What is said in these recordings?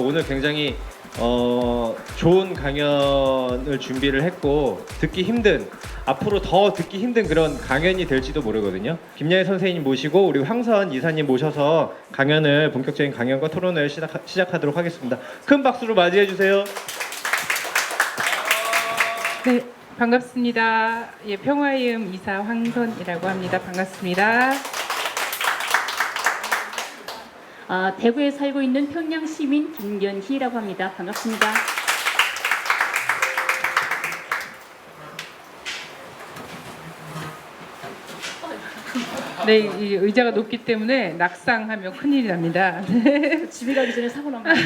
오늘 굉장히 좋은 강연을 준비를 했고 듣기 힘든 앞으로 더 듣기 힘든 그런 강연이 될지도 모르거든요. 김야희 선생님 모시고 우리 황선 이사님 모셔서 강연을 본격적인 강연과 토론을 시작하도록 하겠습니다. 큰 박수로 맞이해 주세요. 네, 반갑습니다. 예, 평화의 이사 황선이라고 합니다. 반갑습니다. 대구에 살고 있는 평양 시민 김연희라고 합니다. 반갑습니다. 네, 이 의자가 높기 때문에 낙상하면 큰일이 납니다. 집에 가기 전에 사고 난 건데.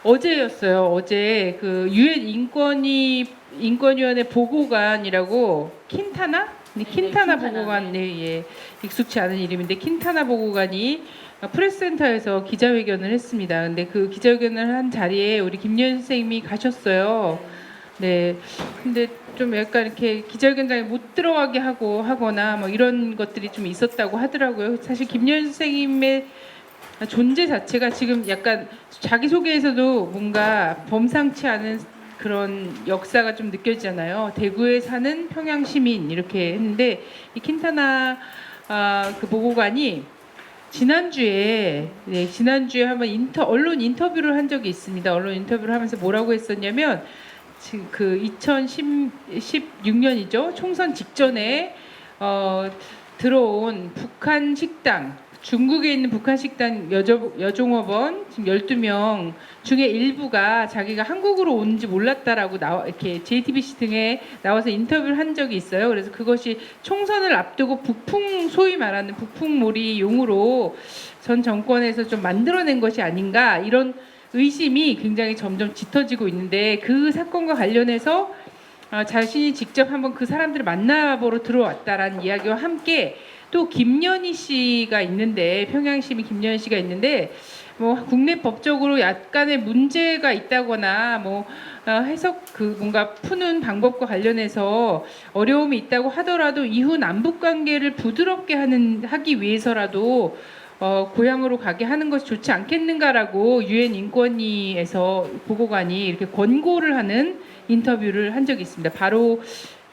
어제였어요. 어제 그 유엔 인권위원회 보고관이라고 킨타나? 네, 킨타나 보고관, 네, 예, 익숙치 않은 이름인데 킨타나 보고관이 프레스센터에서 기자회견을 했습니다. 근데 그 기자회견을 한 자리에 우리 김연희 선생님이 가셨어요. 네, 근데 좀 약간 이렇게 기자회견장에 못 들어가게 하거나 뭐 이런 것들이 좀 있었다고 하더라고요. 사실 김연희 선생님의 존재 자체가 지금 약간 자기소개에서도 뭔가 범상치 않은 그런 역사가 좀 느껴지잖아요. 대구에 사는 평양 시민 이렇게 했는데 이 킨타나 그 보고관이 지난주에 한번 언론 인터뷰를 한 적이 있습니다. 언론 인터뷰를 하면서 뭐라고 했었냐면 지금 그 2016년이죠. 총선 직전에 들어온 북한 식당, 중국에 있는 북한 식당 여종업원 지금 12명 중에 일부가 자기가 한국으로 온지 몰랐다라고 이렇게 JTBC 등에 나와서 인터뷰를 한 적이 있어요. 그래서 그것이 총선을 앞두고 소위 말하는 북풍몰이 용으로 전 정권에서 좀 만들어낸 것이 아닌가 이런 의심이 굉장히 점점 짙어지고 있는데 그 사건과 관련해서 자신이 직접 한번 그 사람들을 만나보러 들어왔다라는 이야기와 함께 또 김연희 씨가 있는데 평양시민 김연희 씨가 있는데 뭐 국내 법적으로 약간의 문제가 있다거나 뭐 해석 그 뭔가 푸는 방법과 관련해서 어려움이 있다고 하더라도 이후 남북 관계를 부드럽게 하기 위해서라도 고향으로 가게 하는 것이 좋지 않겠는가라고 유엔 인권위에서 보고관이 이렇게 권고를 하는 인터뷰를 한 적이 있습니다. 바로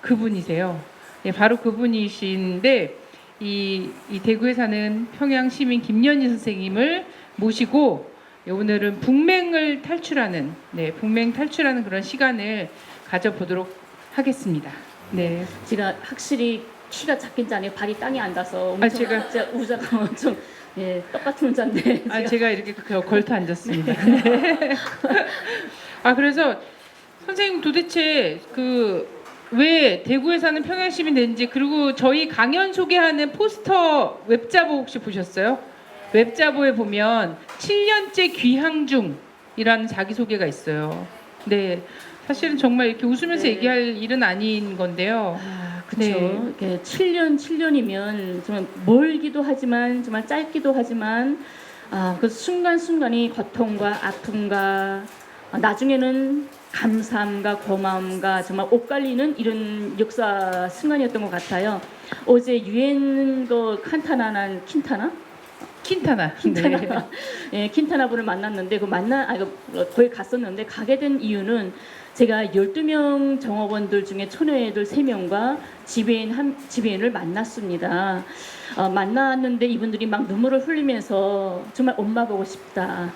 그분이세요. 네, 바로 그분이신데 이 대구에 사는 평양 시민 김연희 선생님을 모시고 오늘은 북맹을 탈출하는 북맹 탈출하는 그런 시간을 가져보도록 하겠습니다. 네, 제가 확실히 키가 작긴 작네. 발이 땅에 안 닿아서 엄청 진짜 우자가 엄청 똑같은 우자인데. 제가 이렇게 걸터 앉았습니다. 네. 그래서 선생님 도대체 왜 대구에 사는 평양 시민 된지 그리고 저희 강연 소개하는 포스터 웹자보 혹시 보셨어요? 웹자보에 보면 7년째 귀향 중이라는 자기소개가 있어요. 네, 사실은 정말 이렇게 웃으면서 얘기할 일은 아닌 건데요. 그렇죠. 네. 7년이면 정말 멀기도 하지만 정말 짧기도 하지만 그 순간순간이 고통과 아픔과 나중에는 감사함과 고마움과 정말 옷갈리는 이런 역사 순간이었던 것 같아요. 어제 유엔 킨타나. 네, 킨타나 분을 만났는데 거기 갔었는데 가게 된 이유는 제가 12명 정업원들 중에 처녀애들 3명과 지배인을 만났습니다. 만났는데 이분들이 막 눈물을 흘리면서 정말 엄마 보고 싶다.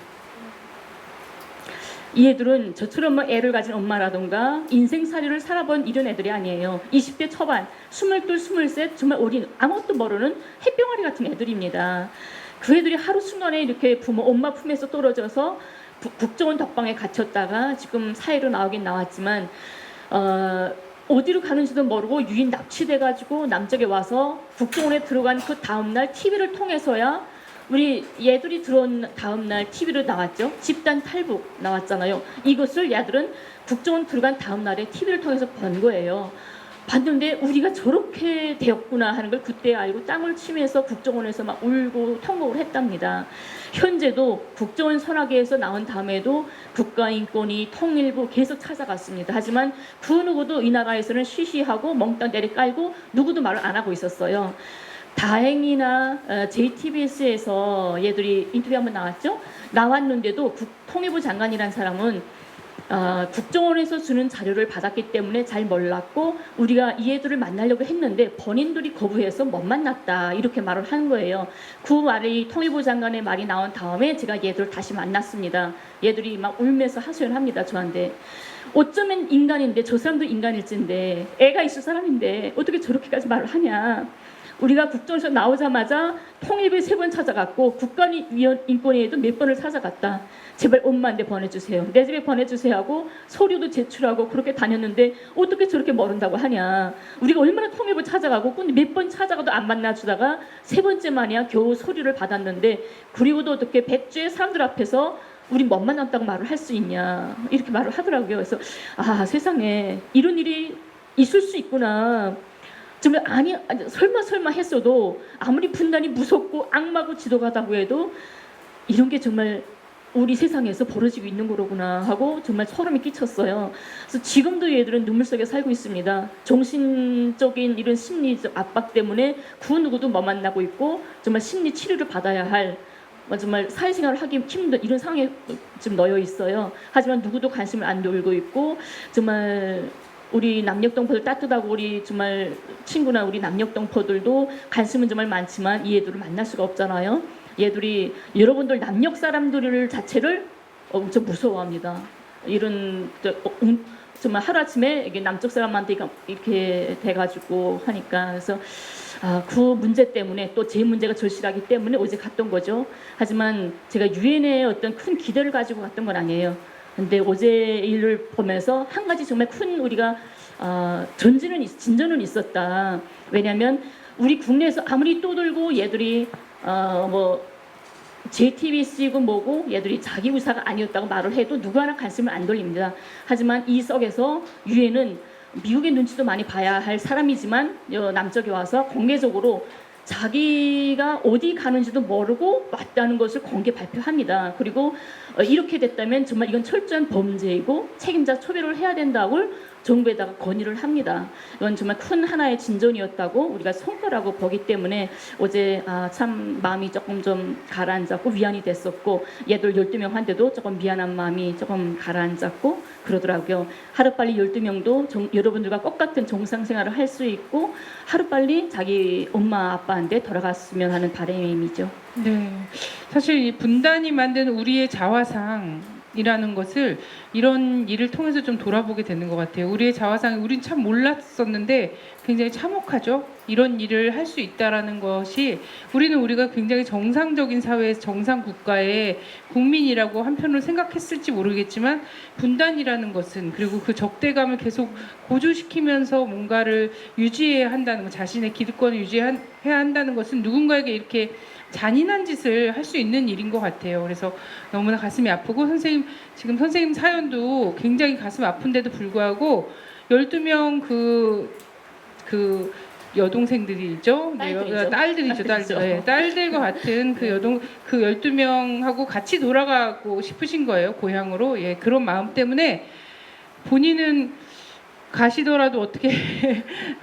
이 애들은 저처럼 애를 가진 엄마라던가 인생살이를 살아본 이런 애들이 아니에요. 20대 초반, 22, 23 정말 어린 아무것도 모르는 햇병아리 같은 애들입니다. 그 애들이 하루 순간에 이렇게 엄마 품에서 떨어져서 국정원 덕방에 갇혔다가 지금 사회로 나오긴 나왔지만 어디로 가는지도 모르고 유인 납치돼가지고 남쪽에 와서 국정원에 들어간 그 다음날 TV를 통해서야 우리 얘들이 들어온 다음날 TV로 나왔죠. 집단 탈북 나왔잖아요. 이것을 얘들은 국정원 들어간 다음날에 TV를 통해서 본 거예요. 봤는데 우리가 저렇게 되었구나 하는 걸 그때 알고 땅을 치면서 국정원에서 막 울고 통곡을 했답니다. 현재도 국정원 선악회에서 나온 다음에도 국가인권위 통일부 계속 찾아갔습니다. 하지만 그 누구도 이 나라에서는 쉬쉬하고 멍땅 내리깔고 누구도 말을 안 하고 있었어요. 다행히나 JTBS에서 얘들이 인터뷰 한번 나왔죠. 나왔는데도 통일부 장관이란 사람은 국정원에서 주는 자료를 받았기 때문에 잘 몰랐고 우리가 이 애들을 만나려고 했는데 본인들이 거부해서 못 만났다 이렇게 말을 하는 거예요. 그 말이 통일부 장관의 말이 나온 다음에 제가 얘들을 다시 만났습니다. 얘들이 막 울면서 하소연합니다 저한테. 어쩌면 인간인데 저 사람도 인간일진데 애가 있을 사람인데 어떻게 저렇게까지 말을 하냐. 우리가 국정에서 나오자마자 통일부에 3번 찾아갔고 국가인권위에도 몇 번을 찾아갔다. 제발 엄마한테 보내주세요. 내 집에 보내주세요 하고 서류도 제출하고 그렇게 다녔는데 어떻게 저렇게 모른다고 하냐. 우리가 얼마나 통일부 찾아가고 몇 번 찾아가도 안 만나주다가 3번째 만이야 겨우 서류를 받았는데 그리고도 어떻게 백주의 사람들 앞에서 우리 못 만났다고 말을 할 수 있냐 이렇게 말을 하더라고요. 그래서 세상에 이런 일이 있을 수 있구나. 정말 아니 설마 했어도 아무리 분단이 무섭고 악마고 지독하다고 해도 이런 게 정말 우리 세상에서 벌어지고 있는 거로구나 하고 정말 소름이 끼쳤어요. 그래서 지금도 얘들은 눈물 속에 살고 있습니다. 정신적인 이런 심리적 압박 때문에 그 누구도 못 만나고 있고 정말 심리 치료를 받아야 할 정말 사회생활을 하기 힘든 이런 상황에 지금 놓여 있어요. 하지만 누구도 관심을 안 돌고 있고 정말 우리 남녘동포들 따뜻하고 우리 정말 친구나 우리 남녘동포들도 관심은 정말 많지만 이 애들을 만날 수가 없잖아요. 얘들이 여러분들 남녘 사람들 자체를 엄청 무서워합니다. 이런 정말 하루아침에 이게 남쪽 사람한테 이렇게 돼가지고 하니까 그래서 그 문제 때문에 또 제 문제가 절실하기 때문에 어제 갔던 거죠. 하지만 제가 유엔에 어떤 큰 기대를 가지고 갔던 건 아니에요. 근데 어제 일을 보면서 한 가지 정말 큰 우리가 진전은 있었다. 왜냐하면 우리 국내에서 아무리 떠들고 얘들이 JTBC고 뭐고 얘들이 자기 의사가 아니었다고 말을 해도 누구 하나 관심을 안 돌립니다. 하지만 이 속에서 유엔은 미국의 눈치도 많이 봐야 할 사람이지만 남쪽에 와서 공개적으로 자기가 어디 가는지도 모르고 왔다는 것을 공개 발표합니다. 그리고 이렇게 됐다면 정말 이건 철저한 범죄이고 책임자 처벌을 해야 된다고 정부에다가 건의를 합니다. 이건 정말 큰 하나의 진전이었다고 우리가 성과라고 보기 때문에 어제 참 마음이 조금 좀 가라앉았고 위안이 됐었고 얘들 12명한테도 조금 미안한 마음이 조금 가라앉았고 그러더라고요. 하루빨리 12명도 여러분들과 똑같은 정상생활을 할 수 있고 하루빨리 자기 엄마 아빠한테 돌아갔으면 하는 바람이죠. 네, 사실 이 분단이 만든 우리의 자화상이라는 것을 이런 일을 통해서 좀 돌아보게 되는 것 같아요. 우리의 자화상, 우린 참 몰랐었는데 굉장히 참혹하죠. 이런 일을 할 수 있다라는 것이 우리가 굉장히 정상적인 사회에서 정상 국가의 국민이라고 한편으로 생각했을지 모르겠지만 분단이라는 것은 그리고 그 적대감을 계속 고조시키면서 뭔가를 유지해야 한다는 것, 자신의 기득권을 유지해야 한다는 것은 누군가에게 이렇게 잔인한 짓을 할 수 있는 일인 것 같아요. 그래서 너무나 가슴이 아프고 지금 선생님 사연도 굉장히 가슴 아픈데도 불구하고 12명 그 여동생들이죠. 딸들이죠. 네, 딸들과 같은 그 12명하고 같이 돌아가고 싶으신 거예요. 고향으로. 예, 그런 마음 때문에 본인은 가시더라도 어떻게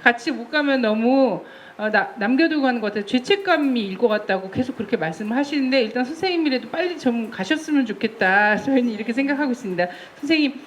같이 못 가면 너무 남겨두고 가는 것 같아요. 죄책감이 일 것 같다고 계속 그렇게 말씀을 하시는데 일단 선생님이라도 빨리 좀 가셨으면 좋겠다. 저희는 이렇게 생각하고 있습니다. 선생님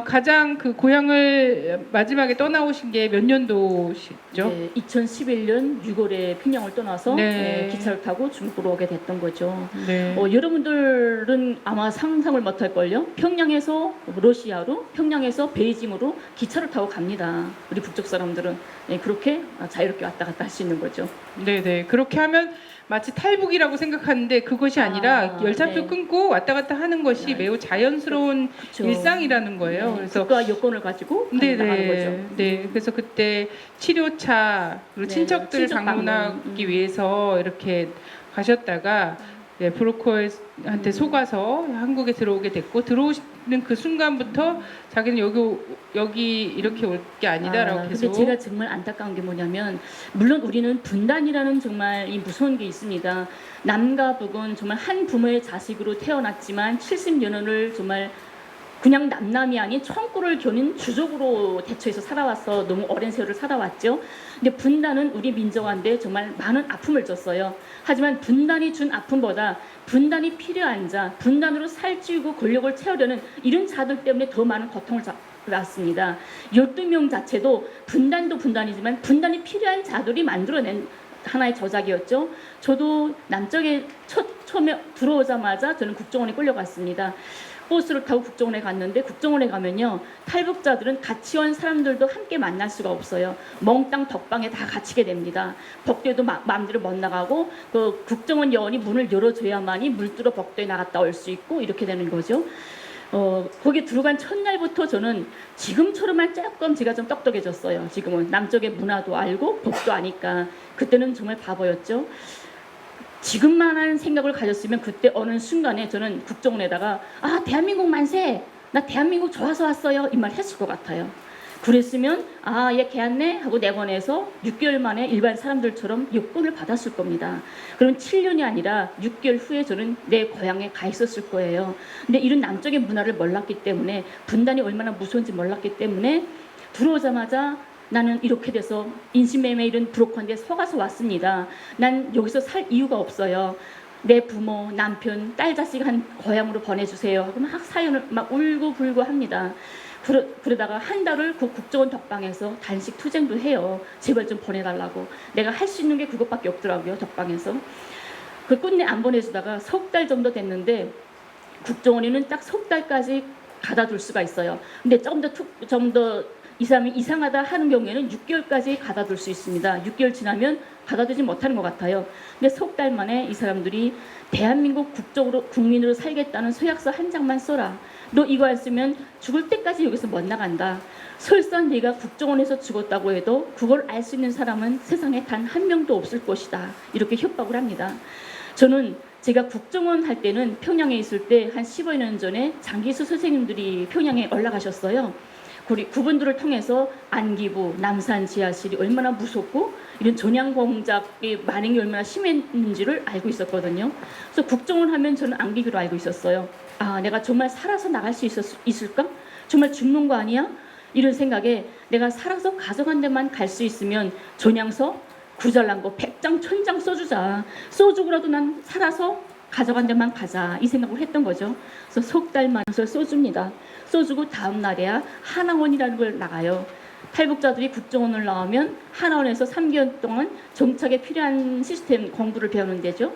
가장 그 고향을 마지막에 떠나오신 게 몇 년도시죠? 네, 2011년 6월에 평양을 떠나서 네. 기차를 타고 중국으로 오게 됐던 거죠. 네. 여러분들은 아마 상상을 못할걸요. 평양에서 러시아로, 평양에서 베이징으로 기차를 타고 갑니다. 우리 북쪽 사람들은 그렇게 자유롭게 왔다 갔다 할 수 있는 거죠. 네네. 그렇게 하면 마치 탈북이라고 생각하는데 그것이 아니라 열차표 네. 끊고 왔다 갔다 하는 것이 매우 자연스러운 그렇죠. 일상이라는 거예요. 네, 그래서 국가 여권을 가지고 나가는 거죠. 네. 그래서 그때 치료차 그리고 네, 친척들 친척 방문하기 방문. 위해서 이렇게 가셨다가 브로커한테 속아서 한국에 들어오게 됐고 들어오는 그 순간부터 자기는 여기 이렇게 올 게 아니다라고 계속. 근데 제가 정말 안타까운 게 뭐냐면 물론 우리는 분단이라는 정말 이 무서운 게 있습니다. 남과 북은 정말 한 부모의 자식으로 태어났지만 70여 년을 정말 그냥 남남이 아닌 청구를 겨눈 주족으로 대처해서 살아와서 너무 오랜 세월을 살아왔죠. 근데 분단은 우리 민족한테 정말 많은 아픔을 줬어요. 하지만 분단이 준 아픔보다 분단이 필요한 자, 분단으로 살찌우고 권력을 채우려는 이런 자들 때문에 더 많은 고통을 받았습니다. 12명 자체도 분단도 분단이지만 분단이 필요한 자들이 만들어낸 하나의 저작이었죠. 저도 남쪽에 처음에 들어오자마자 저는 국정원에 끌려갔습니다. 버스를 타고 국정원에 갔는데 국정원에 가면요, 탈북자들은 같이 온 사람들도 함께 만날 수가 없어요. 멍땅 덕방에 다 갇히게 됩니다. 복도에도 마음대로 못 나가고 그 국정원 요원이 문을 열어줘야만이 물들어 복도에 나갔다 올 수 있고 이렇게 되는 거죠. 거기 들어간 첫날부터 저는 지금처럼만 조금 제가 좀 똑똑해졌어요. 지금은 남쪽의 문화도 알고 법도 아니까. 그때는 정말 바보였죠. 지금만한 생각을 가졌으면 그때 어느 순간에 저는 국정원에다가 아 대한민국 만세! 나 대한민국 좋아서 왔어요. 이 말 했을 것 같아요. 그랬으면 아 얘 개안네 하고 내보내서 6개월 만에 일반 사람들처럼 여권을 받았을 겁니다. 그럼 7년이 아니라 6개월 후에 저는 내 고향에 가 있었을 거예요. 근데 이런 남쪽의 문화를 몰랐기 때문에 분단이 얼마나 무서운지 몰랐기 때문에 들어오자마자 나는 이렇게 돼서 인신매매 이런 브로커인데 속아서 왔습니다. 난 여기서 살 이유가 없어요. 내 부모, 남편, 딸, 자식 한 고향으로 보내주세요 하고 막 사연을 막 울고불고 합니다. 그러다가 한 달을 그 국정원 덕방에서 단식 투쟁도 해요. 제발 좀 보내달라고. 내가 할 수 있는 게 그것밖에 없더라고요. 덕방에서. 그 끝내 안 보내주다가 석 달 정도 됐는데 국정원에는 딱 석 달까지 가다 둘 수가 있어요. 근데 좀 더 이 사람이 이상하다 하는 경우에는 6개월까지 가다둘 수 있습니다. 6개월 지나면 가다두지 못하는 것 같아요. 근데 석 달 만에 이 사람들이 대한민국 국민으로 살겠다는 서약서 한 장만 써라. 너 이거 안 쓰면 죽을 때까지 여기서 못 나간다. 설사 네가 국정원에서 죽었다고 해도 그걸 알 수 있는 사람은 세상에 단 한 명도 없을 것이다. 이렇게 협박을 합니다. 저는 제가 국정원 할 때는 평양에 있을 때 한 15여 년 전에 장기수 선생님들이 평양에 올라가셨어요. 그분들을 통해서 안기부, 남산 지하실이 얼마나 무섭고 이런 전향 공작의 만행이 얼마나 심했는지를 알고 있었거든요. 그래서 국정원 하면 저는 안기부로 알고 있었어요. 아, 내가 정말 살아서 나갈 수 있을까? 정말 죽는 거 아니야? 이런 생각에 내가 살아서 가정한 데만 갈 수 있으면 전향서 구잘난 거 100장, 1000장 써주자. 써주고라도 난 살아서 가져간 데만 가자. 이 생각을 했던 거죠. 그래서 석 달 만에 써줍니다. 써주고 다음 날에야 하나원이라는 걸 나가요. 탈북자들이 국정원을 나오면 하나원에서 3개월 동안 정착에 필요한 시스템 공부를 배우는 데죠.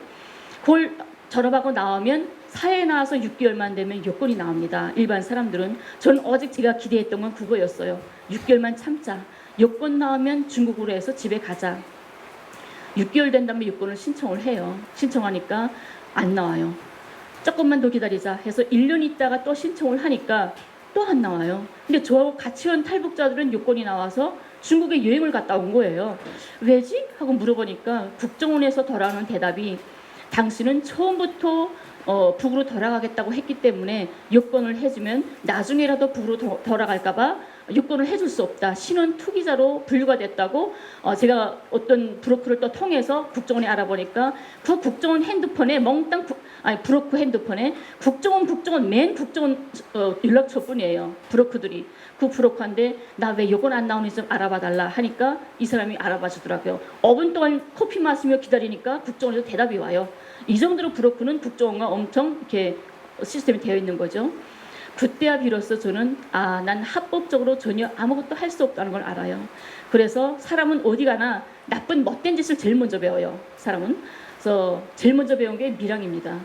그걸 졸업하고 나오면 사회에 나와서 6개월만 되면 여권이 나옵니다. 일반 사람들은. 저는 오직 제가 기대했던 건 그거였어요. 6개월만 참자. 여권 나오면 중국으로 해서 집에 가자. 6개월 된 다음에 여권을 신청을 해요. 신청하니까 안 나와요. 조금만 더 기다리자 해서 1년 있다가 또 신청을 하니까 또 안 나와요. 근데 저하고 같이 온 탈북자들은 여권이 나와서 중국에 여행을 갔다 온 거예요. 왜지? 하고 물어보니까 국정원에서 돌아오는 대답이 당신은 처음부터 북으로 돌아가겠다고 했기 때문에 여권을 해주면 나중에라도 북으로 돌아갈까봐 여권을 해줄 수 없다. 신원 투기자로 분류가 됐다고 제가 어떤 브로커를 또 통해서 국정원에 알아보니까 그 국정원 핸드폰에 브로커 핸드폰에 국정원 맨 국정원 연락처뿐이에요. 브로커들이. 그 브로커인데 나 왜 여권 안 나오는지 좀 알아봐 달라 하니까 이 사람이 알아봐 주더라고요. 5분 동안 커피 마시며 기다리니까 국정원에서 대답이 와요. 이 정도로 브로커는 국정원과 엄청 이렇게 시스템이 되어 있는 거죠. 그때야 비로소 저는 난 합법적으로 전혀 아무것도 할 수 없다는 걸 알아요. 그래서 사람은 어디 가나 나쁜 못된 짓을 제일 먼저 배워요. 사람은. 그래서 제일 먼저 배운 게 밀항입니다.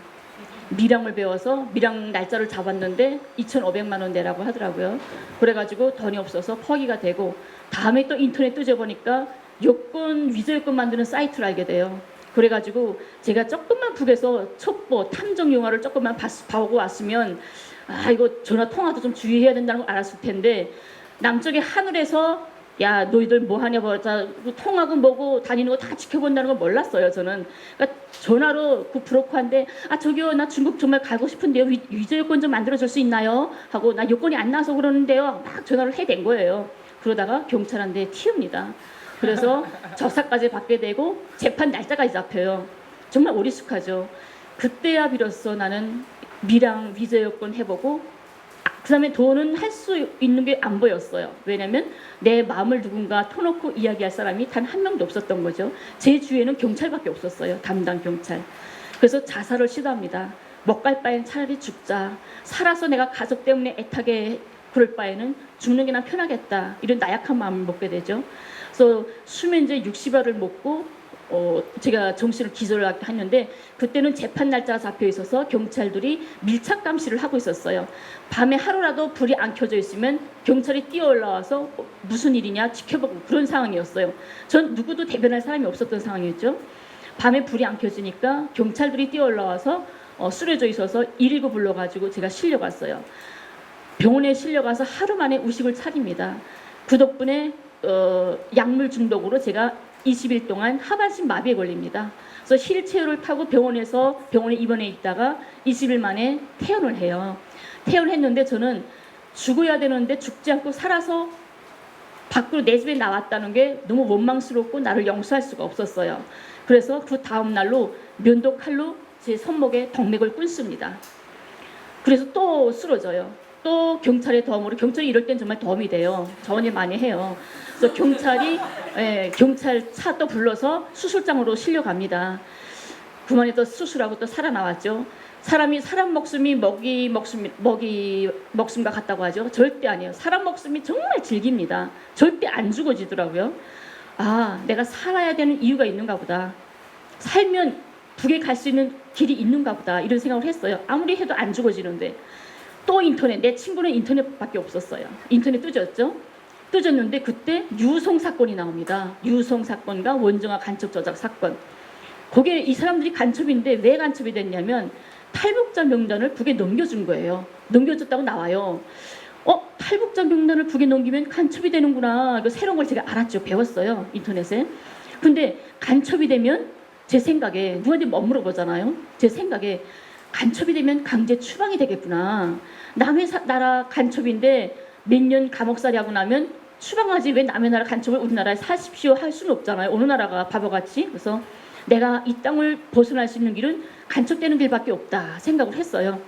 밀항을 배워서 밀항 날짜를 잡았는데 2,500만 원 내라고 하더라고요. 그래가지고 돈이 없어서 포기가 되고 다음에 또 인터넷 뜨져보니까 여권, 위조 여권 만드는 사이트를 알게 돼요. 그래가지고 제가 조금만 북에서 첩보, 탐정 영화를 조금만 봐오고 왔으면 이거 전화 통화도 좀 주의해야 된다는 걸 알았을 텐데 남쪽의 하늘에서 야 너희들 뭐하냐 보자 통하고 뭐고 다니는 거 다 지켜본다는 걸 몰랐어요. 저는. 그러니까 전화로 그 브로커한테 저기요 나 중국 정말 가고 싶은데요 위조 여권 좀 만들어줄 수 있나요? 하고 나 여권이 안 나서 그러는데요 막 전화를 해댄 거예요. 그러다가 경찰한테 튀웁니다. 그래서 적사까지 받게 되고 재판 날짜까지 잡혀요. 정말 오리숙하죠. 그때야 비로소 나는 밀항 위조 여권 해보고 그다음에 돈은 할 수 있는 게 안 보였어요. 왜냐하면 내 마음을 누군가 터놓고 이야기할 사람이 단 한 명도 없었던 거죠. 제 주위에는 경찰밖에 없었어요. 담당 경찰. 그래서 자살을 시도합니다. 먹갈 바엔 차라리 죽자. 살아서 내가 가족 때문에 애타게 그럴 바에는 죽는 게 난 편하겠다. 이런 나약한 마음을 먹게 되죠. 그래서 수면제 60여를 먹고 제가 정신을 기절을 했는데 그때는 재판 날짜가 잡혀 있어서 경찰들이 밀착 감시를 하고 있었어요. 밤에 하루라도 불이 안 켜져 있으면 경찰이 뛰어 올라와서 무슨 일이냐 지켜보고 그런 상황이었어요. 전 누구도 대변할 사람이 없었던 상황이었죠. 밤에 불이 안 켜지니까 경찰들이 뛰어 올라와서 쓰러져 있어서 119 불러가지고 제가 실려갔어요. 병원에 실려가서 하루 만에 의식을 차립니다. 그 덕분에 약물 중독으로 제가 20일 동안 하반신 마비에 걸립니다. 그래서 휠체어를 타고 병원에 입원해 있다가 20일 만에 퇴원을 해요. 퇴원했는데 저는 죽어야 되는데 죽지 않고 살아서 밖으로 내 집에 나왔다는 게 너무 원망스럽고 나를 용서할 수가 없었어요. 그래서 그 다음 날로 면도 칼로 제 손목에 동맥을 끊습니다. 그래서 또 쓰러져요. 또 경찰의 도움으로, 경찰이 이럴 땐 정말 도움이 돼요. 자원이 많이 해요. 그래서 경찰이 경찰차 또 불러서 수술장으로 실려갑니다. 그만에 또 수술하고 또 살아나왔죠. 사람이 사람 목숨이 먹이 목숨과 같다고 하죠. 절대 아니에요. 사람 목숨이 정말 질깁니다. 절대 안 죽어지더라고요. 아, 내가 살아야 되는 이유가 있는가 보다. 살면 북에 갈 수 있는 길이 있는가 보다. 이런 생각을 했어요. 아무리 해도 안 죽어지는데. 또 인터넷, 내 친구는 인터넷밖에 없었어요. 인터넷 뜨졌는데 그때 유성 사건이 나옵니다. 유성 사건과 원정아 간첩 조작 사건. 거기에 이 사람들이 간첩인데 왜 간첩이 됐냐면 탈북자 명단을 북에 넘겨준 거예요. 넘겨줬다고 나와요. 탈북자 명단을 북에 넘기면 간첩이 되는구나. 이거 새로운 걸 제가 알았죠. 배웠어요. 인터넷에. 근데 간첩이 되면 제 생각에 누구한테 못 물어보잖아요. 제 생각에 간첩이 되면 강제 추방이 되겠구나. 남의 나라 간첩인데 몇 년 감옥살이 하고 나면 추방하지 왜 남의 나라 간첩을 우리나라에 사십시오 할 수는 없잖아요. 어느 나라가 바보같이. 그래서 내가 이 땅을 벗어날 수 있는 길은 간첩되는 길밖에 없다 생각을 했어요.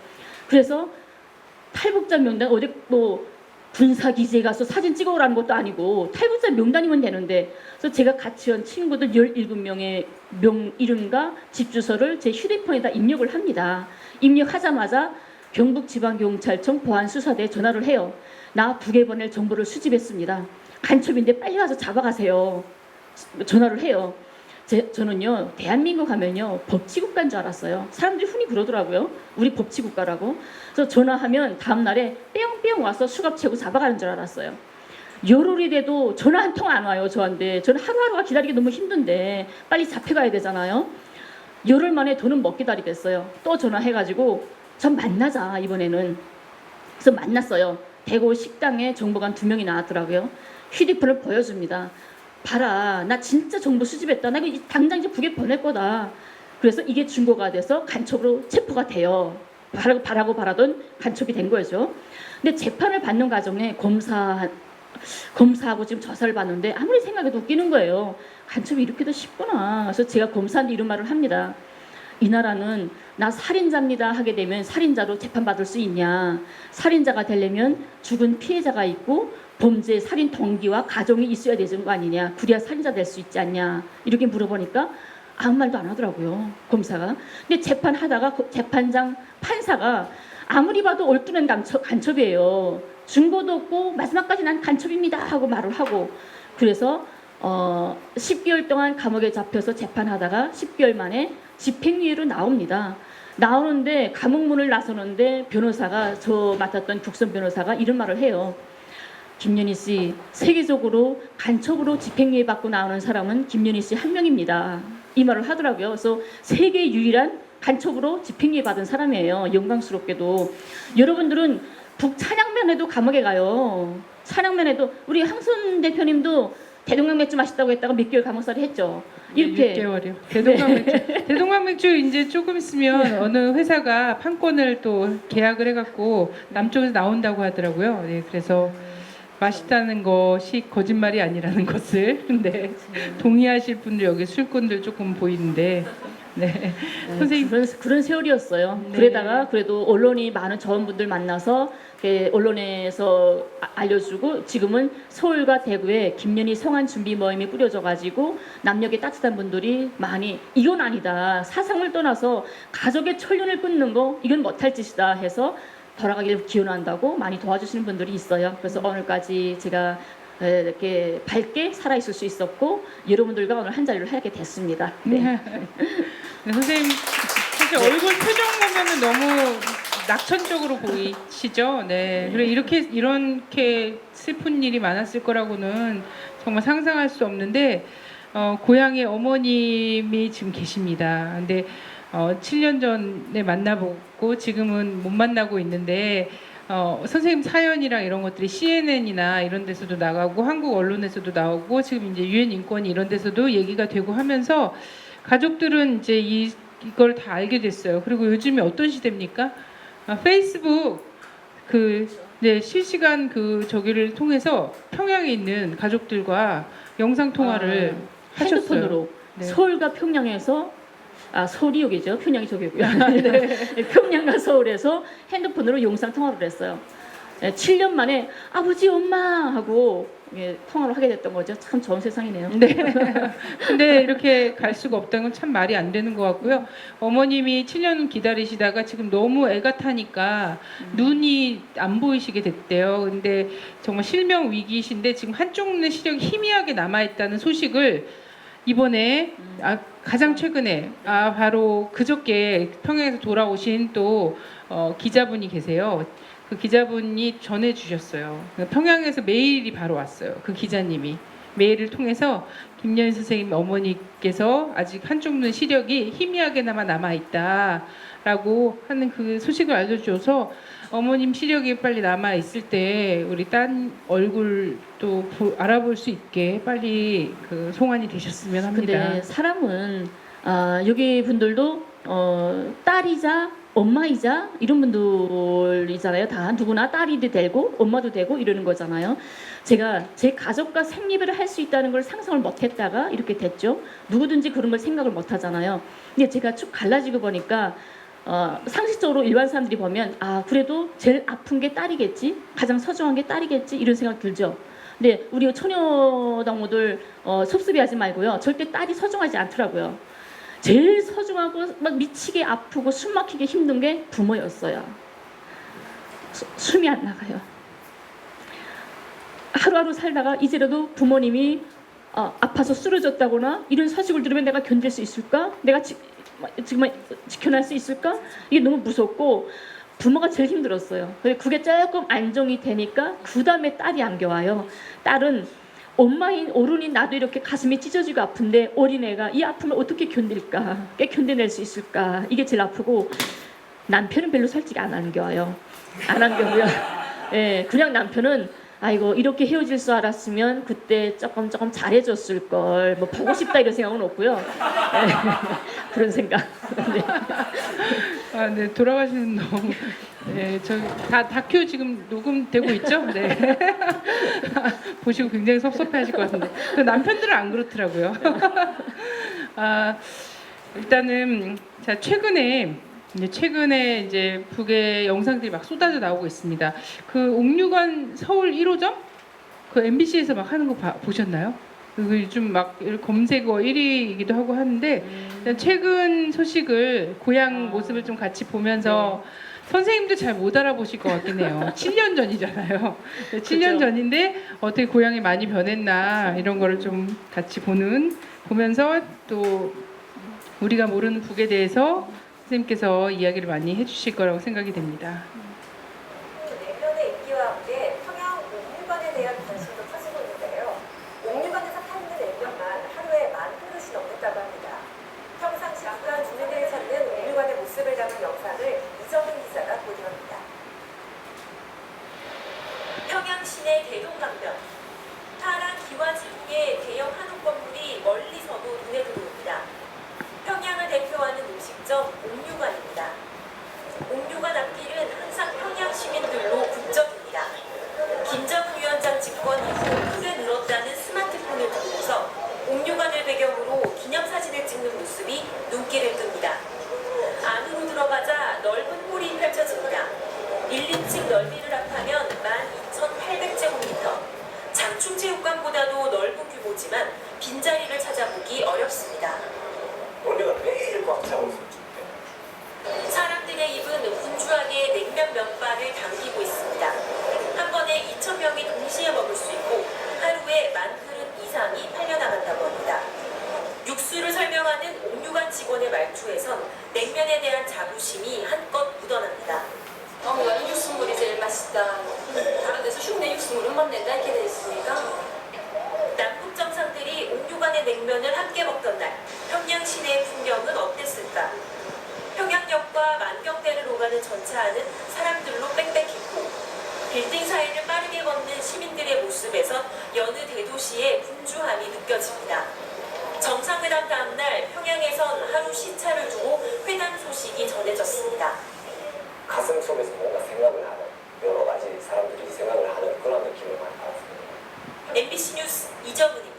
그래서 탈북자 명단 어디 군사기지에 가서 사진 찍어오라는 것도 아니고 탈북자 명단이면 되는데, 그래서 제가 같이 온 친구들 17명의 이름과 집 주소를 제 휴대폰에다 입력을 합니다. 입력하자마자 경북지방경찰청 보안수사대에 전화를 해요. 나 북에 보낼 정보를 수집했습니다. 간첩인데 빨리 와서 잡아가세요. 전화를 해요. 저는요, 대한민국 하면요 법치국가인 줄 알았어요. 사람들이 흔히 그러더라고요. 우리 법치국가라고. 그래서 전화하면 다음날에 뿅뿅 와서 수갑 채고 잡아가는 줄 알았어요. 열흘이 돼도 전화 한 통 안 와요, 저한테. 저는 하루하루가 기다리기 너무 힘든데 빨리 잡혀가야 되잖아요. 열흘 만에 저는 못 기다리겠어요. 또 전화해가지고 전 만나자 이번에는. 그래서 만났어요. 대구 식당에 정보관 2명이 나왔더라고요. 휴대폰을 보여줍니다. 봐라, 나 진짜 정보 수집했다. 나 이거 당장 이제 북에 보낼 거다. 그래서 이게 증거가 돼서 간첩으로 체포가 돼요. 바라던 간첩이 된 거죠. 근데 재판을 받는 과정에 검사하고 지금 조사를 받는데 아무리 생각해도 웃기는 거예요. 간첩이 이렇게도 쉽구나. 그래서 제가 검사한테 이런 말을 합니다. 이 나라는 나 살인자입니다 하게 되면 살인자로 재판받을 수 있냐. 살인자가 되려면 죽은 피해자가 있고 범죄 살인 동기와 가정이 있어야 되는 거 아니냐. 그래야 살인자 될 수 있지 않냐. 이렇게 물어보니까 아무 말도 안 하더라고요, 검사가. 근데 재판하다가 재판장 판사가 아무리 봐도 얼뚜는 간첩이에요. 증거도 없고 마지막까지 난 간첩입니다 하고 말을 하고. 그래서 10개월 동안 감옥에 잡혀서 재판하다가 10개월 만에 집행유예로 나옵니다. 나오는데 감옥문을 나서는데 변호사가, 저 맡았던 국선 변호사가 이런 말을 해요. 김연희 씨, 세계적으로 간첩으로 집행유예 받고 나오는 사람은 김연희 씨 한 명입니다. 이 말을 하더라고요. 그래서 세계 유일한 간첩으로 집행유예 받은 사람이에요. 영광스럽게도. 여러분들은 북 찬양면에도 감옥에 가요. 찬양면에도 우리 황순 대표님도 대동강 맥주 맛있다고 했다가 몇 개월 감옥살이 했죠. 이렇게 6개월이요. 대동강 맥주. 대동강 맥주 이제 조금 있으면 어느 회사가 판권을 또 계약을 해갖고 남쪽에서 나온다고 하더라고요. 네, 그래서 맛있다는 것이 거짓말이 아니라는 것을. 근데 동의하실 분들 여기 술꾼들 조금 보이는데 네. 네, 선생님. 그런 세월이었어요. 네. 그러다가 그래도 언론이 많은 저원분들 만나서 언론에서 알려주고 지금은 서울과 대구에 김연희 성안 준비 모임이 꾸려져 가지고 남녀의 따뜻한 분들이 많이 이건 아니다. 사상을 떠나서 가족의 천륜을 끊는 거 이건 못할 짓이다 해서 돌아가기를 기원한다고 많이 도와주시는 분들이 있어요. 그래서 오늘까지 제가 이렇게 밝게 살아있을 수 있었고 여러분들과 오늘 한 자리를 하게 됐습니다. 네. 네, 선생님 사실 얼굴 표정 보면은 너무 낙천적으로 보이시죠? 네. 그리고 이렇게 슬픈 일이 많았을 거라고는 정말 상상할 수 없는데 고향의 어머님이 지금 계십니다. 근데 7년 전에 만나보고 지금은 못 만나고 있는데 선생님 사연이랑 이런 것들이 CNN이나 이런 데서도 나가고 한국 언론에서도 나오고 지금 이제 유엔 인권위 이런 데서도 얘기가 되고 하면서 가족들은 이제 이걸 다 알게 됐어요. 그리고 요즘에 어떤 시대입니까? 페이스북 실시간 저기를 통해서 평양에 있는 가족들과 영상 통화를 하셨어요. 핸드폰으로 네. 서울과 평양에서 서울이 여기죠. 평양이 저기고요. 네. 평양과 서울에서 핸드폰으로 영상 통화를 했어요. 7년 만에 아버지 엄마 하고 통화를 하게 됐던 거죠. 참 좋은 세상이네요. 네. 근데 이렇게 갈 수가 없다는 건 참 말이 안 되는 것 같고요. 어머님이 7년 기다리시다가 지금 너무 애가 타니까 눈이 안 보이시게 됐대요. 근데 정말 실명 위기이신데 지금 한쪽 눈의 시력이 희미하게 남아있다는 소식을 이번에 가장 최근에 바로 그저께 평양에서 돌아오신 또 기자분이 계세요. 그 기자분이 전해주셨어요. 평양에서 메일이 바로 왔어요. 그 기자님이 메일을 통해서 김연희 선생님 어머니께서 아직 한쪽 눈 시력이 희미하게나마 남아있다라고 하는 그 소식을 알려줘서 어머님 시력이 빨리 남아있을 때 우리 딴 얼굴도 알아볼 수 있게 빨리 그 송환이 되셨으면 합니다. 근데 사람은 여기 분들도 딸이자 엄마이자 이런 분들이잖아요. 다 누구나 딸이도 되고 엄마도 되고 이러는 거잖아요. 제가 제 가족과 생리배를 할 수 있다는 걸 상상을 못했다가 이렇게 됐죠. 누구든지 그런 걸 생각을 못하잖아요. 근데 제가 쭉 갈라지고 보니까 상식적으로 일반 사람들이 보면 그래도 제일 아픈 게 딸이겠지, 가장 소중한 게 딸이겠지 이런 생각 들죠. 근데 우리 처녀당모들 섭섭해하지 말고요. 절대 딸이 소중하지 않더라고요. 제일 소중하고 막 미치게 아프고 숨 막히게 힘든 게 부모였어요. 숨이 안 나가요. 하루하루 살다가 이제라도 부모님이 아파서 쓰러졌다거나 이런 소식을 들으면 내가 견딜 수 있을까? 내가 정말 지켜낼 수 있을까? 이게 너무 무섭고 부모가 제일 힘들었어요. 그게 조금 안정이 되니까 그 다음에 딸이 안겨와요. 딸은 엄마인 어른인 나도 이렇게 가슴이 찢어지고 아픈데 어린애가 이 아픔을 어떻게 견딜까? 견뎌낼 수 있을까? 이게 제일 아프고 남편은 별로 솔직히 안 안겨와요. 안 안겨고요. 예, 그냥 남편은 아이고 이렇게 헤어질 줄 알았으면 그때 조금 잘해줬을 걸 뭐 보고 싶다 이런 생각은 없고요. 예, 그런 생각. 네. 네, 돌아가시는 너무 다 다큐 지금 녹음되고 있죠? 네. 보시고 굉장히 섭섭해하실 것 같은데 그 남편들은 안 그렇더라고요. 일단은 자 최근에 이제 북의 영상들이 막 쏟아져 나오고 있습니다. 그 옥류관 서울 1호점 그 MBC에서 막 하는 거 보셨나요? 그 요즘 막 검색어 1위이기도 하고 하는데 최근 소식을 고향 모습을 좀 같이 보면서 선생님도 잘 못 알아보실 것 같긴 해요. 7년 전이잖아요. 7년 전인데 어떻게 고향이 많이 변했나 이런 거를 좀 같이 보면서 또 우리가 모르는 북에 대해서 선생님께서 이야기를 많이 해주실 거라고 생각이 됩니다. 내년의 인기와 함께 평양 옥류관에 대한 관심도 커지고 있는데요. 옥류관에서 팔리는 냉면만 하루에 10,000그릇이 넘는다고 합니다. 평상시 북한 주민들이 찾는 옥류관의 모습을 담은 영상을 이정은 기자가 보도합니다. 평양 시내 대동강변 파란 기와 지붕의 대형 한옥 건물이 멀리서도 눈에 들어옵니다. 평양을 대표하는 음식점 옥류관입니다. 옥류관 앞길은 항상 빈자리를 찾아보기 어렵습니다. 원래가 매일 꽉 차고 있었죠. 사람들의 입은 분주하게 냉면 몇 발을 당기고 있습니다. 한 번에 2,000명이 동시에 먹을 수 있고 하루에 10,000그릇 이상이 팔려나간다고 합니다. 육수를 설명하는 옥류관 직원의 말투에선 냉면에 대한 자부심이 한껏 묻어납니다. 옥류관 육수물이 제일 맛있다. 다른 데서 흉내 육수물은 못 낸다 이렇게 돼 있으니까. 남북 정상들이 옥류관의 냉면을 함께 먹던 날 평양 시내의 풍경은 어땠을까? 평양역과 만경대를 오가는 전차 안은 사람들로 빽빽했고 빌딩 사이를 빠르게 걷는 시민들의 모습에선 여느 대도시의 분주함이 느껴집니다. 정상회담 다음날 평양에선 하루 시차를 두고 회담 소식이 전해졌습니다. 가슴 속에서 뭔가 생각을 하는 여러 가지 사람들이 생각을 하는 그런 느낌을 많이 받았습니다. MBC 뉴스 이정은입니다.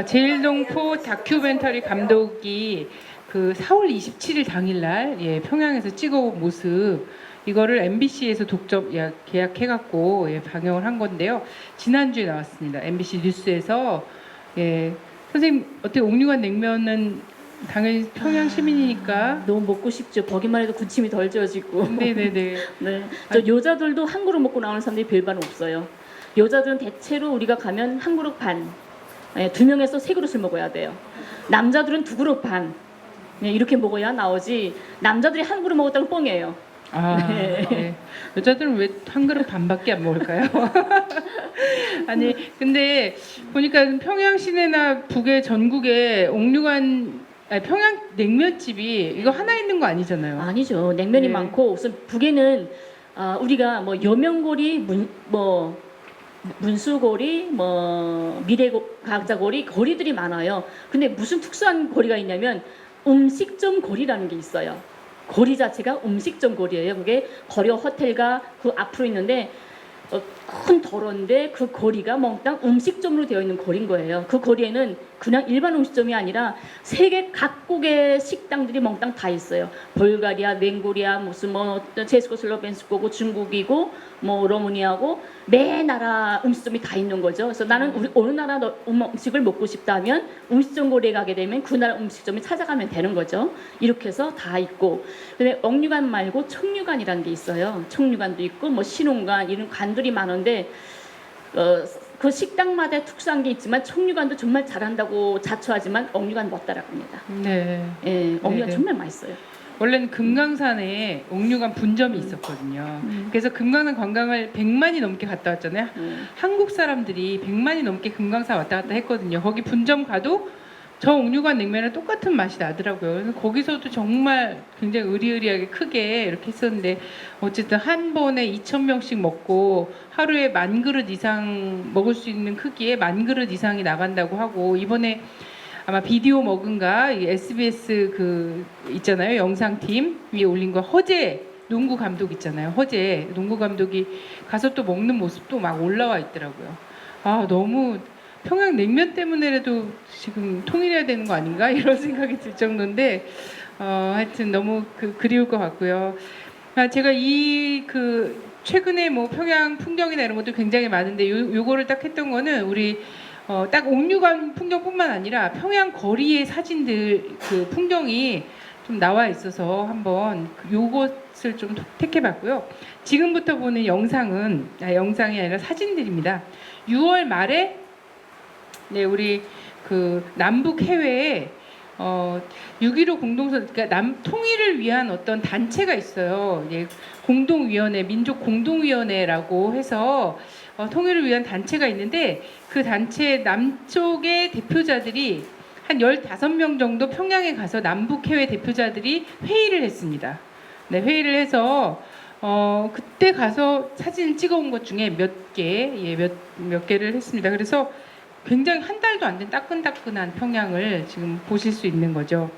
제일동포 다큐멘터리 감독이 그 4월 27일 당일날 평양에서 찍어온 모습 이거를 MBC에서 독점 계약해갖고 방영을 한 건데요. 지난주에 나왔습니다. MBC 뉴스에서 선생님 어떻게 옥류관 냉면은 당연히 평양 시민이니까 너무 먹고 싶죠. 보기만 해도 군침이 덜 지어지고. 네네네. 네. 저 여자들도 한 그릇 먹고 나오는 사람들이 별반 없어요. 여자들은 대체로 우리가 가면 한 그릇 반, 2명에서 3그릇을 먹어야 돼요. 남자들은 2그릇 반, 이렇게 먹어야 나오지. 남자들이 한 그릇 먹었다고 뻥이에요. 네. 여자들은 왜 한 그릇 반밖에 안 먹을까요? 아니 근데 보니까 평양 시내나 북의 전국에 평양 냉면집이 이거 하나 있는 거 아니잖아요. 아니죠. 냉면이 네. 많고 우선 북에는 우리가 뭐 여명고리, 문수고리, 미래각자고리 고리들이 많아요. 근데 무슨 특수한 고리가 있냐면 음식점 고리라는 게 있어요. 고리 자체가 음식점 고리예요. 그게 거려 호텔가 그 앞으로 있는데 큰 도로인데 그 거리가 몽땅 음식점으로 되어 있는 거리인 거예요. 그 거리에는 그냥 일반 음식점이 아니라 세계 각국의 식당들이 몽땅 다 있어요. 불가리아, 맹고리아, 무슨 체스코슬로벤스코고 중국이고 러무니아고 매 나라 음식점이 다 있는 거죠. 그래서 나는 우리 어느 나라 음식을 먹고 싶다면 음식점 거리에 가게 되면 그 나라 음식점을 찾아가면 되는 거죠. 이렇게 해서 다 있고, 근데 옥류관 말고 청류관이라는 게 있어요. 청류관도 있고 신혼관 이런 관들이 많은데 그 식당마다 특수한 게 있지만 청류관도 정말 잘한다고 자처하지만 옥류관 못 따라갑니다. 네. 옥류관 네. 정말 맛있어요. 원래는 금강산에 옥류관 분점이 있었거든요. 그래서 금강산 관광을 100만이 넘게 갔다 왔잖아요. 한국 사람들이 100만이 넘게 금강산 왔다 갔다 했거든요. 거기 분점 가도 저 옥류관 냉면이랑 똑같은 맛이 나더라고요. 그래서 거기서도 정말 굉장히 으리으리하게 크게 이렇게 했었는데 어쨌든 한 번에 2,000명씩 먹고 하루에 10,000그릇 이상 먹을 수 있는 크기에 10,000그릇 이상이 나간다고 하고, 이번에 아마 비디오 먹은가 SBS 그 있잖아요, 영상팀 위에 올린 거 허재 농구 감독 있잖아요. 허재 농구 감독이 가서 또 먹는 모습도 막 올라와 있더라고요. 너무 평양 냉면 때문에라도 지금 통일해야 되는 거 아닌가 이런 생각이 들 정도인데 하여튼 너무 그리울 것 같고요. 제가 최근에 평양 풍경이나 이런 것도 굉장히 많은데 요거를 딱 했던 거는 우리 딱 옥류관 풍경뿐만 아니라 평양 거리의 사진들 그 풍경이 좀 나와 있어서 한번 요것을 좀 택해봤고요. 지금부터 보는 영상은 영상이 아니라 사진들입니다. 6월 말에 우리 그 남북 해외에 6.15 공동선, 그러니까 통일을 위한 어떤 단체가 있어요. 공동위원회, 민족 공동위원회라고 해서 통일을 위한 단체가 있는데 그 단체 남쪽의 대표자들이 한 15명 정도 평양에 가서 남북 해외 대표자들이 회의를 했습니다. 회의를 해서 그때 가서 사진을 찍어온 것 중에 몇 개를 했습니다. 그래서 굉장히 한 달도 안 된 따끈따끈한 평양을 지금 보실 수 있는 거죠.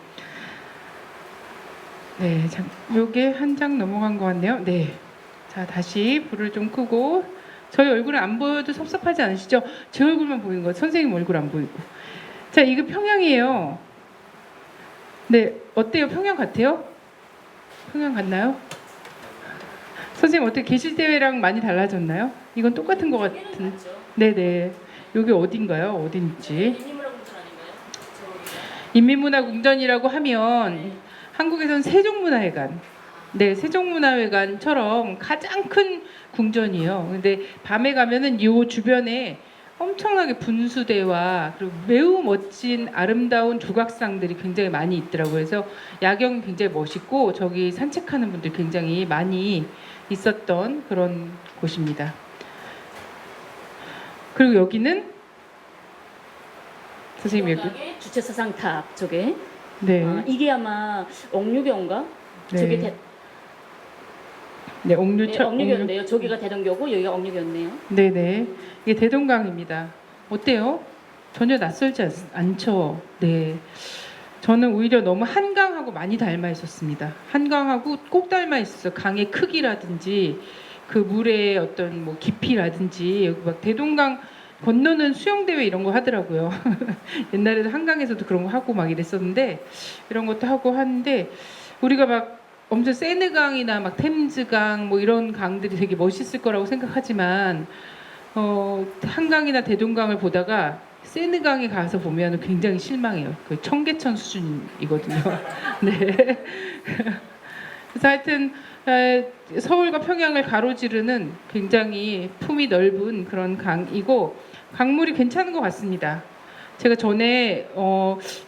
요게 한 장 넘어간 것 같네요. 자, 다시 불을 좀 끄고, 저희 얼굴은 안 보여도 섭섭하지 않으시죠? 제 얼굴만 보이는 거, 선생님 얼굴 안 보이고. 자, 이거 평양이에요. 어때요? 평양 같아요? 평양 같나요? 선생님 어떻게 계실 때랑 많이 달라졌나요? 이건 똑같은 것 같은. 네네. 여기 어딘가요? 어딘지. 인민문화궁전이라고 하면 한국에선 세종문화회관, 네, 세종문화회관처럼 가장 큰 궁전이에요. 근데 밤에 가면은 이 주변에 엄청나게 분수대와 그리고 매우 멋진 아름다운 조각상들이 굉장히 많이 있더라고요. 그래서 야경이 굉장히 멋있고 저기 산책하는 분들 굉장히 많이 있었던 그런 곳입니다. 그리고 여기는 선생님 여기 주체사상탑 쪽에 네. 이게 아마 옥류교인가? 네. 저게 네, 옥류철 옥류교인데요. 저기가 대동교고 여기가 옥류교였네요. 네네. 이게 대동강입니다. 어때요? 전혀 낯설지 않죠. 네. 저는 오히려 너무 한강하고 많이 닮아 있었습니다. 한강하고 꼭 닮아 있었어요. 강의 크기라든지 그 물의 어떤 뭐 깊이라든지 여기 막 대동강 건너는 수영대회 이런 거 하더라고요. 옛날에도 한강에서도 그런 거 하고 막 이랬었는데 이런 것도 하고 하는데 우리가 막 엄청 세느강이나 막 템즈강 뭐 이런 강들이 되게 멋있을 거라고 생각하지만 한강이나 대동강을 보다가 세느강에 가서 보면 굉장히 실망해요. 그 청계천 수준이거든요. 네. 그래서 하여튼 서울과 평양을 가로지르는 굉장히 품이 넓은 그런 강이고 강물이 괜찮은 것 같습니다. 제가 전에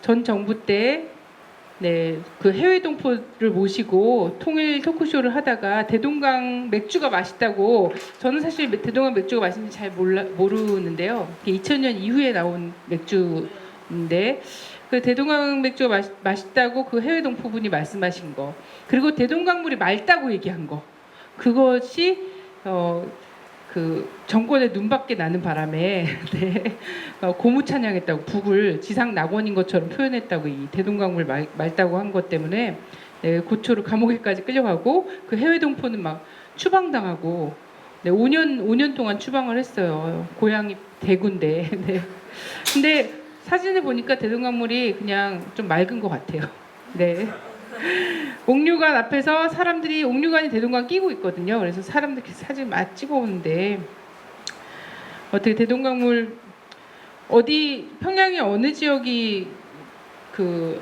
전 정부 때 네, 그 해외 동포를 모시고 통일 토크쇼를 하다가 대동강 맥주가 맛있다고 저는 사실 대동강 맥주가 맛있는지 잘 모르는데요. 2000년 이후에 나온 맥주인데 그 대동강 맥주가 맛있다고 그 해외 동포분이 말씀하신 거 그리고 대동강물이 맑다고 얘기한 거 그것이 그 정권의 눈밖에 나는 바람에 네, 고무 찬양했다고 북을 지상 낙원인 것처럼 표현했다고 이 대동강물 맑다고 한 것 때문에 네, 고초로 감옥에까지 끌려가고 그 해외 동포는 막 추방당하고 네, 5년 동안 추방을 했어요. 고향이 대구인데. 네. 근데 사진을 보니까 대동강물이 그냥 좀 맑은 것 같아요. 네. 옥류관 앞에서 사람들이 옥류관이 대동강 끼고 있거든요. 그래서 사람들 사진 막 찍어오는데 어떻게 대동강물 어디 평양의 어느 지역이 그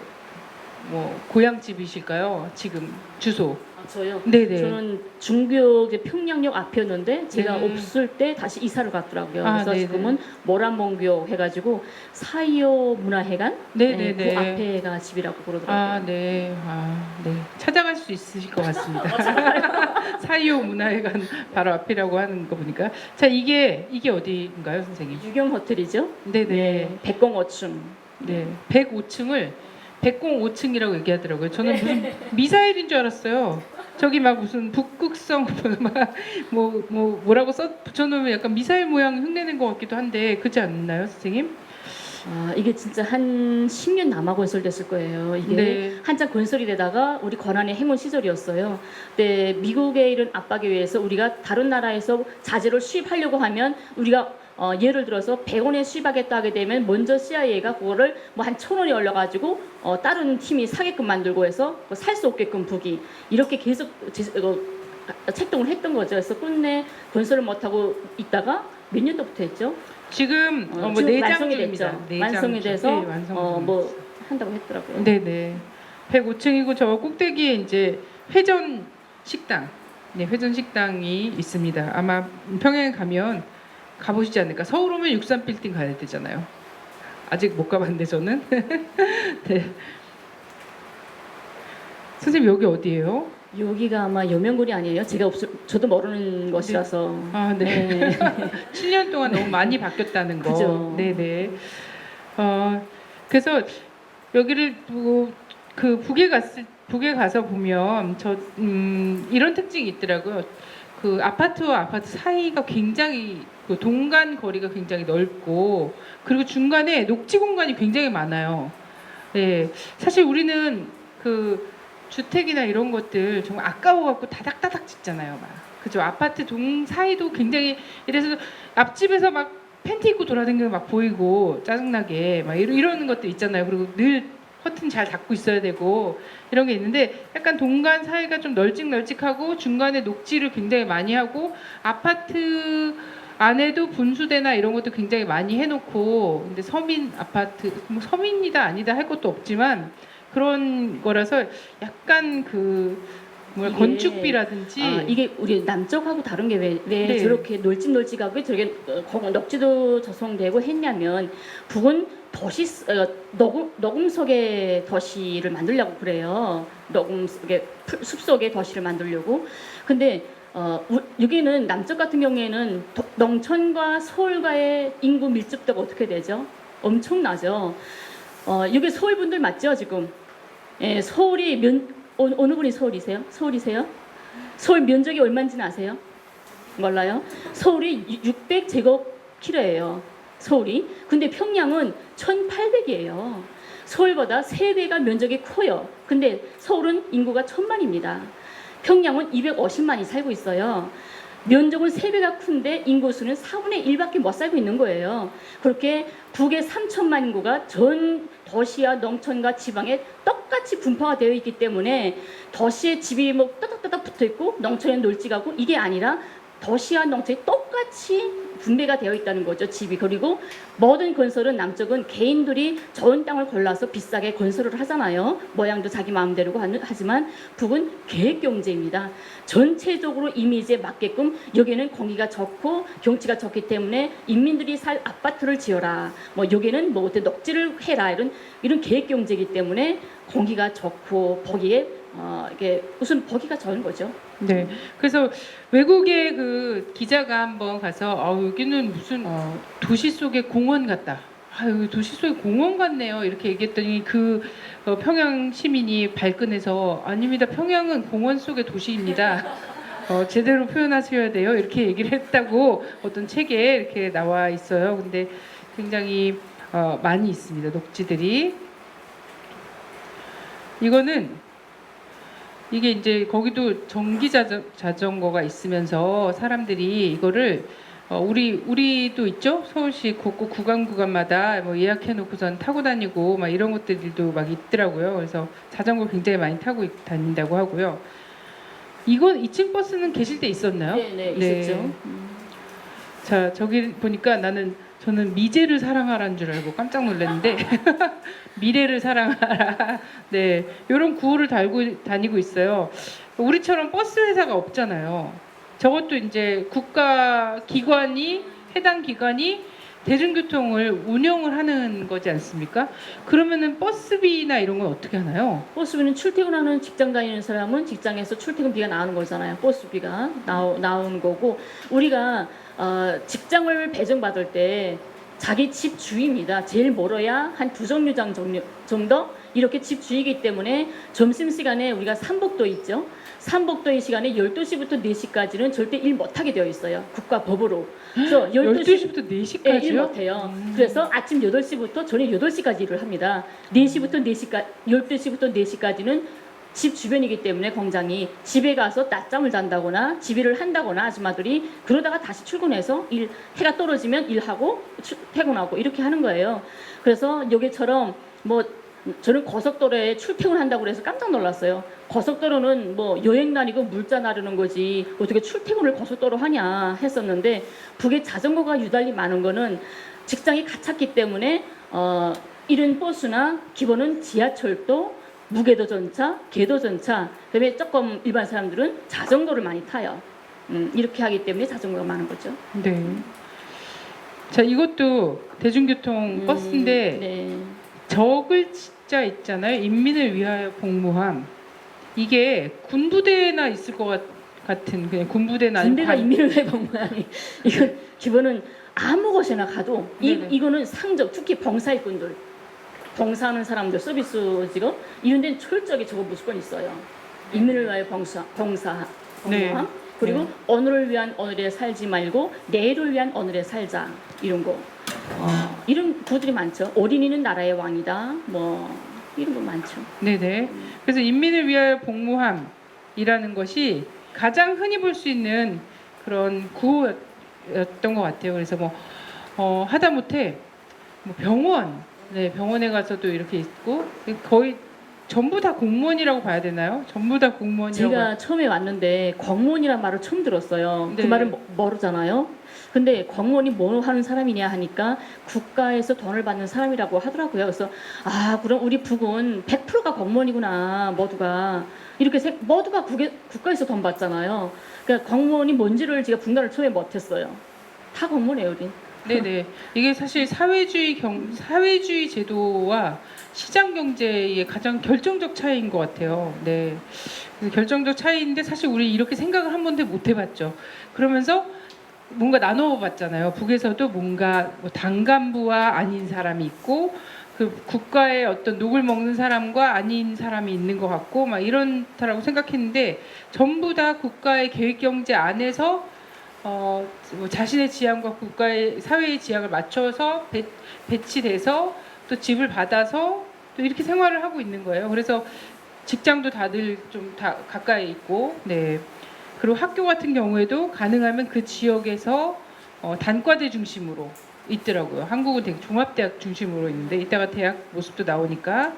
뭐 고향집이실까요? 지금 주소. 저요. 네네. 저는 중교 평양역 앞이었는데 제가 네. 없을 때 다시 이사를 갔더라고요. 아, 그래서 네네. 지금은 모란봉교 해가지고 사이오 문화회관 네네네. 그 앞에가 집이라고 그러더라고요. 아, 네. 아, 네. 찾아갈 수 있으실 것 같습니다. 사이오 문화회관 바로 앞이라고 하는 거 보니까 자 이게 어디인가요, 선생님? 유경 호텔이죠. 네네. 105층. 네, 105층을 105층이라고 얘기하더라고요. 저는 무슨 미사일인 줄 알았어요. 저기 막 무슨 북극성 뭐라고 붙여놓으면 약간 미사일 모양 흉내낸 것 같기도 한데 그렇지 않나요, 선생님? 이게 진짜 한 10년 남아 건설됐을 거예요. 이게 네. 한참 건설이 되다가 우리 권한의 행운 시절이었어요. 근데 미국의 이런 압박에 의해서 우리가 다른 나라에서 자재를 수입하려고 하면 우리가 예를 들어서 100원에 수입하겠다 하게 되면 먼저 CIA가 그거를 뭐 한 1,000원이 올려가지고 다른 팀이 사게끔 만들고 해서 살 수 없게끔 북이 이렇게 계속 책동을 했던 거죠. 그래서 끝내 건설을 못하고 있다가 몇 년도부터 했죠? 지금 뭐 지금 내장 완성이 중입니다. 됐죠. 내장 완성이 중. 돼서 네, 완성 뭐 한다고 했더라고요. 네네. 105층이고 저 꼭대기에 이제 회전 식당, 네, 회전 식당이 있습니다. 아마 평양에 가면 가보시지 않을까. 서울 오면 63 빌딩 가야 되잖아요. 아직 못 가봤는데 저는. 네. 선생님 여기 어디예요? 여기가 아마 여명군이 아니에요? 저도 모르는 것이라서. 아, 네. 7년 동안 너무 많이 바뀌었다는 거. 그죠. 네네. 그래서 여기를 두고 그 북에 가서 보면 이런 특징이 있더라고요. 그 아파트와 아파트 사이가 굉장히 그 동간 거리가 굉장히 넓고 그리고 중간에 녹지 공간이 굉장히 많아요. 네, 사실 우리는 그 주택이나 이런 것들 정말 아까워갖고 다닥다닥 짓잖아요, 막. 그죠? 아파트 동 사이도 굉장히 이래서 앞집에서 막 팬티 입고 돌아다니는 막 보이고 짜증나게 막 이러는 것들 있잖아요. 그리고 늘 커튼 잘 닫고 있어야 되고 이런 게 있는데 약간 동간 사이가 좀 널찍널찍하고 중간에 녹지를 굉장히 많이 하고 아파트 안에도 분수대나 이런 것도 굉장히 많이 해놓고, 근데 서민 아파트, 뭐 서민이다 아니다 할 것도 없지만 그런 거라서 약간 그 뭐야, 이게- 건축비라든지 이게 우리 남쪽하고 다른 게 왜 네. 저렇게 널찍널찍하고 저렇게 넋지도 조성되고 했냐면 북은 도시 녹음속의 도시를 만들려고 그래요. 녹음속의 숲속의 도시를 만들려고. 근데 여기는 남쪽 같은 경우에는 농촌과 서울과의 인구 밀집도가 어떻게 되죠? 엄청나죠. 여기 서울 분들 맞죠 지금? 예, 서울이 어느 분이 서울이세요? 서울이세요? 서울 면적이 얼마인지는 아세요? 몰라요? 서울이 600제곱킬로예요. 서울이. 근데 평양은 1800이에요. 서울보다 3배가 면적이 커요. 근데 서울은 인구가 1000만입니다. 평양은 250만이 살고 있어요. 면적은 3배가 큰데 인구수는 4분의 1밖에 못 살고 있는 거예요. 그렇게 북의 3천만 인구가 전 도시와 농촌과 지방에 똑같이 분포가 되어 있기 때문에 도시에 집이 뭐 따닥따닥 붙어 있고 농촌에 널찍하고 이게 아니라 도시와 농촌이 똑같이 분배가 되어 있다는 거죠. 집이. 그리고 모든 건설은 남쪽은 개인들이 좋은 땅을 골라서 비싸게 건설을 하잖아요. 모양도 자기 마음대로 하지만 북은 계획 경제입니다. 전체적으로 이미지에 맞게끔 여기는 공기가 좋고 경치가 좋기 때문에 인민들이 살 아파트를 지어라. 뭐 여기는 뭐 어때 녹지를 해라. 이런 계획 경제이기 때문에 공기가 좋고 보기에 이게 우선 보기가 좋은 거죠. 네. 그래서 외국의 그 기자가 한번 가서 여기는 무슨 도시 속의 공원 같다. 여기 도시 속의 공원 같네요. 이렇게 얘기했더니 그 평양 시민이 발끈해서 아닙니다. 평양은 공원 속의 도시입니다. 제대로 표현하셔야 돼요. 이렇게 얘기를 했다고 어떤 책에 이렇게 나와 있어요. 근데 굉장히 많이 있습니다. 녹지들이. 이게 이제 거기도 전기 자전거가 있으면서 사람들이 이거를 우리도 있죠. 서울시 곳곳 구간마다 뭐 예약해놓고선 타고 다니고 막 이런 것들도 막 있더라고요. 그래서 자전거 굉장히 많이 타고 다닌다고 하고요. 이 2층 버스는 계실 때 있었나요? 네, 있었죠. 자, 저기 보니까 저는 미제를 사랑하라는 줄 알고 깜짝 놀랐는데 미래를 사랑하라. 네, 이런 구호를 달고 다니고 있어요. 우리처럼 버스 회사가 없잖아요. 저것도 이제 국가 기관이 해당 기관이 대중교통을 운영을 하는 거지 않습니까? 그러면은 버스비나 이런 건 어떻게 하나요? 버스비는 출퇴근하는 직장 다니는 사람은 직장에서 출퇴근비가 나오는 거잖아요. 버스비가 나오는 거고 우리가 직장을 배정받을 때 자기 집 주입니다. 제일 멀어야 한 2정류장 정도 이렇게 집 주이기 때문에 점심시간에 우리가 삼복도 있죠. 삼복도의 시간에 12시부터 4시까지는 절대 일 못하게 되어 있어요. 국가 법으로. 그래서 12시부터 4시까지요? 일 못해요. 그래서 아침 8시부터 저녁 8시까지 일을 합니다. 4시부터 4시까지, 12시부터 4시까지는 집 주변이기 때문에 공장이 집에 가서 낮잠을 잔다거나 집일을 한다거나 아줌마들이 그러다가 다시 출근해서 해가 떨어지면 일하고 퇴근하고 이렇게 하는 거예요. 그래서 여기처럼 뭐 저는 고속도로에 출퇴근한다고 그래서 깜짝 놀랐어요. 고속도로는 뭐 여행 다니고 물자 나르는 거지 어떻게 출퇴근을 고속도로 하냐 했었는데 북에 자전거가 유달리 많은 거는 직장이 갇혔기 때문에 이런 버스나 기본은 지하철도 무궤도 전차, 궤도 전차 그다음에 조금 일반 사람들은 자전거를 많이 타요. 이렇게 하기 때문에 자전거가 많은 거죠. 네. 자, 이것도 대중교통 버스인데 네. 적을자 있잖아요. 인민을 위하여 복무함. 이게 군부대나 있을 것 같은 그냥 군부대나 군대가 인민을 위해 복무하니 이건 기본은 아무 곳에나 가도 이거는 상적 특히 봉사일꾼들 봉사하는 사람들 서비스 직업 이런 데는 철저하게 저거 무조건 있어요. 인민을 위하여 봉사함 네. 그리고 네. 오늘을 위한 오늘에 살지 말고 내일을 위한 오늘에 살자 이런 거 이런 구들이 많죠. 어린이는 나라의 왕이다 뭐 이런 거 많죠. 네네. 그래서 인민을 위하여 복무함이라는 것이 가장 흔히 볼 수 있는 그런 구호였던 것 같아요. 그래서 뭐 하다못해 뭐 병원에 가서도 이렇게 있고 거의 전부 다 공무원이라고 봐야 되나요? 전부 다 공무원이라고. 제가 처음에 왔는데 공무원이라는 말을 처음 들었어요. 네. 그 말을 모르잖아요. 근데 공무원이 뭐 하는 사람이냐 하니까 국가에서 돈을 받는 사람이라고 하더라고요. 그래서 아 그럼 우리 북은 100%가 공무원이구나 모두가 이렇게 모두가 국가에서 돈 받잖아요. 그러니까 공무원이 뭔지를 제가 분간을 처음에 못했어요. 다 공무원이에요 우리. 네네. 이게 사실 사회주의 제도와 시장 경제의 가장 결정적 차이인 것 같아요. 네. 그래서 결정적 차이인데 사실 우리 이렇게 생각을 한 번도 못 해봤죠. 그러면서 뭔가 나눠봤잖아요. 북에서도 뭔가 뭐 당간부와 아닌 사람이 있고 그 국가의 어떤 녹을 먹는 사람과 아닌 사람이 있는 것 같고 막 이런다라고 생각했는데 전부 다 국가의 계획 경제 안에서 뭐 자신의 지향과 국가의 사회의 지향을 맞춰서 배치돼서 또 집을 받아서 또 이렇게 생활을 하고 있는 거예요. 그래서 직장도 다들 좀 다 가까이 있고, 네. 그리고 학교 같은 경우에도 가능하면 그 지역에서 단과대 중심으로 있더라고요. 한국은 되게 종합대학 중심으로 있는데 이따가 대학 모습도 나오니까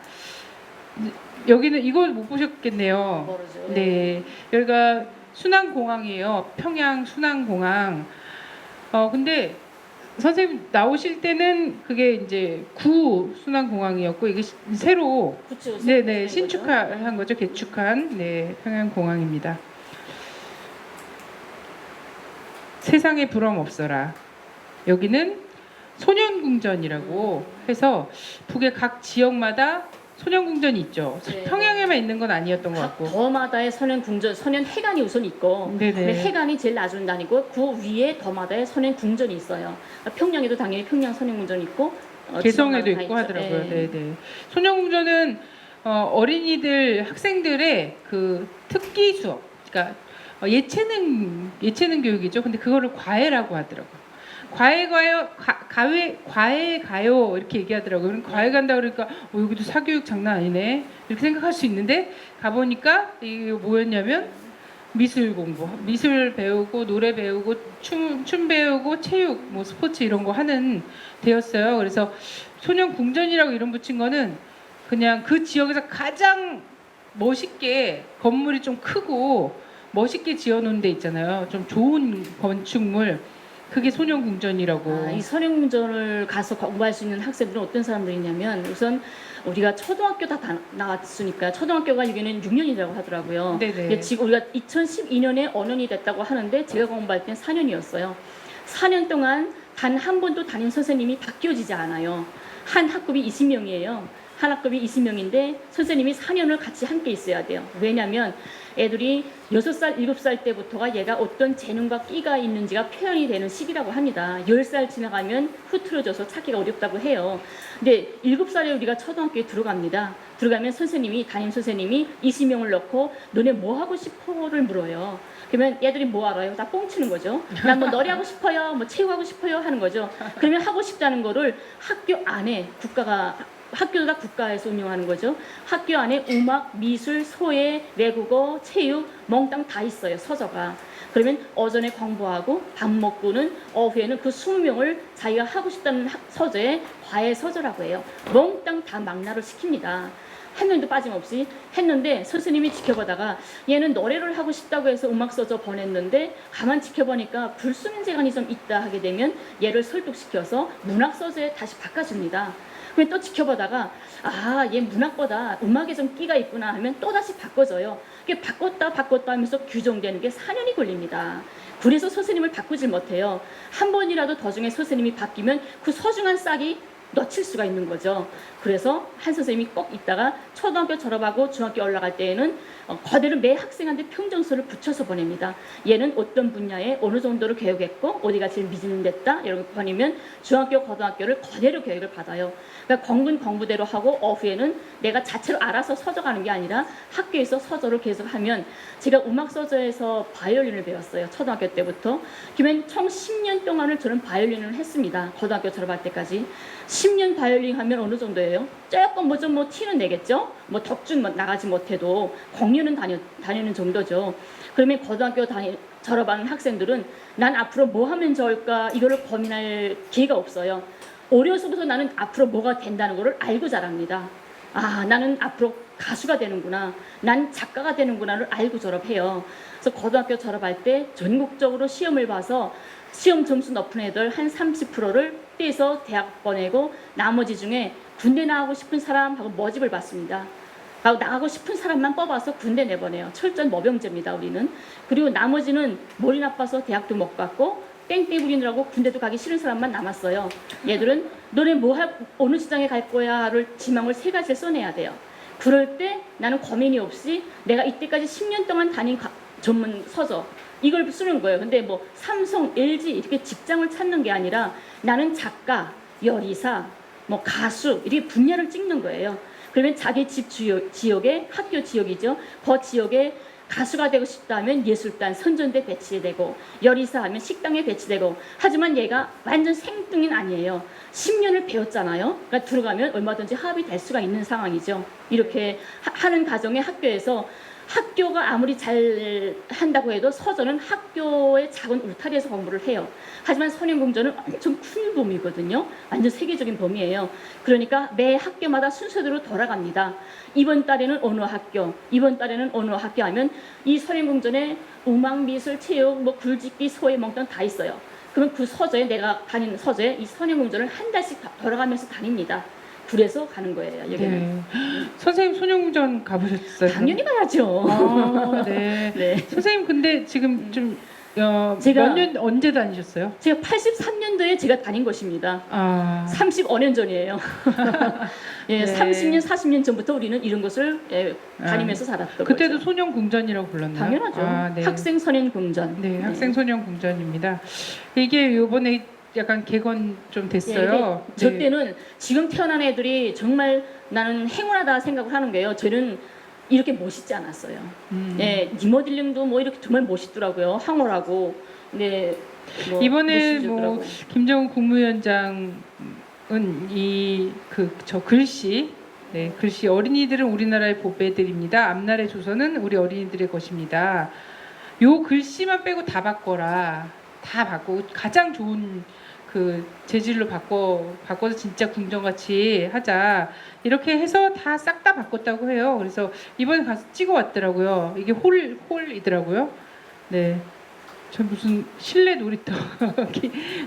여기는 이걸 못 보셨겠네요. 모르죠. 네, 여기가 순안공항이에요. 평양 순안공항. 근데 선생님 나오실 때는 그게 이제 구 순안공항이었고 이게 새로 그쵸, 네네 신축한 거죠. 개축한 네 평양공항입니다. 세상에 부럼 없어라. 여기는 소년궁전이라고 해서 북의 각 지역마다 소년궁전이 있죠. 네. 평양에만 있는 건 아니었던 것 각 같고. 더마다의 선현궁전, 선현회관이 우선 있고 네네. 근데 해관이 제일 낮은 단이고 그 위에 더마다의 선현궁전이 있어요. 평양에도 당연히 평양 선현궁전이 있고 개성에도 지역마다 다 있고 있죠. 하더라고요. 네. 네네. 소년궁전은 어린이들 학생들의 그 특기 수업, 그러니까 예체능 교육이죠. 근데 그거를 과외라고 하더라고요. 과외 가요 이렇게 얘기하더라고요. 그럼 과외 간다 그러니까 여기도 사교육 장난 아니네 이렇게 생각할 수 있는데 가보니까 이게 뭐였냐면 미술 공부, 미술 배우고 노래 배우고 춤 배우고 체육, 뭐 스포츠 이런 거 하는 데였어요. 그래서 소년 궁전이라고 이름 붙인 거는 그냥 그 지역에서 가장 멋있게 건물이 좀 크고 멋있게 지어놓은 데 있잖아요. 좀 좋은 건축물. 그게 소년궁전이라고. 이 선현궁전을 가서 공부할 수 있는 학생들은 어떤 사람들이냐면 우선 우리가 초등학교 다 나왔으니까 초등학교가 여기는 6년이라고 하더라고요. 네네. 근데 지금 우리가 2012년에 5년이 됐다고 하는데 제가 공부할 땐 4년이었어요. 4년 동안 단 한 번도 담임 선생님이 바뀌어지지 않아요. 한 학급이 20명이에요. 한 학급이 20명인데 선생님이 4년을 같이 함께 있어야 돼요. 왜냐하면 애들이 6살, 7살 때부터가 얘가 어떤 재능과 끼가 있는지가 표현이 되는 시기라고 합니다. 10살 지나가면 흐트러져서 찾기가 어렵다고 해요. 근데 7살에 우리가 초등학교에 들어갑니다. 들어가면 담임 선생님이 20명을 넣고 너네 뭐 하고 싶어를 물어요. 그러면 애들이 뭐 알아요? 다 뻥치는 거죠. 난 뭐 노래 하고 싶어요, 뭐 체육 하고 싶어요 하는 거죠. 그러면 하고 싶다는 거를 학교 안에 학교가 국가에서 운영하는 거죠. 학교 안에 음악, 미술, 소외, 외국어, 체육, 몽땅 다 있어요. 서적가. 그러면 오전에 공부하고 밥 먹고는 오후에는 그 20명을 자기가 하고 싶다는 서재에 과외 서재라고 해요. 몽땅 다 망라를 시킵니다. 한 명도 빠짐없이 했는데 선생님이 지켜보다가 얘는 노래를 하고 싶다고 해서 음악 서재 보냈는데 가만 지켜보니까 불수능재간이 좀 있다 하게 되면 얘를 설득시켜서 문학 서재에 다시 바꿔줍니다. 그럼 또 지켜보다가 얘 문학보다 음악에 좀 끼가 있구나 하면 또 다시 바꿔줘요. 이게 바꿨다 하면서 규정되는 게 4년이 걸립니다. 그래서 선생님을 바꾸질 못해요. 한 번이라도 도중에 선생님이 바뀌면 그 소중한 싹이 놓칠 수가 있는 거죠. 그래서 한 선생님이 꼭 있다가 초등학교 졸업하고 중학교 올라갈 때에는 그대로 매 학생한테 평정서를 붙여서 보냅니다. 얘는 어떤 분야에 어느 정도를 교육했고 어디가 제일 미진됐다 이런 거 보내면 중학교 고등학교를 그대로 교육을 받아요. 그러니까 공부대로 하고 오후에는 내가 자체로 알아서 서적하는 게 아니라 학교에서 서적을 계속하면 제가 음악 서적에서 바이올린을 배웠어요. 초등학교 때부터. 그러면 총 10년 동안을 저는 바이올린을 했습니다. 고등학교 졸업할 때까지. 10년 바이올린 하면 어느 정도예요? 조금 뭐 티는 내겠죠? 뭐 덕준 나가지 못해도 공연은 다니는 정도죠. 그러면 고등학교 졸업하는 학생들은 난 앞으로 뭐 하면 좋을까 이거를 고민할 기회가 없어요. 어려서부터 나는 앞으로 뭐가 된다는 거를 알고 자랍니다. 나는 앞으로 가수가 되는구나, 난 작가가 되는구나를 알고 졸업해요. 그래서 고등학교 졸업할 때 전국적으로 시험을 봐서 시험 점수 높은 애들 한 30%를 떼서 대학 보내고 나머지 중에 군대 나가고 싶은 사람하고 모집을 받습니다. 하고 나가고 싶은 사람만 뽑아서 군대 내보내요. 철저한 모병제입니다, 우리는. 그리고 나머지는 머리 나빠서 대학도 못 갔고 땡땡이 부리느라고 군대도 가기 싫은 사람만 남았어요. 얘들은 너네 어느 시장에 갈 거야를 지망을 3가지를 써내야 돼요. 그럴 때 나는 고민이 없이 내가 이때까지 10년 동안 다닌 전문 서적 이걸 쓰는 거예요. 근데 뭐 삼성, LG 이렇게 직장을 찾는 게 아니라 나는 작가, 요리사, 뭐 가수 이렇게 분야를 찍는 거예요. 그러면 자기 집 지역에 학교 지역이죠. 그 지역에 가수가 되고 싶다면 예술단, 선전대 배치되고 요리사 하면 식당에 배치되고 하지만 얘가 완전 생뚱인 아니에요. 10년을 배웠잖아요. 그러니까 들어가면 얼마든지 합이 될 수가 있는 상황이죠. 이렇게 하는 과정에 학교에서 학교가 아무리 잘 한다고 해도 서전은 학교의 작은 울타리에서 공부를 해요. 하지만 선행공전은 엄청 큰 범위거든요. 완전 세계적인 범위예요. 그러니까 매 학교마다 순서대로 돌아갑니다. 이번 달에는 어느 학교, 이번 달에는 어느 학교 하면 이 선행공전에 음악, 미술, 체육, 뭐 굴짓기, 소해, 몽땅 다 있어요. 그러면 그 서저에 내가 다니는 서저에 이 선행공전을 한 달씩 돌아가면서 다닙니다. 그래서 가는 거예요. 여기는. 네. 선생님 소녀공전 가보셨어요? 당연히 가야죠. 아, 네. 네. 선생님 근데 지금 좀 제가- 몇 년 언제 다니셨어요? 제가 83년도에 제가 다닌 것입니다. 아, 35년 전이에요. 예, 네. 30년, 40년 전부터 우리는 이런 것을 다니면서 살았던 그때도 거죠. 소년공전이라고 불렀나요? 당연하죠. 아, 네. 학생 선행공전. 네, 학생 소년공전입니다. 이게 요번에 약간 개건 좀 됐어요. 저 네. 때는 지금 태어난 애들이 정말 나는 행운하다 생각을 하는 거예요. 저는 이렇게 멋있지 않았어요. 예, 니모딜링도 뭐 이렇게 정말 멋있더라고요. 황홀하고. 네. 뭐 이번에 멋있더라고요. 뭐 김정은 국무위원장은 저 글씨, 네, 글씨 어린이들은 우리나라의 보배들입니다. 앞날의 조선은 우리 어린이들의 것입니다. 요 글씨만 빼고 다 바꿔라. 다 바꾸고 가장 좋은 그 재질로 바꿔서 진짜 궁전같이 하자. 이렇게 해서 다 싹 다 바꿨다고 해요. 그래서 이번에 가서 찍어 왔더라고요. 이게 홀이더라고요. 네. 저 무슨 실내 놀이터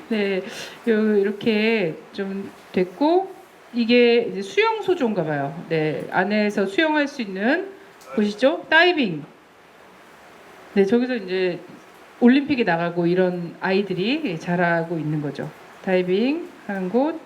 네, 이렇게 좀 됐고 이게 이제 수영 소조인가 봐요. 네, 안에서 수영할 수 있는 보시죠? 다이빙. 네, 저기서 이제 올림픽에 나가고 이런 아이들이 자라고 있는 거죠. 다이빙 하는 곳.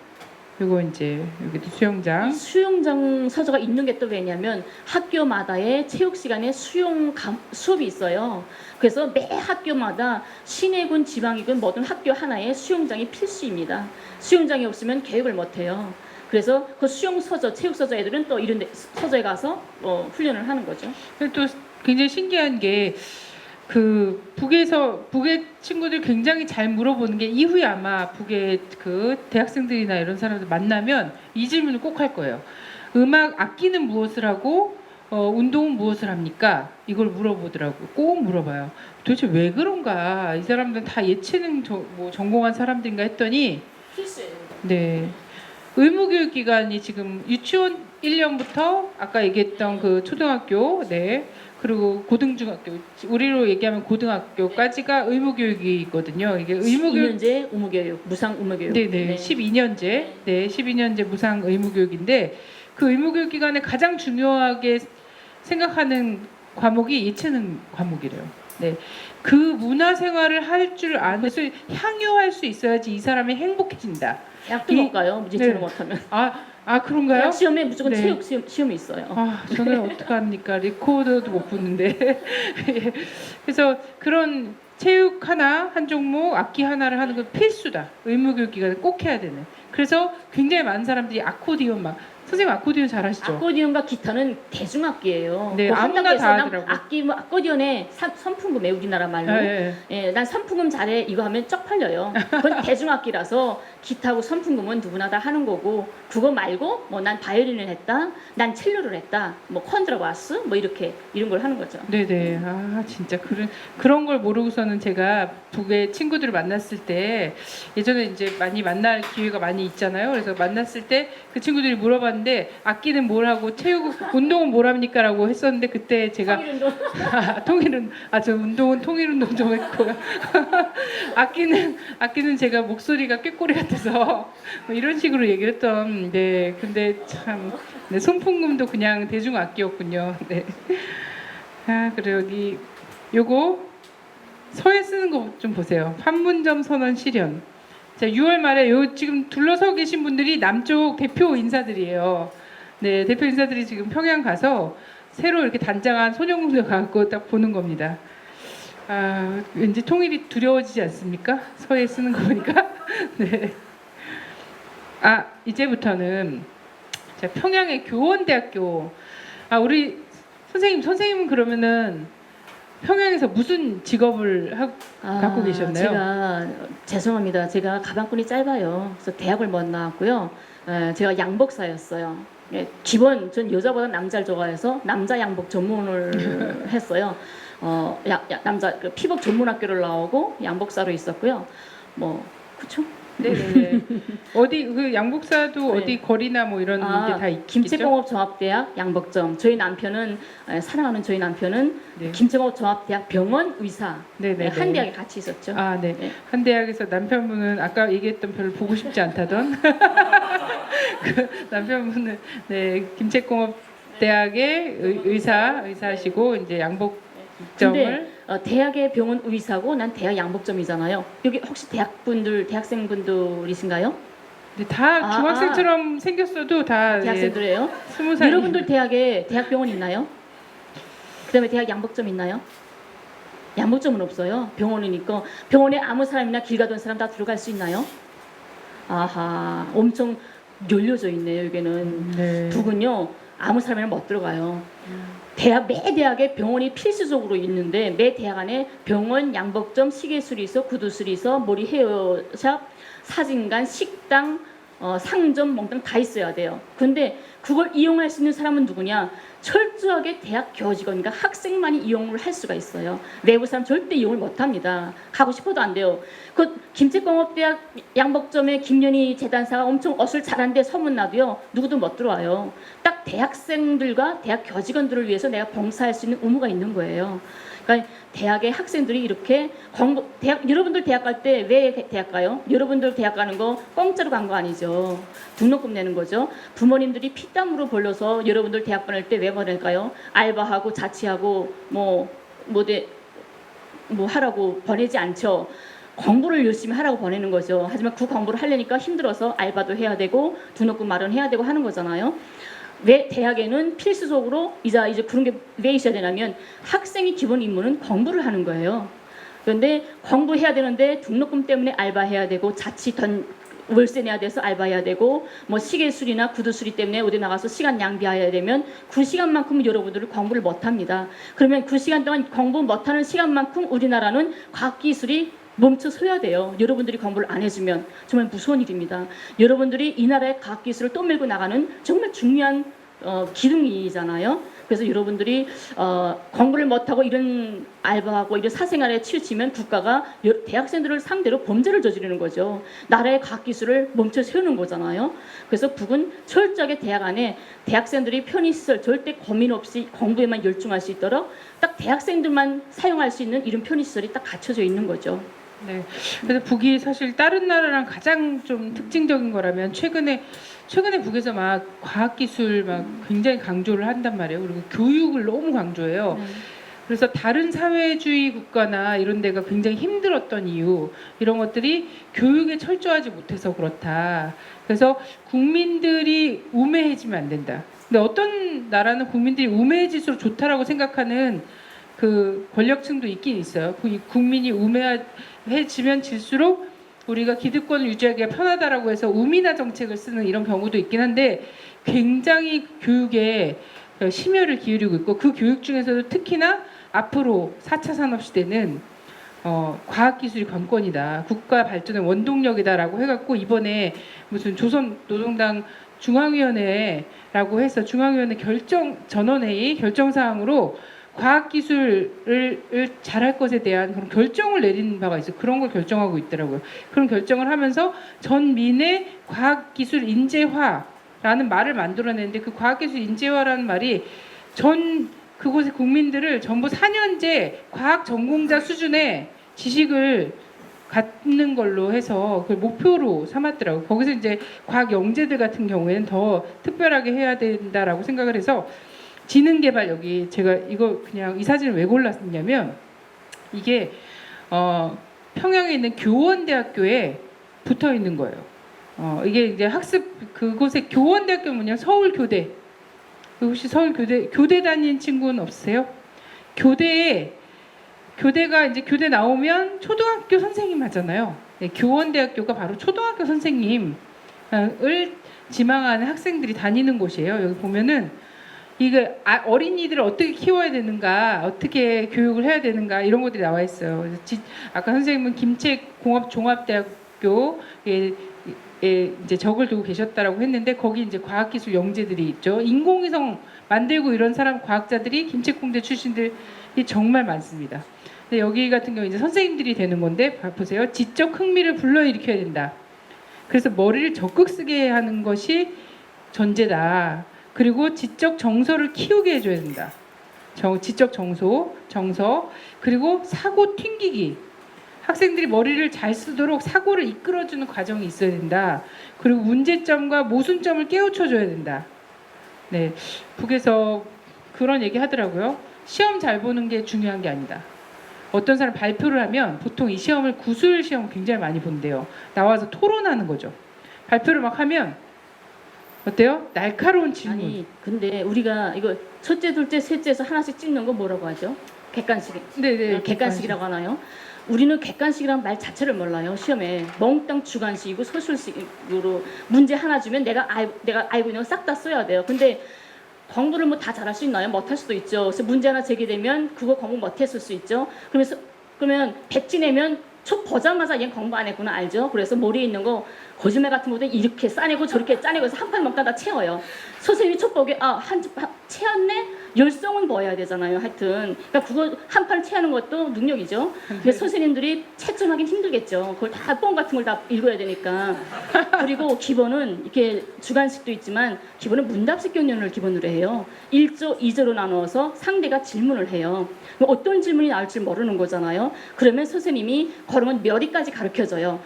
요거 이제 여기도 수영장. 수영장 서저가 있는 게 또 왜냐면 학교마다의 체육 시간에 수업이 있어요. 그래서 매 학교마다 시내군, 지방이군 모든 학교 하나에 수영장이 필수입니다. 수영장이 없으면 교육을 못 해요. 그래서 그 수영 서저, 체육 서저 애들은 또 이런 서저에 가서 훈련을 하는 거죠. 근데 또 굉장히 신기한 게 북의 친구들 굉장히 잘 물어보는 게 이후에 아마 북의 그 대학생들이나 이런 사람들 만나면 이 질문을 꼭 할 거예요. 음악 악기는 무엇을 하고 운동은 무엇을 합니까? 이걸 물어보더라고. 꼭 물어봐요. 도대체 왜 그런가? 이 사람들은 다 예체능 전공한 사람들인가 했더니 필수예요. 네. 의무교육 기간이 지금 유치원 1년부터 아까 얘기했던 그 초등학교, 네. 그리고 고등중학교, 우리로 얘기하면 고등학교까지가 의무교육이 있거든요. 이게 의무교육 2년제 의무교육, 무상 의무교육. 네네. 12년제. 네, 12년제 무상 의무교육인데 그 의무교육 기간에 가장 중요하게 생각하는 과목이 예체능 과목이래요. 네. 그 문화생활을 할 줄 아는 향유할 수 있어야지 이 사람이 행복해진다. 약도 못 가요. 예체능 네. 못하면. 그런가요? 대학 시험에 무조건 네. 체육 시험이 있어요. 저는 어떡합니까? 리코더도 못 붙는데. 예. 그래서 그런 체육 하나, 한 종목, 악기 하나를 하는 건 필수다. 의무교육 기간에 꼭 해야 되는. 그래서 굉장히 많은 사람들이 아코디언 선생님 아코디언 잘하시죠? 아코디언과 기타는 대중악기예요. 네, 그 아무나 한국에서 다 난 하더라고. 악기 선풍금에 선풍금에 우리나라 말로. 예. 예, 난 선풍금 잘해 이거 하면 쩍 팔려요. 그건 대중악기라서 기타하고 선풍금은 누구나 다 하는 거고 그거 말고 뭐 난 바이올린을 했다, 난 첼로를 했다, 뭐 컨트라바스 뭐 이런 걸 하는 거죠. 네네. 진짜 그런 걸 모르고서는 제가 북의 친구들을 만났을 때 예전에 이제 많이 만날 기회가 많이 있잖아요. 그래서 만났을 때 그 친구들이 물어봤는데 물어봤는데 악기는 뭘 하고 체육 운동은 뭘 합니까라고 했었는데 그때 제가 통일운동. 통일은 저 운동은 통일운동 좀 했고요. 악기는 제가 목소리가 꾀꼬리 같아서 뭐 이런 식으로 얘기를 했던. 네, 근데 참 네, 손풍금도 그냥 대중 악기였군요. 네. 그래 여기 요거 서예 쓰는 거 좀 보세요. 판문점 선언 실현. 자, 6월 말에 요 지금 둘러서 계신 분들이 남쪽 대표 인사들이에요. 네, 대표 인사들이 지금 평양 가서 새로 이렇게 단장한 소녀공대 가고 딱 보는 겁니다. 왠지 통일이 두려워지지 않습니까? 서예 쓰는 거 보니까. 네. 이제부터는 자, 평양의 교원대학교. 우리 선생님은 그러면은 평양에서 무슨 직업을 갖고 계셨나요? 제가 죄송합니다. 제가 가방끈이 짧아요. 그래서 대학을 못 나왔고요. 제가 양복사였어요. 기본 전 여자보다 남자를 좋아해서 남자 양복 전문을 했어요. 남자 피복 전문학교를 나오고 양복사로 있었고요. 뭐 그렇죠? 네네. 어디 그 양복사도 네. 어디 거리나 뭐 이런 게 다 있겠죠? 김치공업종합대학 양복점. 저희 남편은 사랑하는 저희 남편은 네. 김치공업종합대학 병원 의사. 네네. 한 대학에 같이 있었죠. 네. 네. 한 대학에서 남편분은 아까 얘기했던 별로 보고 싶지 않다던 그 남편분은 네 김책공업 대학의 의사시고 이제 양복점을 근데 대학의 병원 의사고 난 대학 양복점이잖아요. 여기 혹시 대학생분들이신가요? 네, 다 중학생처럼 생겼어도 다 대학생들이에요? 20살 여러분들 대학에 대학병원 있나요? 그다음에 대학 양복점 있나요? 양복점은 없어요. 병원이니까 병원에 아무 사람이나 길 가던 사람 다 들어갈 수 있나요? 엄청 열려져 있네요. 여기는 네. 북은요 아무 사람이나 못 들어가요. 매 대학에 병원이 필수적으로 있는데 매 대학 안에 병원, 양복점, 시계술이 있어, 구두술이 있어, 머리 헤어샵, 사진관, 식당, 상점, 몽땅 다 있어야 돼요. 근데 그걸 이용할 수 있는 사람은 누구냐? 철저하게 대학 교직원과 학생만이 이용을 할 수가 있어요. 외부 사람 절대 이용을 못합니다. 가고 싶어도 안 돼요. 그 김책공업대학 양복점의 김연희 재단사가 엄청 어술 잘하는데 소문나도요. 누구도 못 들어와요. 딱 대학생들과 대학 교직원들을 위해서 내가 봉사할 수 있는 의무가 있는 거예요. 그러니까 대학의 학생들이 이렇게 여러분들 대학 갈 때 왜 대학 가요? 여러분들 대학 가는 거 공짜로 간 거 아니죠. 등록금 내는 거죠. 부모님들이 피땀으로 벌려서 여러분들 대학 보낼 때 왜 보낼까요? 알바하고 자취하고 뭐 하라고 보내지 않죠. 공부를 열심히 하라고 보내는 거죠. 하지만 그 공부를 하려니까 힘들어서 알바도 해야 되고 등록금 마련해야 되고 하는 거잖아요. 왜 대학에는 필수적으로 이제 그런 게 왜 있어야 되냐면 학생의 기본 임무는 공부를 하는 거예요. 그런데 공부해야 되는데 등록금 때문에 알바해야 되고 자취 월세 내야 돼서 알바해야 되고 뭐 시계술이나 구두술이 때문에 어디 나가서 시간 낭비해야 되면 그 시간만큼 여러분들은 공부를 못합니다. 그러면 그 시간 동안 공부 못하는 시간만큼 우리나라는 과학기술이 멈춰서야 돼요. 여러분들이 공부를 안 해주면 정말 무서운 일입니다. 여러분들이 이 나라의 과학기술을 떠밀고 나가는 정말 중요한 기둥이잖아요. 그래서 여러분들이 공부를 못하고 이런 알바하고 이런 사생활에 치우치면 국가가 대학생들을 상대로 범죄를 저지르는 거죠. 나라의 과학기술을 멈춰 세우는 거잖아요. 그래서 북은 철저하게 대학 안에 대학생들이 편의시설 절대 고민 없이 공부에만 열중할 수 있도록 딱 대학생들만 사용할 수 있는 이런 편의시설이 딱 갖춰져 있는 거죠. 네. 그래서 북이 사실 다른 나라랑 가장 좀 특징적인 거라면 최근에 북에서 막 과학기술 막 굉장히 강조를 한단 말이에요. 그리고 교육을 너무 강조해요. 그래서 다른 사회주의 국가나 이런 데가 굉장히 힘들었던 이유 이런 것들이 교육에 철저하지 못해서 그렇다. 그래서 국민들이 우매해지면 안 된다. 근데 어떤 나라는 국민들이 우매해질수록 좋다라고 생각하는 그 권력층도 있긴 있어요. 국민이 우매해지면 질수록 우리가 기득권을 유지하기가 편하다라고 해서 우미나 정책을 쓰는 이런 경우도 있긴 한데 굉장히 교육에 심혈을 기울이고 있고 그 교육 중에서도 특히나 앞으로 4차 산업시대는 과학기술이 관건이다. 국가 발전의 원동력이다라고 해갖고 이번에 무슨 조선노동당 중앙위원회라고 해서 중앙위원회 전원회의 결정사항으로 과학기술을 잘할 것에 대한 그런 결정을 내린 바가 있어요. 그런 걸 결정하고 있더라고요. 그런 결정을 하면서 전민의 과학기술 인재화 인재화라는 말을 만들어냈는데 그 과학기술 인재화라는 말이 전 그곳의 국민들을 전부 4년제 과학 전공자 수준의 지식을 갖는 걸로 해서 그걸 목표로 삼았더라고요. 거기서 이제 과학 영재들 같은 경우에는 더 특별하게 해야 된다라고 생각을 해서 지능개발 여기 제가 이거 그냥 이 사진을 왜 골랐냐면 이게 평양에 있는 교원대학교에 붙어 있는 거예요. 이게 이제 학습 그곳의 교원대학교 뭐냐 서울교대. 혹시 서울교대 다니는 친구는 없으세요? 교대가 이제 교대 나오면 초등학교 선생님 하잖아요. 네, 교원대학교가 바로 초등학교 선생님을 지망하는 학생들이 다니는 곳이에요. 여기 보면은 이거 어린이들을 어떻게 키워야 되는가, 어떻게 교육을 해야 되는가 이런 것들이 나와 있어요. 그래서 아까 선생님은 김책공업종합대학교에 이제 적을 두고 계셨다라고 했는데 거기 이제 과학기술 영재들이 있죠. 인공위성 만들고 이런 사람 과학자들이 김책공대 출신들이 정말 많습니다. 근데 여기 같은 경우 이제 선생님들이 되는 건데 보세요. 지적 흥미를 불러일으켜야 된다. 그래서 머리를 적극 쓰게 하는 것이 전제다. 그리고 지적 정서를 키우게 해줘야 된다. 지적 정서, 그리고 사고 튕기기. 학생들이 머리를 잘 쓰도록 사고를 이끌어주는 과정이 있어야 된다. 그리고 문제점과 모순점을 깨우쳐줘야 된다. 네, 북에서 그런 얘기 하더라고요. 시험 잘 보는 게 중요한 게 아니다. 어떤 사람 발표를 하면 보통 이 시험을 구술 시험을 굉장히 많이 본대요. 나와서 토론하는 거죠. 발표를 막 하면 어때요? 날카로운 질문. 아니 근데 우리가 이거 첫째, 둘째, 셋째에서 하나씩 찍는 거 뭐라고 하죠? 객관식. 네네. 객관식이라고 하나요? 우리는 객관식이란 말 자체를 몰라요. 시험에 멍땅 주관식이고 서술식으로 문제 하나 주면 내가 알고 있는 거 싹 다 써야 돼요. 근데 공부를 뭐 다 잘할 수 있나요? 못할 수도 있죠. 그래서 문제 하나 제기되면 그거 공부 못했을 수 있죠. 그러면 백지 내면 초 보자마자 얘는 공부 안 했구나 알죠? 그래서 머리에 있는 거 거짓말 같은 것도 이렇게 싸내고 저렇게 짜내고 해서 한 판 먹다 다 채워요. 선생님이 첫 보기에 채웠네? 열성은 보여야 되잖아요. 하여튼 그러니까 그거 한 판 채우는 것도 능력이죠. 근데 선생님들이 채점하긴 힘들겠죠. 그걸 다 뻥 같은 걸 다 읽어야 되니까. 그리고 기본은 이렇게 주관식도 있지만 기본은 문답식 경연을 기본으로 해요. 1조, 2조로 나누어서 상대가 질문을 해요. 어떤 질문이 나올지 모르는 거잖아요. 그러면 선생님이 그러면 멸의까지 가르쳐줘요.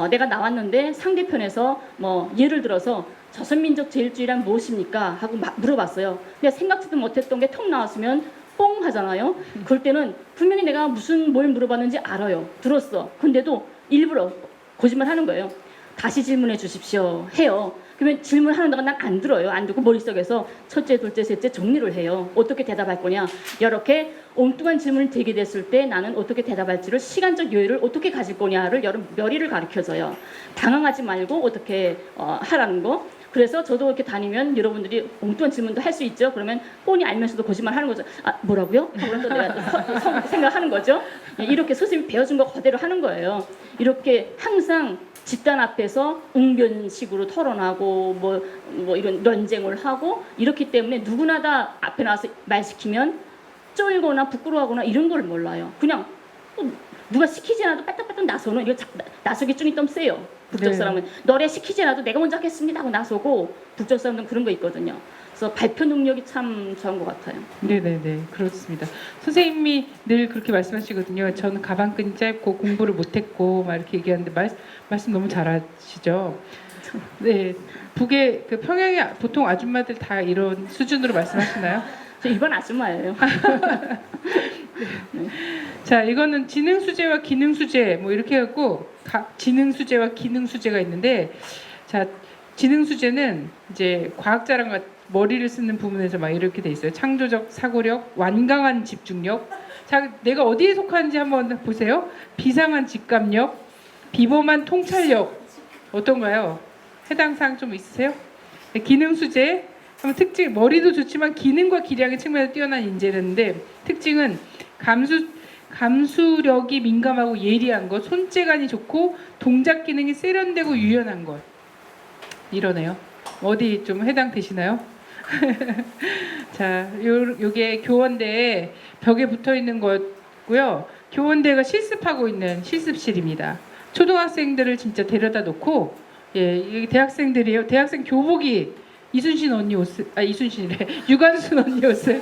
내가 나왔는데 상대편에서 뭐 예를 들어서 조선민족 제일주의란 무엇입니까? 하고 막 물어봤어요. 근데 생각지도 못했던 게 톡 나왔으면 뽕 하잖아요. 그럴 때는 분명히 내가 뭘 물어봤는지 알아요. 들었어. 근데도 일부러 거짓말 하는 거예요. 다시 질문해 주십시오. 해요. 그러면 질문하는 동안 난 안 들어요. 안 듣고 머릿속에서 첫째, 둘째, 셋째 정리를 해요. 어떻게 대답할 거냐. 이렇게 엉뚱한 질문을 대게 됐을 때 나는 어떻게 대답할지를 시간적 여유를 어떻게 가질 거냐를 여러 멸의를 가르쳐줘요. 당황하지 말고 어떻게 하라는 거. 그래서 저도 이렇게 다니면 여러분들이 엉뚱한 질문도 할 수 있죠. 그러면 뻔히 알면서도 거짓말 하는 거죠. 뭐라고요? 그럼 또 내가 생각하는 거죠. 이렇게 선생님이 배워준 거 그대로 하는 거예요. 이렇게 항상 집단 앞에서 웅변식으로 토론하고 뭐 이런 논쟁을 하고 이렇기 때문에 누구나 다 앞에 나와서 말 시키면 쫄거나 부끄러워하거나 이런 걸 몰라요. 그냥 누가 시키지 않아도 빠딱빠딱 나서는 이거 나서기 좀 있던 세요. 북쪽 사람은 노래 시키지 않아도 내가 먼저 하겠습니다 하고 나서고 북쪽 사람들은 그런 거 있거든요. 그래서 발표 능력이 참 좋은 것 같아요. 네네네 그렇습니다. 선생님이 늘 그렇게 말씀하시거든요. 저는 가방끈이 짧고 공부를 못했고 막 이렇게 얘기하는데 말씀 너무 잘하시죠. 네 북의 그 평양의 보통 아줌마들 다 이런 수준으로 말씀하시나요? 저 일반 아줌마예요. 네. 자 이거는 지능 수재와 기능 수재 뭐 이렇게 해갖고 각 지능 수재와 기능 수재가 있는데 자 지능 수재는 이제 과학자랑 머리를 쓰는 부분에서 막 이렇게 돼 있어요. 창조적 사고력, 완강한 집중력. 자 내가 어디에 속하는지 한번 보세요. 비상한 직감력, 비범한 통찰력 어떤가요? 해당 사항 좀 있으세요? 네, 기능 수재 한번 특징 머리도 좋지만 기능과 기량의 측면에서 뛰어난 인재라는데 특징은 감수력이 민감하고 예리한 것, 손재간이 좋고 동작 기능이 세련되고 유연한 것 이러네요. 어디 좀 해당되시나요? 자, 요게 교원대에 벽에 붙어 있는 거고요. 교원대가 실습하고 있는 실습실입니다. 초등학생들을 진짜 데려다 놓고 예, 여기 대학생들이에요. 대학생 교복이 이순신 언니 옷을 이순신이래 유관순 언니 옷을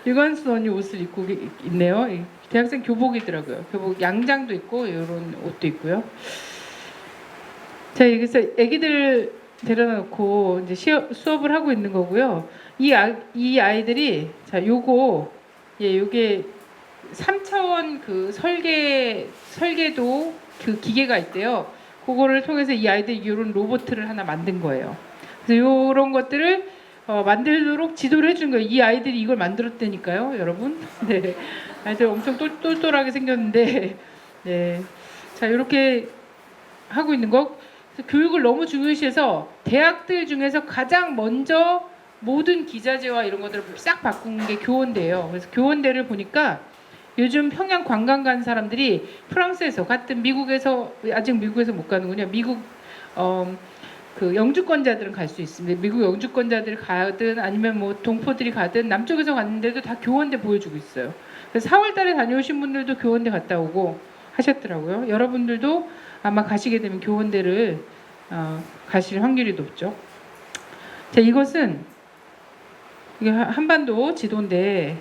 유관순 언니 옷을 입고 있네요. 대학생 교복이더라고요. 교복 양장도 있고 이런 옷도 있고요. 자 여기서 아기들 데려다 놓고 이제 수업을 하고 있는 거고요. 이 아이들이 자 요거 요게 3차원 그 설계도 그 기계가 있대요. 그거를 통해서 이 아이들이 이런 로봇을 하나 만든 거예요. 그래서 이런 것들을 만들도록 지도를 해준 거예요. 이 아이들이 이걸 만들었다니까요, 여러분. 네, 아이들 엄청 똘똘하게 생겼는데, 네, 자 이렇게 하고 있는 거. 교육을 너무 중요시해서 대학들 중에서 가장 먼저 모든 기자재와 이런 것들을 싹 바꾼 게 교원대예요. 그래서 교원대를 보니까 요즘 평양 관광 간 사람들이 프랑스에서 갔든 미국에서 아직 미국에서 못 가는군요. 미국 그 영주권자들은 갈 수 있습니다. 미국 영주권자들이 가든 아니면 뭐 동포들이 가든 남쪽에서 갔는데도 다 교원대 보여주고 있어요. 그래서 4월달에 다녀오신 분들도 교원대 갔다 오고 하셨더라고요. 여러분들도 아마 가시게 되면 교원대를 가실 확률이 높죠. 자, 이것은 이게 한반도 지도인데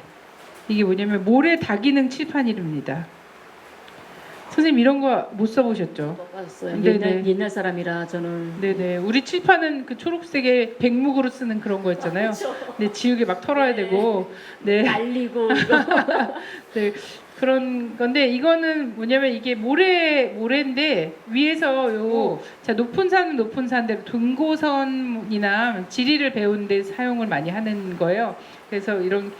이게 뭐냐면 모래 다기능 칠판이랍니다. 선생님 이런 거 못 써보셨죠? 봤어요. 네네. 옛날 사람이라 저는. 네네. 우리 칠판은 그 초록색의 백묵으로 쓰는 그런 거였잖아요. 네, 지우개 막 털어야 되고, 네, 날리고 이거. 네, 그런 건데 이거는 뭐냐면 이게 모래인데 위에서 자 높은 산은 높은 산대로 등고선이나 지리를 배우는데 사용을 많이 하는 거예요. 그래서 이런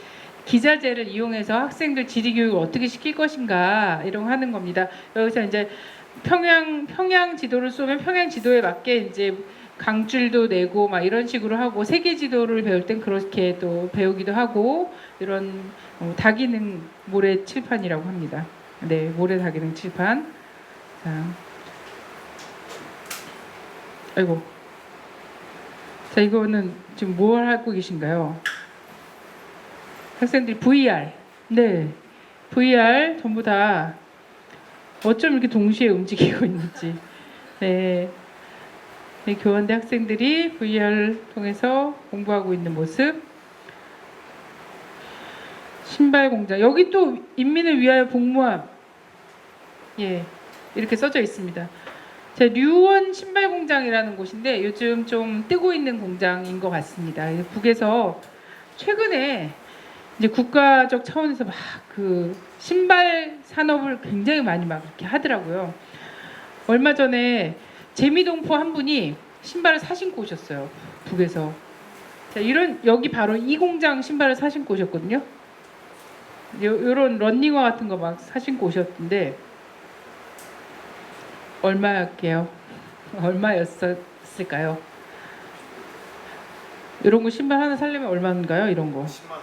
기자재를 이용해서 학생들 지리 교육을 어떻게 시킬 것인가 이런 거 하는 겁니다. 여기서 이제 평양 지도를 쏘면 평양 지도에 맞게 이제 강줄도 내고 막 이런 식으로 하고 세계 지도를 배울 땐 그렇게 또 배우기도 하고 이런 다기능 모래 칠판이라고 합니다. 네, 모래 다기능 칠판. 자, 아이고. 자, 이거는 지금 뭘 하고 계신가요? 학생들이 VR. 네, VR 전부 다 어쩜 이렇게 동시에 움직이고 있는지. 네. 네, 교원대 학생들이 VR 통해서 공부하고 있는 모습. 신발 공장. 여기 또 인민을 위하여 복무함. 예, 이렇게 써져 있습니다. 자, 류원 신발 공장이라는 곳인데 요즘 좀 뜨고 있는 공장인 것 같습니다. 북에서 최근에 이제 국가적 차원에서 막 그 신발 산업을 굉장히 많이 막 이렇게 하더라고요. 얼마 전에 재미동포 한 분이 신발을 사신고 오셨어요. 북에서. 자, 여기 바로 이 공장 신발을 사신고 오셨거든요. 요런 런닝화 같은 거 막 사신고 오셨는데 얼마였게요? 얼마였을까요? 이런 거 신발 하나 살려면 얼마인가요? 이런 거. 10만 원.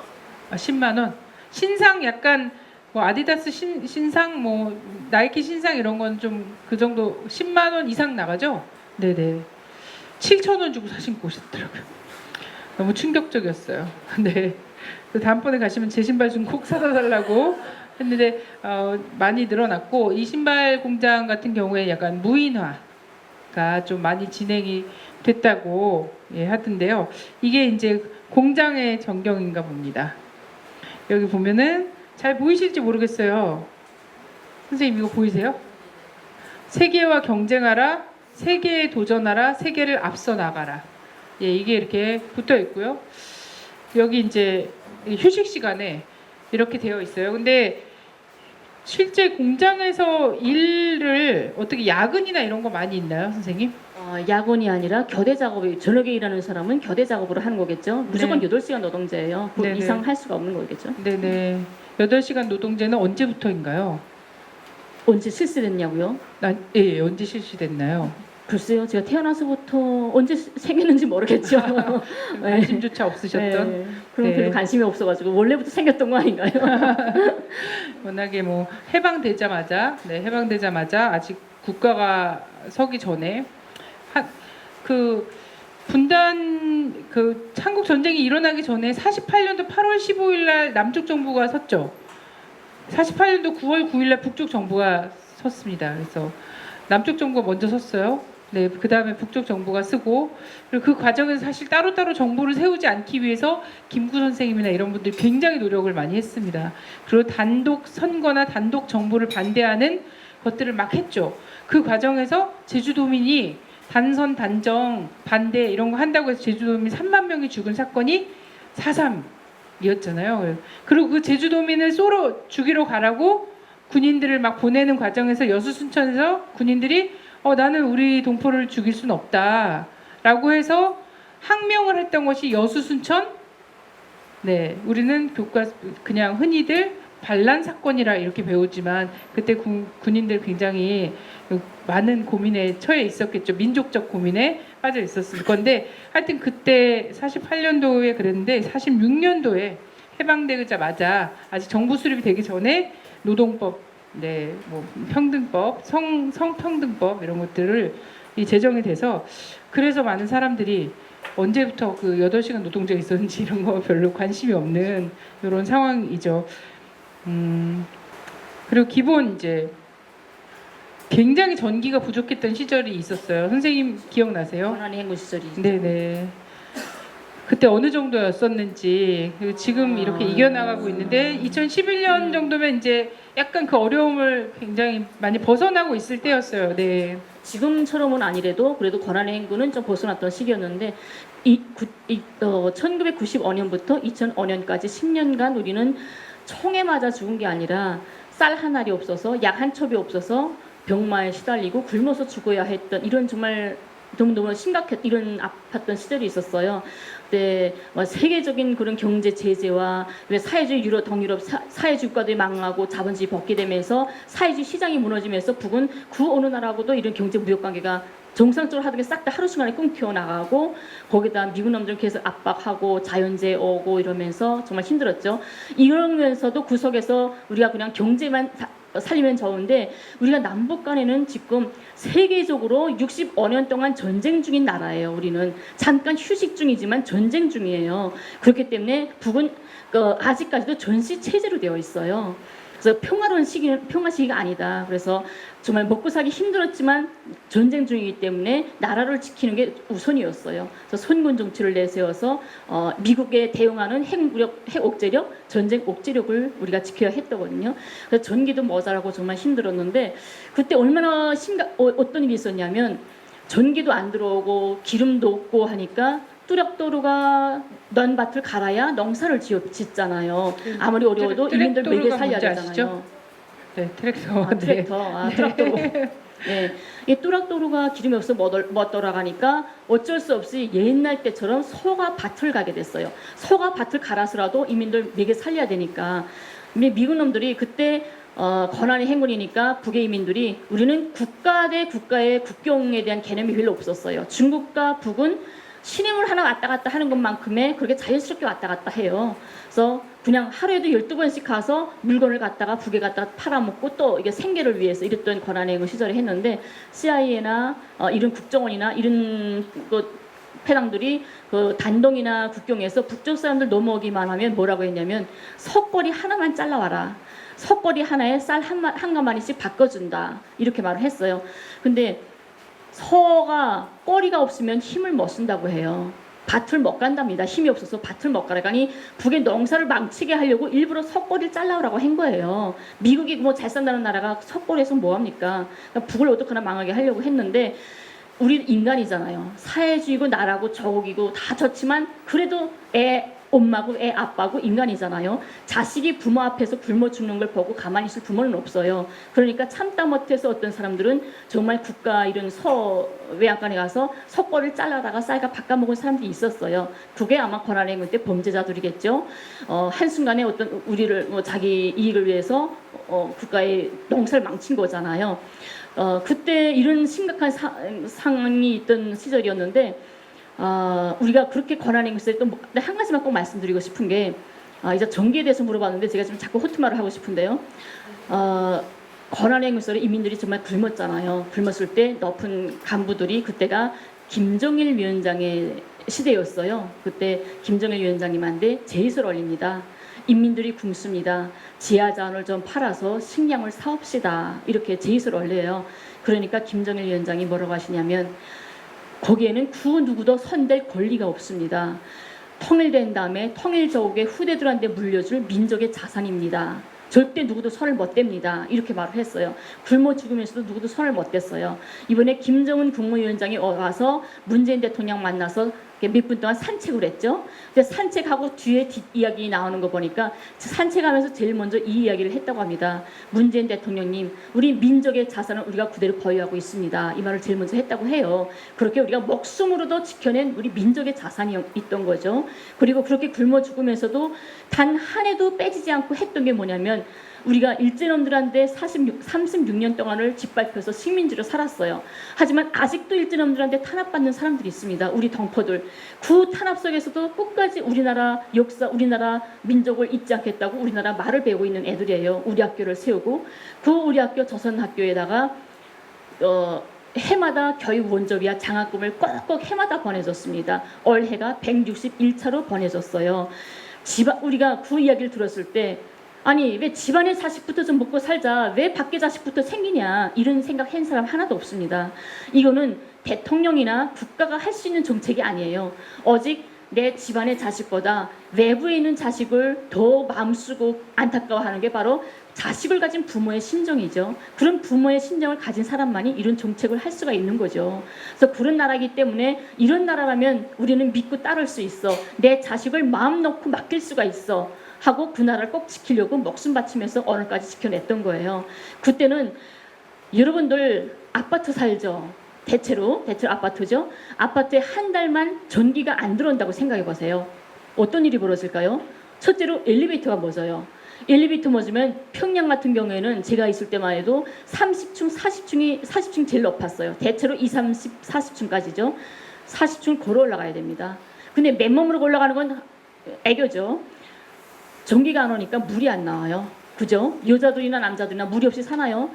아, 10만 원. 신상 약간 뭐 아디다스 신상 뭐 나이키 신상 이런 건 좀 그 정도 10만 원 이상 나가죠? 네네. 7천 원 주고 사신고 오셨더라고요. 너무 충격적이었어요. 네. 다음번에 가시면 제 신발 좀 꼭 사다 달라고 했는데 많이 늘어났고 이 신발 공장 같은 경우에 약간 무인화가 좀 많이 진행이 됐다고 하던데요. 이게 이제 공장의 전경인가 봅니다. 여기 보면은 잘 보이실지 모르겠어요. 선생님 이거 보이세요? 세계와 경쟁하라, 세계에 도전하라, 세계를 앞서 나가라. 예, 이게 이렇게 붙어 있고요. 여기 이제 휴식 시간에 이렇게 되어 있어요. 근데 실제 공장에서 일을 어떻게 야근이나 이런 거 많이 있나요, 선생님? 야근이 아니라 교대 작업이 저녁에 일하는 사람은 교대 작업으로 하는 거겠죠. 무조건 네. 8시간 노동제예요. 그 네네. 이상 할 수가 없는 거겠죠. 네네. 8시간 노동제는 언제부터인가요? 언제 실시됐냐고요? 예, 언제 실시됐나요? 글쎄요. 제가 태어나서부터 언제 생겼는지 모르겠죠. 네. 관심조차 없으셨던. 네. 그럼 네. 별로 관심이 없어가지고 원래부터 생겼던 거 아닌가요? 워낙에 뭐 해방되자마자 아직 국가가 서기 전에 그 분단 그 한국 전쟁이 일어나기 전에 48년도 8월 15일 날 남쪽 정부가 섰죠. 48년도 9월 9일 날 북쪽 정부가 섰습니다. 그래서 남쪽 정부가 먼저 섰어요. 네, 그 다음에 북쪽 정부가 쓰고, 그리고 그 과정에서 사실 따로따로 정부를 세우지 않기 위해서 김구 선생님이나 이런 분들이 굉장히 노력을 많이 했습니다. 그리고 단독 선거나 단독 정부를 반대하는 것들을 막 했죠. 그 과정에서 제주도민이 단선, 단정, 반대 이런 거 한다고 해서 제주도민 3만 명이 죽은 사건이 4.3이었잖아요. 그리고 그 제주도민을 쏘러 죽이러 가라고 군인들을 막 보내는 과정에서 여수 순천에서 군인들이 나는 우리 동포를 죽일 수는 없다라고 해서 항명을 했던 것이 여수 순천. 네, 우리는 교과 그냥 흔히들 반란 사건이라 이렇게 배우지만 그때 군인들 굉장히 많은 고민에 처해 있었겠죠. 민족적 고민에 빠져 있었을 건데 하여튼 그때 48년도에 그랬는데 46년도에 해방되자마자 아직 정부 수립이 되기 전에 노동법, 네, 뭐 평등법, 성평등법 이런 것들을 제정이 돼서 그래서 많은 사람들이 언제부터 그 8시간 노동제가 있었는지 이런 거 별로 관심이 없는 이런 상황이죠. 그리고 기본 이제 굉장히 전기가 부족했던 시절이 있었어요. 선생님 기억나세요? 권한의 행군 시절이. 네네. 그때 어느 정도였었는지 그리고 지금 이렇게 이겨나가고 있는데 2011년 정도면 이제 약간 그 어려움을 굉장히 많이 벗어나고 있을 때였어요. 네. 지금처럼은 아니래도 그래도 권한의 행군은 좀 벗어났던 시기였는데 1995년부터 2005년까지 10년간 우리는 총에 맞아 죽은 게 아니라 쌀 한 알이 없어서 약 한 첩이 없어서 병마에 시달리고 굶어서 죽어야 했던 이런 정말 너무너무 심각했 이런 아팠던 시절이 있었어요. 그때 세계적인 그런 경제 제재와 사회주의 유럽 동유럽 사회주의 국가들이 망하고 자본주의 벗기되면서 사회주의 시장이 무너지면서 북은 그 어느 나라하고도 이런 경제 무역 관계가 정상적으로 하던 게 싹 다 하루씩만에 끊겨 나가고 거기다 미국 놈들 계속 압박하고 자연재해 오고 이러면서 정말 힘들었죠. 이러면서도 구석에서 우리가 그냥 경제만 살리면 좋은데 우리가 남북 간에는 지금 세계적으로 65년 동안 전쟁 중인 나라예요. 우리는 잠깐 휴식 중이지만 전쟁 중이에요. 그렇기 때문에 북은 아직까지도 전시 체제로 되어 있어요. 그래서 평화 시기가 아니다. 그래서 정말 먹고 살기 힘들었지만 전쟁 중이기 때문에 나라를 지키는 게 우선이었어요. 그래서 선군 정치를 내세워서 미국에 대응하는 핵 억제력, 전쟁 억제력을 우리가 지켜야 했거든요. 그래서 전기도 모자라고 정말 힘들었는데 그때 얼마나 어떤 일이 있었냐면 전기도 안 들어오고 기름도 없고 하니까 뚜렷도로가 넌 밭을 갈아야 농사를 짓잖아요. 아무리 어려워도 이민들 먹여 살려야 되잖아요. 네, 트랙터. 트랙터. 트랙터로. 네, 이 뚜락도로가 기름이 없어 못 돌아가니까 어쩔 수 없이 옛날 때처럼 소가 밭을 가게 됐어요. 소가 밭을 갈아서라도 이민들 먹여 살려야 되니까. 미국 놈들이 그때 권한의 행군이니까 북의 이민들이 우리는 국가 대 국가의 국경에 대한 개념이 별로 없었어요. 중국과 북은 신임을 하나 왔다 갔다 하는 것만큼의 그렇게 자연스럽게 왔다 갔다 해요. 그래서 그냥 하루에도 12번씩 가서 물건을 갖다가 북에 갖다가 팔아먹고 또 이게 생계를 위해서 이랬던 권한의 행군 시절에 했는데 CIA나 이런 국정원이나 이런 패당들이 그 단동이나 국경에서 북쪽 사람들 넘어오기만 하면 뭐라고 했냐면 석걸이 하나만 잘라와라. 석걸이 하나에 쌀 한 가마니씩 바꿔준다. 이렇게 말을 했어요. 근데 서가 꼬리가 없으면 힘을 못 쓴다고 해요. 밭을 못 간답니다. 힘이 없어서 밭을 못 가라가니 북의 농사를 망치게 하려고 일부러 석고리를 잘라오라고 한 거예요. 미국이 뭐 잘 산다는 나라가 석고리에서 뭐합니까? 그러니까 북을 어떻게나 망하게 하려고 했는데 우리 인간이잖아요. 사회주의고 나라고 저국이고 다 좋지만 그래도 엄마고 애 아빠고 인간이잖아요. 자식이 부모 앞에서 굶어 죽는 걸 보고 가만히 있을 부모는 없어요. 그러니까 참다 못해서 어떤 사람들은 정말 국가 이런 외양간에 가서 석고를 잘라다가 쌀과 바꿔먹은 사람들이 있었어요. 그게 아마 권한의 행군 때 범죄자들이겠죠. 한순간에 어떤 우리를 자기 이익을 위해서 국가의 농사를 망친 거잖아요. 그때 이런 심각한 상황이 있던 시절이었는데 우리가 그렇게 권한의 행사에 또 한 가지만 꼭 말씀드리고 싶은 게 이제 전기에 대해서 물어봤는데 제가 지금 자꾸 호투말을 하고 싶은데요. 권한의 행사로 이민들이 정말 굶었잖아요. 굶었을 때 높은 간부들이 그때가 김정일 위원장의 시대였어요. 그때 김정일 위원장님한테 제의서를 올립니다. 인민들이 굶습니다. 지하자원을 좀 팔아서 식량을 사옵시다. 이렇게 제의서를 올려요. 그러니까 김정일 위원장이 뭐라고 하시냐면 거기에는 그 누구도 손댈 권리가 없습니다. 통일된 다음에 통일조국의 후대들한테 물려줄 민족의 자산입니다. 절대 누구도 손을 못 댑니다. 이렇게 말을 했어요. 굶어 죽으면서도 누구도 손을 못 댔어요. 이번에 김정은 국무위원장이 와서 문재인 대통령 만나서 몇 분 동안 산책을 했죠. 근데 산책하고 뒤에 뒷이야기 나오는 거 보니까 산책하면서 제일 먼저 이 이야기를 했다고 합니다. 문재인 대통령님, 우리 민족의 자산은 우리가 그대로 보유하고 있습니다. 이 말을 제일 먼저 했다고 해요. 그렇게 우리가 목숨으로도 지켜낸 우리 민족의 자산이 있던 거죠. 그리고 그렇게 굶어 죽으면서도 단 한 해도 빼지지 않고 했던 게 뭐냐면 우리가 일제놈들한테 36년 동안을 짓밟혀서 식민지로 살았어요. 하지만 아직도 일제놈들한테 탄압받는 사람들이 있습니다. 우리 동포들. 그 탄압 속에서도 끝까지 우리나라 역사, 우리나라 민족을 잊지 않겠다고 우리나라 말을 배우고 있는 애들이에요. 우리 학교를 세우고 그 우리 학교 조선학교에다가 해마다 교육 원조비와 장학금을 꼭꼭 해마다 보내줬습니다. 올해가 161차로 보내줬어요. 우리가 그 이야기를 들었을 때 아니 왜 집안의 자식부터 좀 먹고 살자, 왜 밖에 자식부터 생기냐, 이런 생각 한 사람 하나도 없습니다. 이거는 대통령이나 국가가 할 수 있는 정책이 아니에요. 오직 내 집안의 자식보다 외부에 있는 자식을 더 마음 쓰고 안타까워하는 게 바로 자식을 가진 부모의 심정이죠. 그런 부모의 심정을 가진 사람만이 이런 정책을 할 수가 있는 거죠. 그래서 그런 나라이기 때문에 이런 나라라면 우리는 믿고 따를 수 있어. 내 자식을 마음 놓고 맡길 수가 있어. 하고 그 나라를 꼭 지키려고 목숨 바치면서 오늘까지 지켜냈던 거예요. 그때는 여러분들 아파트 살죠. 대체로 아파트죠. 아파트에 한 달만 전기가 안 들어온다고 생각해 보세요. 어떤 일이 벌어질까요? 첫째로 엘리베이터가 멎어요. 엘리베이터 멎으면 평양 같은 경우에는 제가 있을 때만 해도 30층, 40층이 제일 높았어요. 대체로 20, 30, 40층까지죠. 40층을 걸어 올라가야 됩니다. 근데 맨몸으로 올라가는 건 애교죠. 전기가 안 오니까 물이 안 나와요. 그죠? 여자들이나 남자들이나 물이 없이 사나요?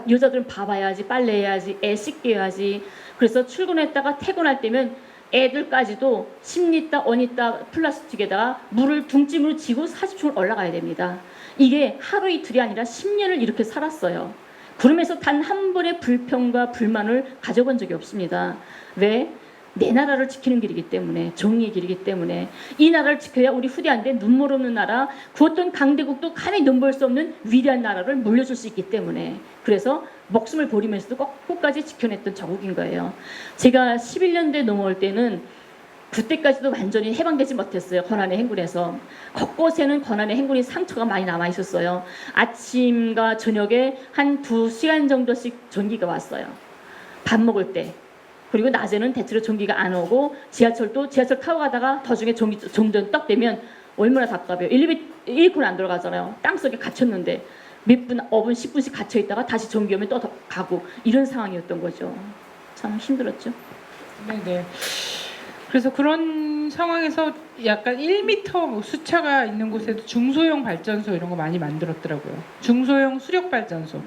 여자들은 밥 해야지, 빨래해야지, 애 씻게 해야지. 그래서 출근했다가 퇴근할 때면 애들까지도 10리터, 5리터 플라스틱에다가 물을 둥찜으로 쥐고 40층을 올라가야 됩니다. 이게 하루 이틀이 아니라 10년을 이렇게 살았어요. 그러면서 단 한 번의 불평과 불만을 가져본 적이 없습니다. 왜? 내 나라를 지키는 길이기 때문에, 정의의 길이기 때문에, 이 나라를 지켜야 우리 후대한테 눈물 없는 나라, 그 어떤 강대국도 감히 눈볼 수 없는 위대한 나라를 물려줄 수 있기 때문에, 그래서 목숨을 버리면서도 끝까지 지켜냈던 자국인 거예요. 제가 11년대 넘어올 때는 그때까지도 완전히 해방되지 못했어요. 고난의 행군에서. 곳곳에는 고난의 행군이 상처가 많이 남아 있었어요. 아침과 저녁에 한 2시간 정도씩 전기가 왔어요. 밥 먹을 때. 그리고 낮에는 대체로 전기가 안 오고 지하철 타고 가다가 도중에 정전 떡 되면 얼마나 답답해요. 에어컨 안 들어가잖아요. 땅속에 갇혔는데 몇 분, 5분, 10분씩 갇혀 있다가 다시 전기 오면 또 가고 이런 상황이었던 거죠. 참 힘들었죠. 네네. 그래서 그런 상황에서 약간 1m 수차가 있는 곳에도 중소형 발전소 이런 거 많이 만들었더라고요. 중소형 수력 발전소.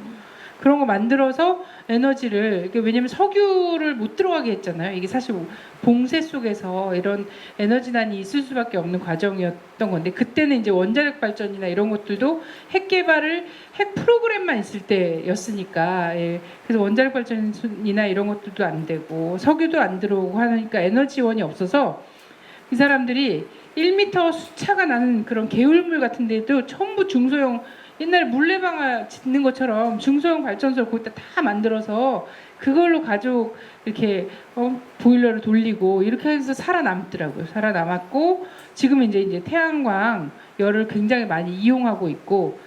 그런 거 만들어서 에너지를, 왜냐면 석유를 못 들어가게 했잖아요. 이게 사실 봉쇄 속에서 이런 에너지난이 있을 수밖에 없는 과정이었던 건데, 그때는 이제 원자력 발전이나 이런 것들도 핵 개발을 핵 프로그램만 있을 때였으니까, 예. 그래서 원자력 발전이나 이런 것들도 안 되고 석유도 안 들어오고 하니까 에너지원이 없어서 이 사람들이 1m 수차가 나는 그런 개울물 같은 데도 전부 중소형, 옛날에 물레방아 짓는 것처럼 중소형 발전소를 거기다 다 만들어서 그걸로 가족 이렇게 보일러를 돌리고 이렇게 해서 살아남더라고요. 살아남았고 지금 이제 태양광 열을 굉장히 많이 이용하고 있고,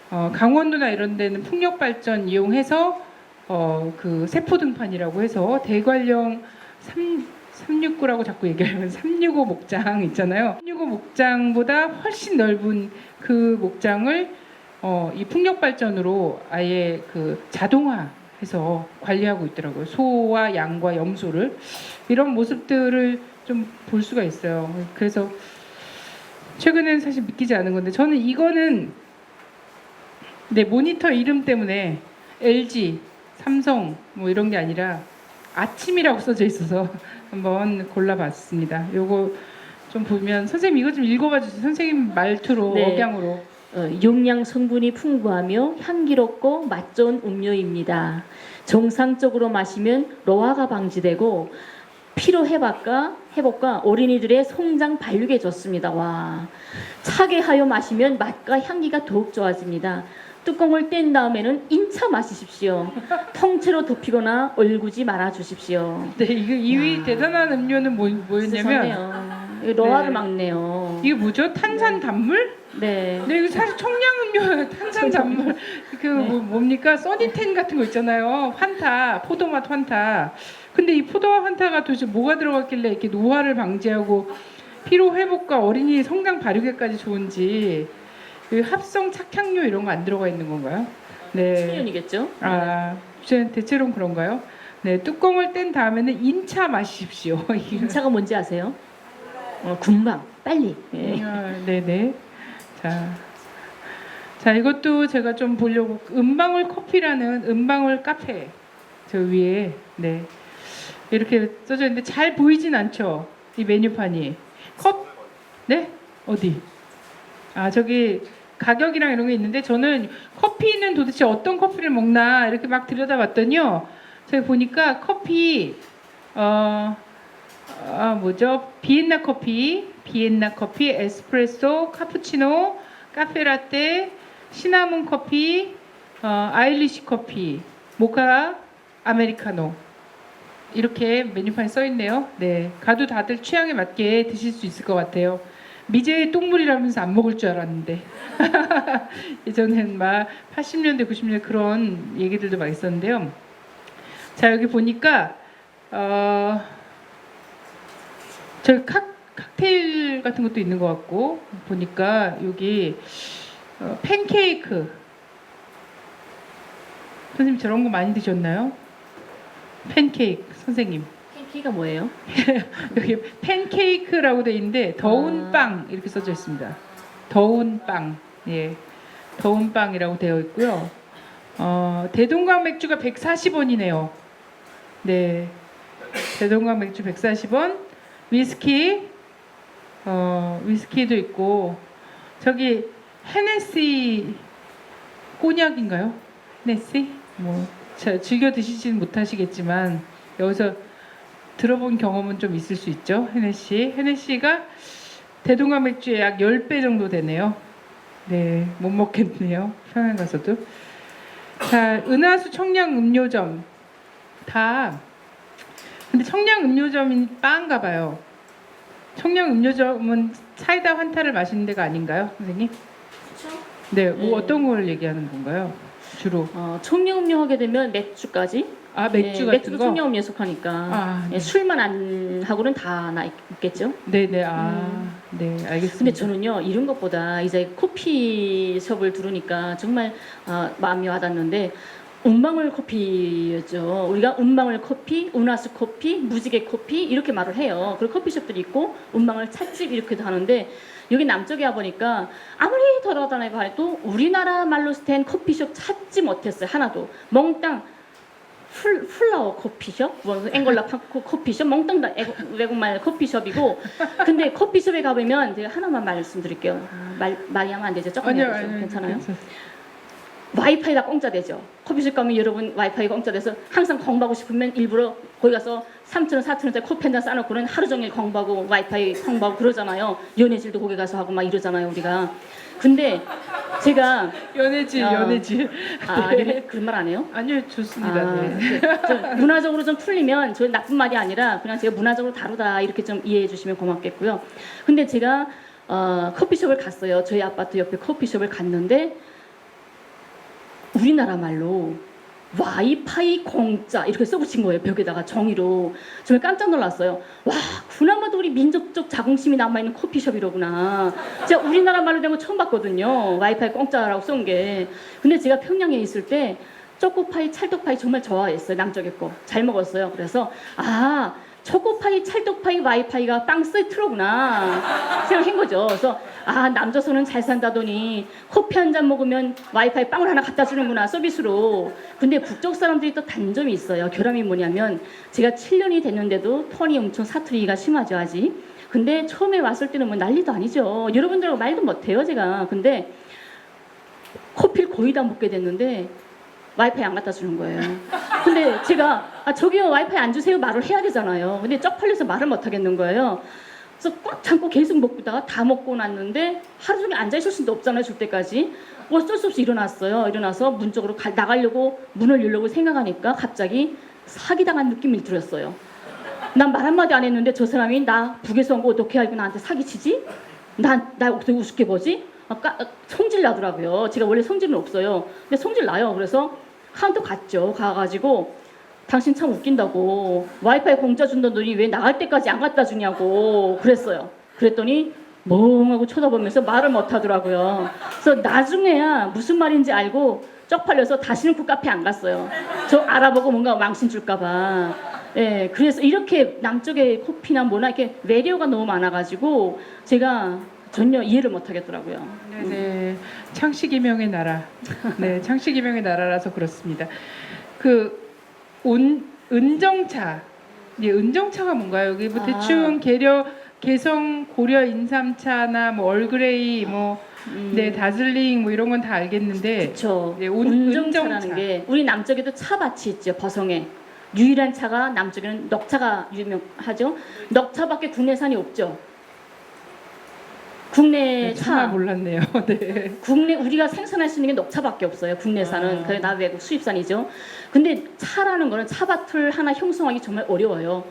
강원도나 이런 데는 풍력 발전 이용해서 그 세포 등판이라고 해서 대관령 369라고 자꾸 얘기하면 365 목장 있잖아요. 365 목장보다 훨씬 넓은 그 목장을 이 풍력 발전으로 아예 그 자동화해서 관리하고 있더라고요. 소와 양과 염소를. 이런 모습들을 좀 볼 수가 있어요. 그래서 최근엔 사실 믿기지 않은 건데, 저는 이거는 내 모니터 이름 때문에 LG, 삼성 뭐 이런 게 아니라 아침이라고 써져 있어서 한번 골라봤습니다. 요거 좀 보면 선생님 이거 좀 읽어봐 주세요. 선생님 말투로 네. 억양으로. 용량 성분이 풍부하며 향기롭고 맛 좋은 음료입니다. 정상적으로 마시면 노화가 방지되고 피로 회복과 어린이들의 성장 발육에 좋습니다. 와, 차게 하여 마시면 맛과 향기가 더욱 좋아집니다. 뚜껑을 뗀 다음에는 인차 마시십시오. 통째로 덮이거나 얼구지 말아 주십시오. 네, 이거 2위 와. 대단한 음료는 뭐였냐면 세상에요. 이거 노화를 네. 막네요. 이게 뭐죠? 탄산 단물? 네. 네, 이거 사실 청량 음료예요. 탄산 단물. 그 뭡니까? 써니텐 같은 거 있잖아요. 환타, 포도맛 환타. 근데 이 포도맛 환타가 도대체 뭐가 들어갔길래 이렇게 노화를 방지하고 피로 회복과 어린이 성장 발육에까지 좋은지 그 합성 착향료 이런 거 안 들어가 있는 건가요? 네. 신년이겠죠? 아, 대체로는 그런가요? 네, 뚜껑을 뗀 다음에는 인차 마십시오. 이게 인차가 뭔지 아세요? 금방 빨리. 예. 네네. 자, 이것도 제가 좀 보려고 은방울 커피라는 은방울 카페 저 위에 네 이렇게 써져 있는데 잘 보이진 않죠? 이 메뉴판이 네 어디? 아 저기 가격이랑 이런 게 있는데 저는 커피는 도대체 어떤 커피를 먹나 이렇게 막 들여다봤더니요. 제가 보니까 커피 뭐죠? 비엔나 커피, 에스프레소, 카푸치노, 카페라떼, 시나몬 커피, 아일리시 커피, 모카, 아메리카노 이렇게 메뉴판에 써 있네요. 네, 가도 다들 취향에 맞게 드실 수 있을 것 같아요. 미제의 똥물이라면서 안 먹을 줄 알았는데 예전엔 막 80년대, 90년대 그런 얘기들도 막 있었는데요. 자 여기 보니까 저 칵테일 같은 것도 있는 것 같고 보니까 여기 팬케이크 선생님 저런 거 많이 드셨나요? 팬케이크 선생님 팬케이크가 뭐예요? 여기 팬케이크라고 돼 있는데 더운 빵 이렇게 써져 있습니다. 더운 빵 예 더운 빵이라고 되어 있고요. 대동강 맥주가 140원이네요. 네 대동강 맥주 140원 위스키 위스키도 있고 저기 헤네시 꼬냑인가요? 헤네시 뭐 즐겨 드시지는 못하시겠지만 여기서 들어본 경험은 좀 있을 수 있죠. 헤네시가 대동강 맥주의 약 10배 정도 되네요. 네, 못 먹겠네요. 평양 가서도. 자, 은하수 청량 음료점 다 근데 청량 음료점이 빠인가 봐요. 청량 음료점은 사이다 환타를 마시는 데가 아닌가요, 선생님? 그렇죠. 네, 뭐 어떤 걸 얘기하는 건가요? 주로. 청량음료 하게 되면 맥주까지. 아, 맥주 네, 같은 맥주도 거. 청량음료에 속하니까. 아, 네. 예, 술만 안 하고는 다 있겠죠. 네, 네. 네, 알겠습니다. 근데 저는요 이런 것보다 이제 커피숍을 들으니까 정말 마음이 와닿는데 운방울 커피였죠. 우리가 운방울 커피, 운하수 커피, 무지개 커피 이렇게 말을 해요. 그리고 커피숍들이 있고 운방울 찻집 이렇게도 하는데 여기 남쪽에 와보니까 아무리 돌아다녀봐도 우리나라 말로 된 커피숍 찾지 못했어요. 하나도. 몽땅 플라워 커피숍, 뭐 앵골라 커피숍, 몽땅 다 외국말 커피숍이고 근데 커피숍에 가보면 제가 하나만 말씀드릴게요. 많이 하면 안 되죠? 조금 아니요, 해야죠. 아니요. 괜찮아요? 와이파이가 공짜 되죠. 커피숍 가면 여러분 와이파이가 공짜 돼서 항상 공부하고 싶으면 일부러 거기 가서 3,000원, 4,000원짜리 커피 한 잔 싸놓고는 하루 종일 공부하고 와이파이 공부하고 그러잖아요. 연애질도 거기 가서 하고 막 이러잖아요 우리가. 근데 제가 연애질. 그런 말 안 해요? 아니요, 좋습니다. 네. 좀 문화적으로 좀 풀리면 저 나쁜 말이 아니라 그냥 제가 문화적으로 다르다 이렇게 좀 이해해 주시면 고맙겠고요. 근데 제가 커피숍을 갔어요. 저희 아파트 옆에 커피숍을 갔는데 우리나라 말로 와이파이 공짜 이렇게 써붙인 거예요. 벽에다가 정의로. 정말 깜짝 놀랐어요. 와, 그나마도 우리 민족적 자긍심이 남아있는 커피숍이로구나. 제가 우리나라 말로 된 거 처음 봤거든요. 와이파이 공짜라고 쏜 게. 근데 제가 평양에 있을 때 초코파이, 찰떡파이 정말 좋아했어요. 남쪽에 거. 잘 먹었어요. 그래서 초코파이, 찰떡파이, 와이파이가 빵 세트로구나 생각한 거죠. 그래서 남조선은 잘 산다더니 커피 한 잔 먹으면 와이파이 빵을 하나 갖다 주는구나 서비스로. 근데 북쪽 사람들이 또 단점이 있어요. 결함이 뭐냐면 제가 7년이 됐는데도 톤이 엄청 사투리가 심하죠 아직. 근데 처음에 왔을 때는 뭐 난리도 아니죠. 여러분들하고 말도 못해요 제가. 근데 커피를 거의 다 먹게 됐는데 와이파이 안 갖다 주는 거예요. 근데 제가 저기요 와이파이 안 주세요 말을 해야 되잖아요. 근데 쪽팔려서 말을 못 하겠는 거예요. 그래서 꽉 참고 계속 먹다가 다 먹고 났는데 하루 종일 앉아 있을 수도 없잖아요 줄 때까지. 어쩔 수 없이 일어났어요. 일어나서 문 쪽으로 나가려고 문을 열려고 생각하니까 갑자기 사기당한 느낌이 들었어요. 난 말 한마디 안 했는데 저 사람이 나 북에서 온 거 어떻게 알고 나한테 사기치지? 나 어떻게 우습게 보지? 성질 나더라고요. 제가 원래 성질은 없어요. 근데 성질 나요. 그래서 카운터 갔죠. 가가지고 당신 참 웃긴다고 와이파이 공짜 준다더니 왜 나갈 때까지 안 갖다 주냐고 그랬어요. 그랬더니 멍하고 쳐다보면서 말을 못 하더라고요. 그래서 나중에야 무슨 말인지 알고 쪽팔려서 다시는 그 카페 안 갔어요. 저 알아보고 뭔가 망신 줄까봐. 예, 그래서 이렇게 남쪽의 커피나 뭐나 이렇게 외래어가 너무 많아가지고 제가 전혀 이해를 못 하겠더라고요. 네, 창씨기명의 나라. 네, 창씨기명의 나라라서 그렇습니다. 그 은정차. 예, 은정차가 뭔가요? 여기 뭐 대충 개성 고려 인삼차나 뭐 얼그레이 뭐 네, 다즐링 뭐 이런 건 다 알겠는데 그렇죠. 네, 운정차라는 은정차. 게 우리 남쪽에도 차밭이 있죠. 버성에 유일한 차가 남쪽에는 녹차가 유명하죠. 녹차밖에 국내산이 없죠. 국내 네, 정말 차 몰랐네요. 네. 국내 우리가 생산할 수 있는 게 녹차밖에 없어요. 국내산은 그게 다 외국 수입산이죠. 근데 차라는 거는 차밭을 하나 형성하기 정말 어려워요.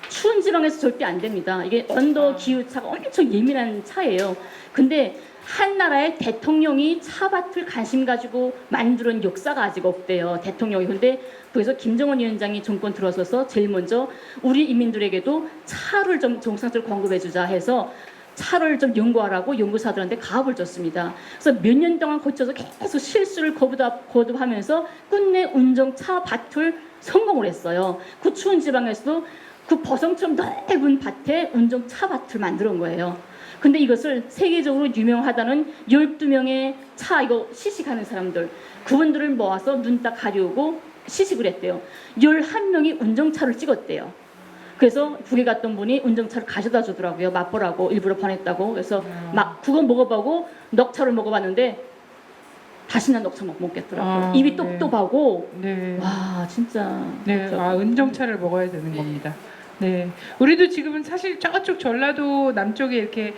추운 지방에서 절대 안 됩니다. 이게 온도 기후차가 엄청 예민한 차예요. 근데 한 나라의 대통령이 차밭을 관심 가지고 만드는 역사가 아직 없대요. 대통령이. 근데 그래서 김정은 위원장이 정권 들어서서 제일 먼저 우리 인민들에게도 차를 좀 정상적으로 공급해 주자 해서 차를 좀 연구하라고 연구사들한테 가업을 줬습니다. 그래서 몇 년 동안 거쳐서 계속 실수를 거듭하면서 끝내 운정차 밭을 성공을 했어요. 그 추운 지방에서도 그 버성처럼 넓은 밭에 운정차 밭을 만드는 거예요. 근데 이것을 세계적으로 유명하다는 12명의 차 이거 시식하는 사람들 그분들을 모아서 눈 딱 가리우고 시식을 했대요. 11명이 운정차를 찍었대요. 그래서 북에 갔던 분이 운정차를 가져다 주더라고요. 맛보라고 일부러 보냈다고. 그래서 막 그거 먹어보고 녹차를 먹어봤는데 다시는 녹차 못 먹겠더라고요. 입이 네. 똑똑하고 네. 와 진짜 네, 은정차를 먹어야 되는 겁니다. 네, 우리도 지금은 사실 저쪽 전라도 남쪽에 이렇게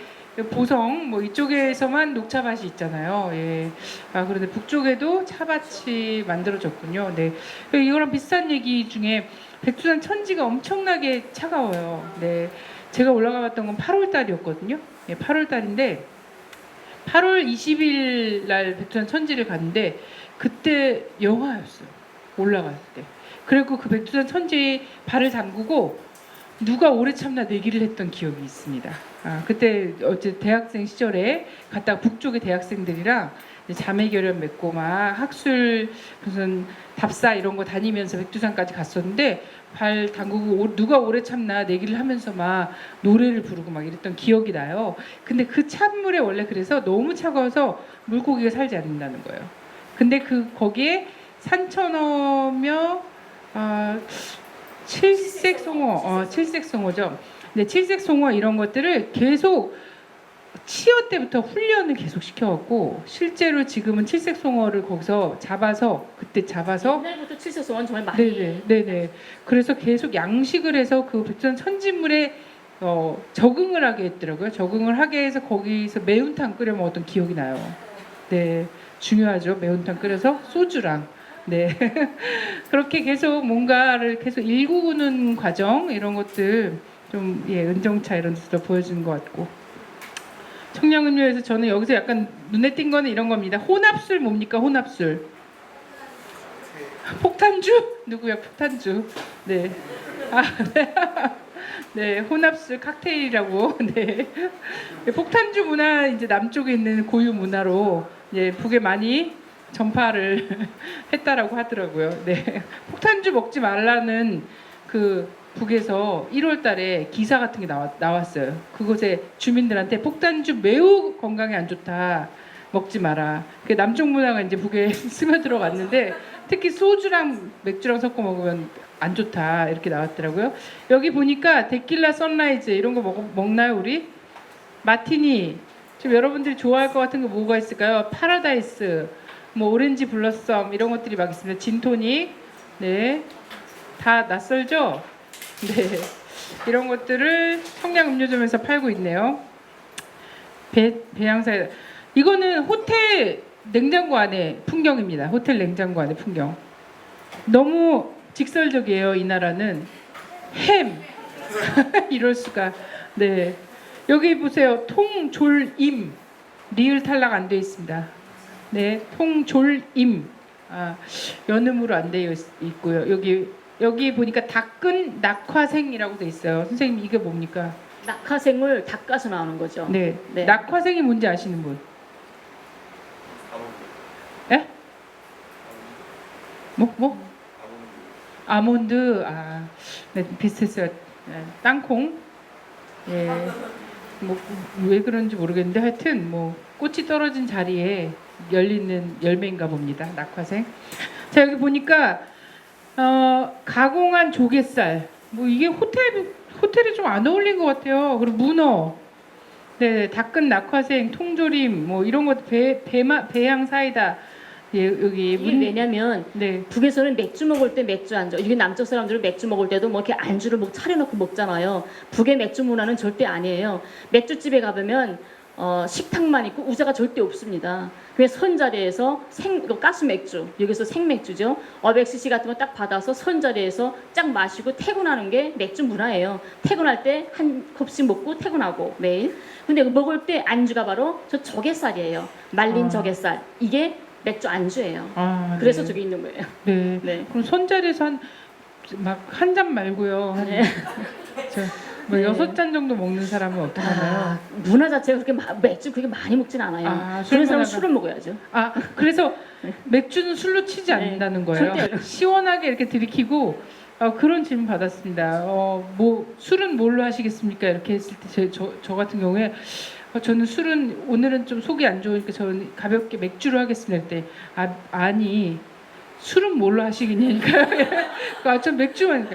보성 뭐 이쪽에서만 녹차밭이 있잖아요. 예. 그런데 북쪽에도 차밭이 만들어졌군요. 네, 이거랑 비슷한 얘기 중에 백두산 천지가 엄청나게 차가워요. 네, 제가 올라가봤던 건 8월 달이었거든요. 예, 8월 달인데 8월 20일 날 백두산 천지를 갔는데 그때 영하였어요. 올라갈 때. 그리고 그 백두산 천지에 발을 담그고 누가 오래 참나 내기를 했던 기억이 있습니다. 그때 어제 대학생 시절에 갔다가 북쪽의 대학생들이랑 자매 결연 맺고 막 학술 무슨 답사 이런 거 다니면서 백두산까지 갔었는데 발 담그고 누가 오래 참나 내기를 하면서 막 노래를 부르고 막 이랬던 기억이 나요. 근데 그 찬물에 원래 그래서 너무 차가워서 물고기가 살지 않는다는 거예요. 근데 거기에 산천어며 칠색송어, 칠색송어죠. 네, 칠색송어 이런 것들을 계속 치어 때부터 훈련을 계속 시켜갖고 실제로 지금은 칠색송어를 거기서 그때 잡아서 옛날부터 칠색송어는 정말 많이 네네. 그래서 계속 양식을 해서 그 백두산 천지물에 적응을 하게 했더라고요. 적응을 하게 해서 거기서 매운탕 끓여 먹었던 기억이 나요. 네, 중요하죠. 매운탕 끓여서 소주랑. 네, 그렇게 계속 뭔가를 계속 일구는 과정 이런 것들 좀 은정차 이런 데서 보여주는 것 같고 청량음료에서 저는 여기서 약간 눈에 띈 거는 이런 겁니다. 혼합술 뭡니까? 혼합술. 폭탄주? 누구야? 폭탄주. 네. 네, 혼합술 칵테일이라고. 네. 폭탄주 문화 이제 남쪽에 있는 고유 문화로 북에 많이 전파를 했다라고 하더라고요. 네. 폭탄주 먹지 말라는 그 북에서 1월 달에 기사 같은 게 나왔어요. 그곳에 주민들한테 폭탄주 매우 건강에 안 좋다. 먹지 마라. 그 남쪽 문화가 이제 북에 스며들어 갔는데 특히 소주랑 맥주랑 섞어 먹으면 안 좋다 이렇게 나왔더라고요. 여기 보니까 데킬라 선라이즈 이런 거 먹나요 우리? 마티니 지금 여러분들이 좋아할 것 같은 거 뭐가 있을까요? 파라다이스, 뭐 오렌지 블러썸 이런 것들이 막 있습니다. 진토닉, 네, 다 낯설죠? 네, 이런 것들을 청량 음료점에서 팔고 있네요. 배양사이다. 이거는 호텔 냉장고 안에 풍경입니다. 호텔 냉장고 안에 풍경. 너무 직설적이에요. 이 나라는 햄 이럴 수가. 네, 여기 보세요. 통졸임 리을 탈락 안 되어 있습니다. 네, 통졸임 연음으로 안 되어 있고요. 여기 보니까 닭근 낙화생이라고 돼 있어요. 선생님 이게 뭡니까? 낙하생을 닦아서 나오는 거죠. 네, 네. 낙화생이 뭔지 아시는 분? 예? 뭐? 아몬드. 네, 비슷했어요. 네, 땅콩. 예. 뭐 왜 그런지 모르겠는데 하여튼 뭐 꽃이 떨어진 자리에 열리는 열매인가 봅니다. 낙화생. 자, 여기 보니까 가공한 조갯살. 뭐 이게 호텔에 좀 안 어울린 것 같아요. 그리고 문어. 네, 닭근 낙화생, 통조림 뭐 이런 것 배양 사이다. 예, 여기 이게 왜냐면 네. 북에서는 맥주 먹을 때 맥주 안주, 이게 남쪽 사람들은 맥주 먹을 때도 뭐 이렇게 안주를 뭐 차려놓고 먹잖아요. 북의 맥주 문화는 절대 아니에요. 맥주집에 가보면 식탁만 있고 우자가 절대 없습니다. 그래서 선 자리에서 가스 맥주, 여기서 생맥주죠. 500cc 같은 거 딱 받아서 선 자리에서 쫙 마시고 퇴근하는 게 맥주 문화예요. 퇴근할 때 한 컵씩 먹고 퇴근하고 매일. 근데 먹을 때 안주가 바로 저 조갯살이에요. 말린 조갯살. 이게 맥주 안주예요. 그래서 네. 저기 있는 거예요. 네. 네. 그럼 손자리에서 한 잔 말고요. 네. 뭐 네. 6잔 정도 먹는 사람은 어떡하나요? 문화 자체가 그렇게 맥주 그렇게 많이 먹진 않아요. 그런 사람은 술을 먹어야죠. 그래서 맥주는 술로 치지 않는다는 거예요. 절대요. 시원하게 이렇게 들이키고 그런 질문 받았습니다. 뭐 술은 뭘로 하시겠습니까? 이렇게 했을 때 저 같은 경우에 저는 술은 오늘은 좀 속이 안 좋으니까 저는 가볍게 맥주로 하겠습니다. 그때 아니 술은 뭘로 하시겠냐니까요. 전 맥주만.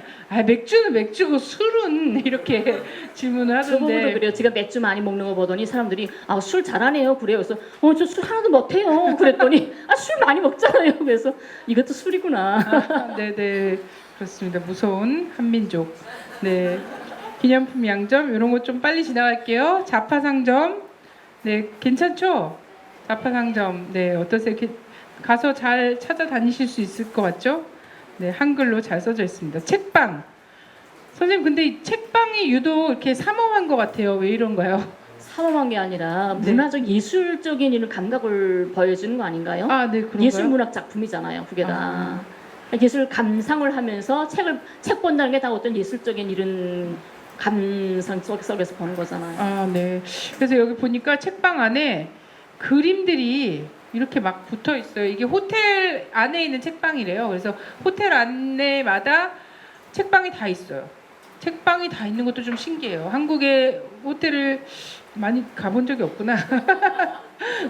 맥주는 맥주고 술은 이렇게 질문을 저보고도 하던데. 그래요. 제가 맥주 많이 먹는 거 보더니 사람들이 술 잘하네요. 그래요. 그래서 저 술 하나도 못해요. 그랬더니 술 많이 먹잖아요. 그래서 이것도 술이구나. 네네, 그렇습니다. 무서운 한민족. 네, 기념품 양점 이런 거 좀 빨리 지나갈게요. 자파상점. 네, 괜찮죠? 자파상점. 네, 어떠세요? 가서 잘 찾아다니실 수 있을 것 같죠? 네, 한글로 잘 써져 있습니다. 책방. 선생님, 근데 이 책방이 유독 이렇게 삼엄한 것 같아요. 왜 이런가요? 삼엄한 게 아니라 네. 문화적 예술적인 이런 감각을 보여주는 거 아닌가요? 네, 그런가요? 예술문학 작품이잖아요. 그게 다. 예술 감상을 하면서 책 본다는 게 다 어떤 예술적인 이런 감상 속에서 보는 거잖아요. 네. 그래서 여기 보니까 책방 안에 그림들이 이렇게 막 붙어 있어요. 이게 호텔 안에 있는 책방이래요. 그래서 호텔 안에마다 책방이 다 있어요. 책방이 다 있는 것도 좀 신기해요. 한국의 호텔을 많이 가본 적이 없구나.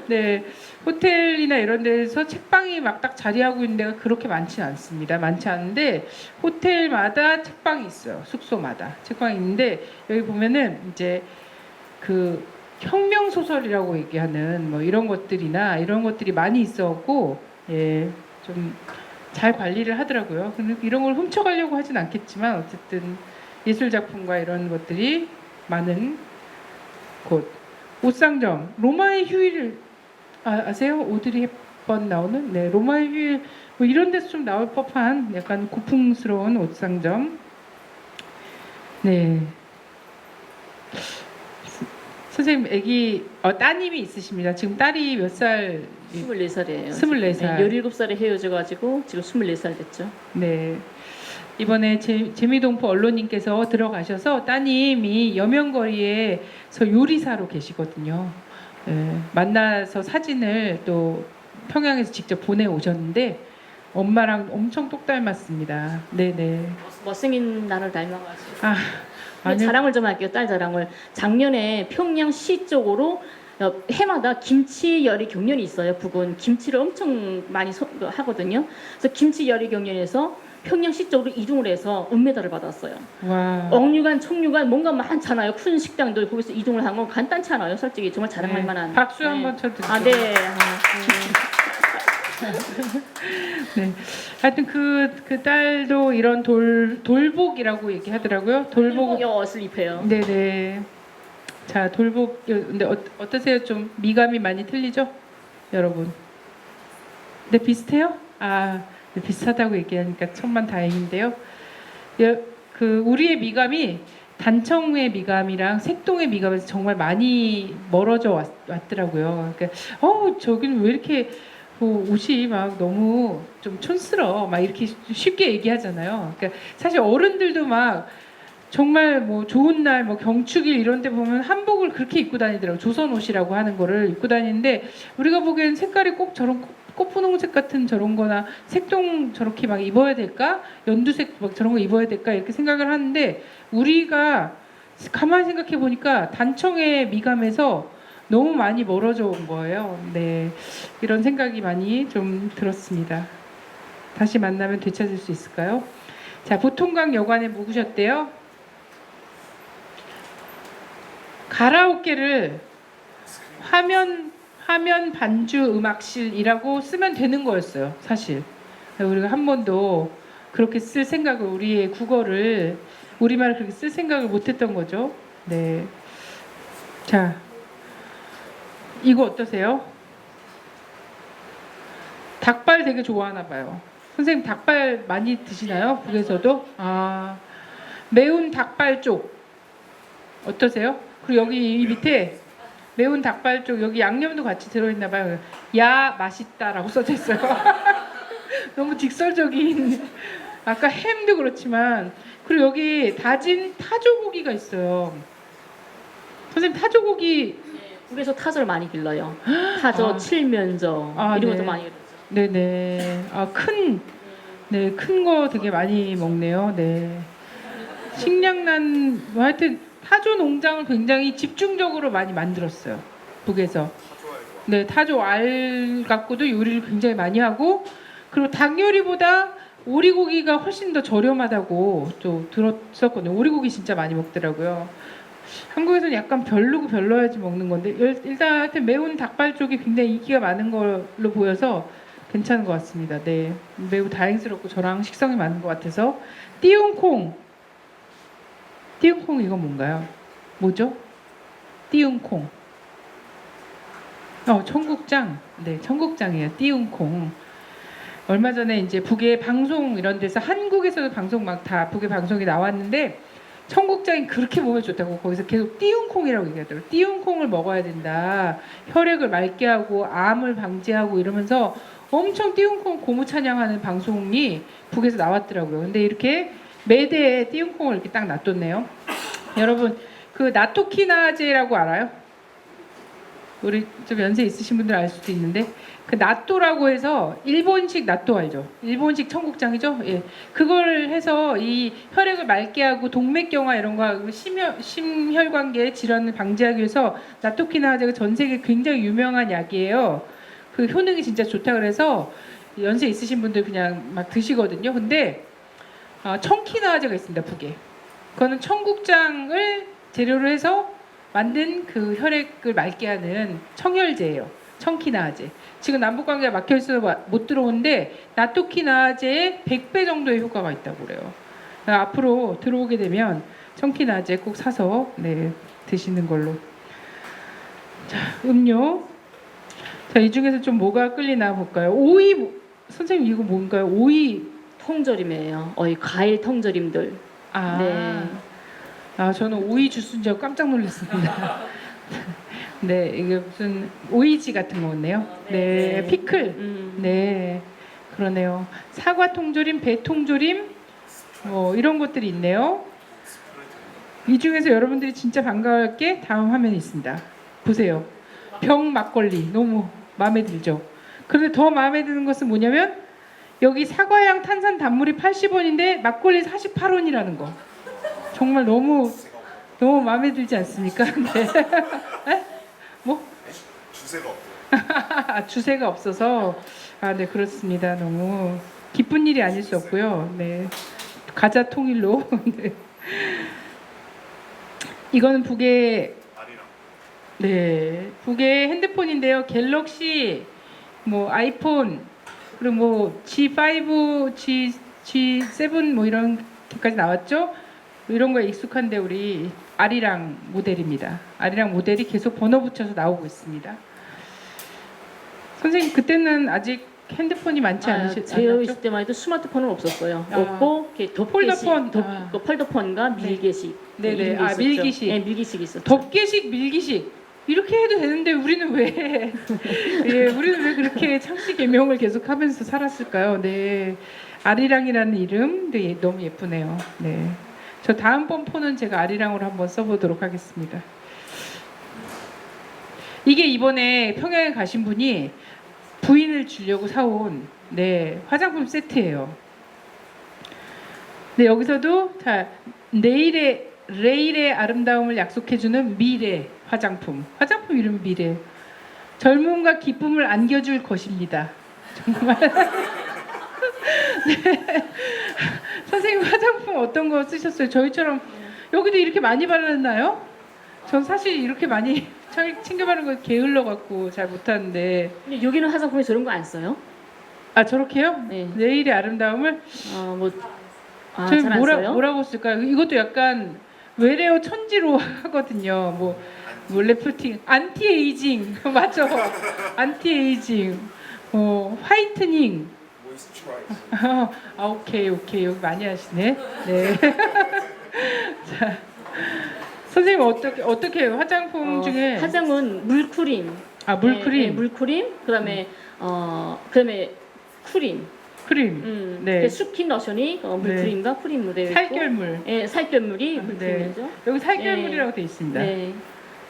네, 호텔이나 이런 데서 책방이 막 딱 자리하고 있는 데가 그렇게 많지는 않습니다. 많지 않은데 호텔마다 책방이 있어요. 숙소마다 책방이 있는데 여기 보면은 이제 그 혁명 소설이라고 얘기하는 뭐 이런 것들이나 이런 것들이 많이 있었고, 예, 좀 잘 관리를 하더라고요. 근데 이런 걸 훔쳐가려고 하진 않겠지만 어쨌든 예술 작품과 이런 것들이 많은 곳. 옷상점. 로마의 휴일 아세요? 오드리 헵번 나오는 네, 로마의 휴일 뭐 이런 데서 좀 나올 법한 약간 고풍스러운 옷상점. 네. 선생님, 아기 따님이 있으십니다. 지금 딸이 몇 살? 24살이에요. 24살. 17살에 헤어져가지고 지금 24살 됐죠. 네. 이번에 재미동포 언론님께서 들어가셔서 따님이 여명거리에서 요리사로 계시거든요. 네, 만나서 사진을 또 평양에서 직접 보내오셨는데 엄마랑 엄청 똑 닮았습니다. 네네. 못생긴 나를 닮아가지고. 아니요. 자랑을 좀 할게요. 딸 자랑을. 작년에 평양시 쪽으로 해마다 김치 요리 경연이 있어요. 북은 김치를 엄청 많이 하거든요. 그래서 김치 요리 경연에서 평양시 쪽으로 이중을 해서 은메달을 받았어요. 와. 억류관, 청류관 뭔가 많잖아요. 큰 식당들 거기서 이중을 한 건 간단치 않아요. 솔직히 정말 자랑할 네. 만한. 박수 네. 한번 쳐드릴게요. 아, 네. 네. 하여튼 그 딸도 이런 돌복이라고 얘기하더라고요. 돌복. 옷을 입혀요. 네네. 자, 돌복. 근데 어떠세요? 좀 미감이 많이 틀리죠, 여러분? 네, 비슷해요? 아, 네, 비슷하다고 얘기하니까 천만다행인데요. 그 우리의 미감이 단청의 미감이랑 색동의 미감에서 정말 많이 멀어져 왔더라고요. 그러니까 저기는 왜 이렇게 옷이 막 너무 좀 촌스러워 막 이렇게 쉽게 얘기하잖아요. 그러니까 사실 어른들도 막 정말 뭐 좋은 날 뭐 경축일 이런 데 보면 한복을 그렇게 입고 다니더라고요. 조선 옷이라고 하는 거를 입고 다니는데 우리가 보기엔 색깔이 꼭 저런 꽃분홍색 같은 저런 거나 색동 저렇게 막 입어야 될까? 연두색 막 저런 거 입어야 될까? 이렇게 생각을 하는데 우리가 가만히 생각해 보니까 단청의 미감에서 너무 많이 멀어져 온 거예요. 네. 이런 생각이 많이 좀 들었습니다. 다시 만나면 되찾을 수 있을까요? 자, 보통강 여관에 묵으셨대요. 가라오케를 화면 반주 음악실이라고 쓰면 되는 거였어요, 사실. 우리가 한 번도 그렇게 쓸 생각을 우리의 국어를 우리말을 그렇게 쓸 생각을 못했던 거죠. 네. 자, 이거 어떠세요? 닭발 되게 좋아하나 봐요. 선생님 닭발 많이 드시나요? 북에서도? 아, 매운 닭발 쪽 어떠세요? 그리고 여기 이 밑에 매운 닭발 쪽 여기 양념도 같이 들어있나 봐요. 야 맛있다라고 써져 있어요. 너무 직설적인. 아까 햄도 그렇지만 그리고 여기 다진 타조고기가 있어요. 선생님 타조고기 북에서 타조를 많이 길러요. 타조, 아. 칠면조 아, 이런 네. 것도 많이 길러요. 네네. 아, 큰 거 되게 많이 먹네요. 네. 식량난, 뭐 하여튼 타조 농장을 굉장히 집중적으로 많이 만들었어요. 북에서. 네, 타조 알 갖고도 요리를 굉장히 많이 하고, 그리고 닭 요리보다 오리고기가 훨씬 더 저렴하다고 또 들었었거든요. 오리고기 진짜 많이 먹더라고요. 한국에서는 약간 별로고 별로야지 먹는 건데 일단 하여튼 매운 닭발 쪽이 굉장히 인기가 많은 걸로 보여서 괜찮은 것 같습니다. 네, 매우 다행스럽고 저랑 식성이 맞는 것 같아서 띠용콩 이건 뭔가요? 뭐죠? 띠용콩 청국장. 네, 청국장이에요. 띠용콩. 얼마 전에 이제 북의 방송 이런 데서 한국에서도 방송 막 다 북의 방송이 나왔는데 청국장이 그렇게 몸에 좋다고 거기서 계속 띠용콩이라고 얘기하더라고요. 띠용콩을 먹어야 된다. 혈액을 맑게 하고 암을 방지하고 이러면서 엄청 띠용콩 고무 찬양하는 방송이 북에서 나왔더라고요. 근데 이렇게 매대에 띠용콩을 이렇게 딱 놔뒀네요. 여러분 그 나토키나제라고 알아요? 우리 좀 연세 있으신 분들 알 수도 있는데 그 나토라고 해서 일본식 나토 알죠? 일본식 청국장이죠? 예. 그걸 해서 이 혈액을 맑게 하고 동맥경화 이런 거 심혈관계 질환을 방지하기 위해서 나토키나제가 전 세계 굉장히 유명한 약이에요. 그 효능이 진짜 좋다 그래서 연세 있으신 분들 그냥 막 드시거든요. 근데 청키나제가 있습니다. 북에. 그거는 청국장을 재료로 해서 만든 그 혈액을 맑게 하는 청혈제예요. 청키나제. 지금 남북관계가 막혀 있어서 못 들어오는데 나토키나제의 100배 정도의 효과가 있다고 그래요. 앞으로 들어오게 되면 청키나제 꼭 사서 네, 드시는 걸로. 자, 음료. 자, 이 중에서 좀 뭐가 끌리나 볼까요? 오이. 선생님 이거 뭔가요? 오이 통조림이에요. 과일 통조림들. 아. 네. 저는 오이 주스인 줄 알고 깜짝 놀랐습니다. 네, 이게 무슨 오이지 같은 거네요. 네, 네. 피클. 네, 그러네요. 사과 통조림, 배 통조림, 뭐 이런 것들이 있네요. 이 중에서 여러분들이 진짜 반가워할 게 다음 화면에 있습니다. 보세요. 병 막걸리 너무 마음에 들죠. 그런데 더 마음에 드는 것은 뭐냐면 여기 사과향 탄산 단물이 80원인데 막걸리 48원이라는 거. 정말 너무 마음에 들지 않습니까? 네. 네? 뭐? 주세가 없어요. 주세가 없어서 네, 그렇습니다. 너무 기쁜 일이 아닐 수 없고요. 네. 가자 통일로. 네. 이거는 북의 북의 핸드폰인데요. 갤럭시, 뭐 아이폰, 그리고 뭐 G5, G7 뭐 이런 게까지 나왔죠. 이런 거에 익숙한데 우리 아리랑 모델입니다. 아리랑 모델이 계속 번호 붙여서 나오고 있습니다. 선생님 그때는 아직 핸드폰이 많지 제어 않았죠? 있을 때만 해도 스마트폰은 없었어요. 아. 없고 이렇게 폴더폰. 그 폴더폰과 밀개식. 네네. 이런 게 아, 있었죠. 밀기식. 네, 밀기식 있었죠. 덮개식, 밀기식 이렇게 해도 되는데 우리는 왜 예, 우리는 왜 그렇게 창씨 개명을 계속하면서 살았을까요? 네, 아리랑이라는 이름 네, 너무 예쁘네요. 네, 저 다음번 폰은 제가 아리랑으로 한번 써보도록 하겠습니다. 이게 이번에 평양에 가신 분이 부인을 주려고 사온 네 화장품 세트예요. 네, 여기서도 자 레일의 아름다움을 약속해주는 미래 화장품 이름이 미래. 젊음과 기쁨을 안겨줄 것입니다. 정말. 네. 선생님 화장품 어떤 거 쓰셨어요? 저희처럼 여기도 이렇게 많이 바르나요? 전 사실 이렇게 많이 챙겨 바르는 거 게을러 갖고 잘 못하는데. 근데 여기는 화장품에 저런 거 안 써요? 아 저렇게요? 네. 레일의 아름다움을 잘 저희 안 써요? 뭐라고 쓸까요? 이것도 약간 외래어 천지로 하거든요. 뭐 레프팅, 안티에이징 맞죠? 안티에이징, 화이트닝. 오케이 여기 많이 하시네. 네. 자, 선생님 어떻게 해요? 화장품 중에 화장은 물크림. 물크림, 네, 물크림. 그다음에 크림. 크림, 네. 그 스킨 로션이 물크림과 크림으로 되어 있고, 살결물. 네, 살결물이 물크림이죠. 여기 살결물이라고 되어 있습니다. 네.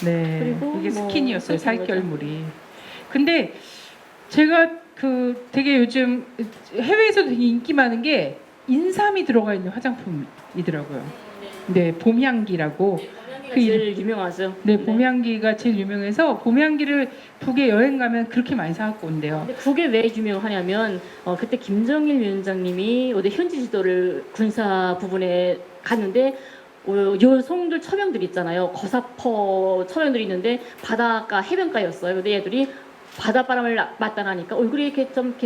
네, 그리고 이게 뭐 스킨이었어요. 그렇게 살결물이. 근데 제가 되게 요즘 해외에서 되게 인기 많은 게 인삼이 들어가 있는 화장품이더라고요. 네, 봄향기라고. 그 제일 유명하죠. 네, 봄향기가 제일 유명해서 봄향기를 북에 여행 가면 그렇게 많이 사갖고 온대요. 근데 그게 왜 유명하냐면 그때 김정일 위원장님이 어디 현지 지도를 군사 부분에 갔는데 여성들 처명들 있잖아요. 거사퍼 처명들이 있는데 바닷가 해변가였어요. 근데 애들이 바닷바람을 맞다 나니까 얼굴이 이렇게 좀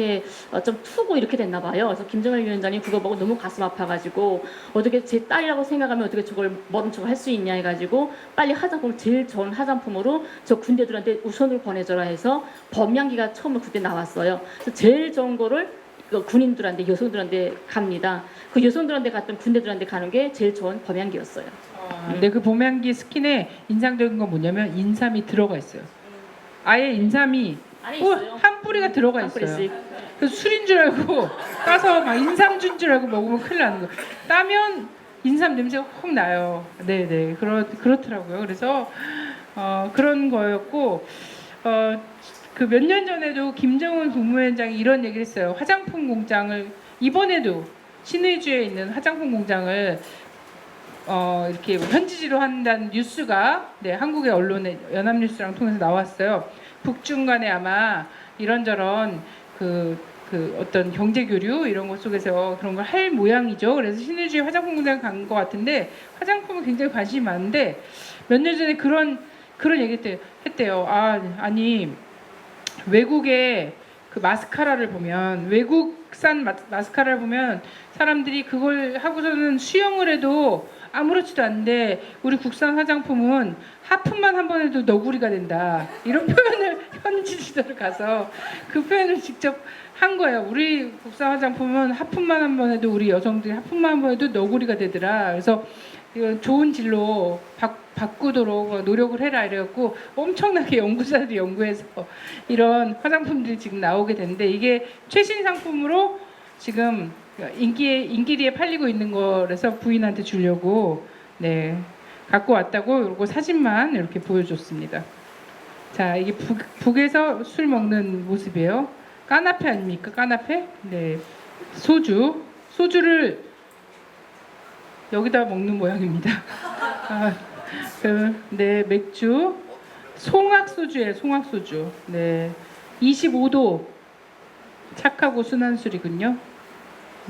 투고 이렇게 됐나 봐요. 그래서 김정일 위원장이 그거 보고 너무 가슴 아파가지고 어떻게 제 딸이라고 생각하면 어떻게 저걸 모른 척을 할 수 있냐 해가지고 빨리 화장품 제일 좋은 화장품으로 저 군대들한테 우선으로 보내줘라 해서 범양기가 처음으로 그때 나왔어요. 그래서 제일 좋은 거를 군인들한테 여성들한테 갑니다. 그 여성들한테 갔던 군대들한테 가는 게 제일 좋은 범양기였어요. 근데 그 봄향기 스킨에 인상적인 건 뭐냐면 인삼이 들어가 있어요. 아예 인삼이 한 뿌리가 들어가 있어요. 그래서 술인 줄 알고 따서 막 인삼주인 줄 알고 먹으면 큰일 나는 거예요. 따면 인삼 냄새가 확 나요. 네네 그렇더라고요. 그래서 그런 거였고 그 몇 년 전에도 김정은 국무위원장이 이런 얘기를 했어요. 화장품 공장을 이번에도 신의주에 있는 화장품 공장을 이렇게 현지지로 한다는 뉴스가 한국의 언론에 연합뉴스랑 통해서 나왔어요. 북중 간에 아마 이런저런 그 어떤 경제 교류 이런 것 속에서 그런 걸 할 모양이죠. 그래서 신의주에 화장품 공장 간 것 같은데 화장품은 굉장히 관심이 많은데 몇 년 전에 그런 얘기 했대요. 아니 외국의 그 마스카라를 보면 외국산 마스카라를 보면 사람들이 그걸 하고서는 수영을 해도 아무렇지도 않은데 우리 국산 화장품은 하품만 한 번 해도 너구리가 된다. 이런 표현을 현지 지도를 가서 그 표현을 직접 한 거예요. 우리 국산 화장품은 하품만 한 번 해도 우리 여성들이 하품만 한 번 해도 너구리가 되더라. 그래서 이건 좋은 질로 바꾸도록 노력을 해라 이래갖고 엄청나게 연구자들이 연구해서 이런 화장품들이 지금 나오게 됐는데 이게 최신 상품으로 지금 인기리에 팔리고 있는 거라서 부인한테 주려고 갖고 왔다고 요거 사진만 이렇게 보여줬습니다. 자 이게 북에서 술 먹는 모습이에요. 까나페 아닙니까? 까나페? 네. 소주를 여기다 먹는 모양입니다. 맥주. 송악소주예요. 송악소주. 네. 25도 착하고 순한 술이군요.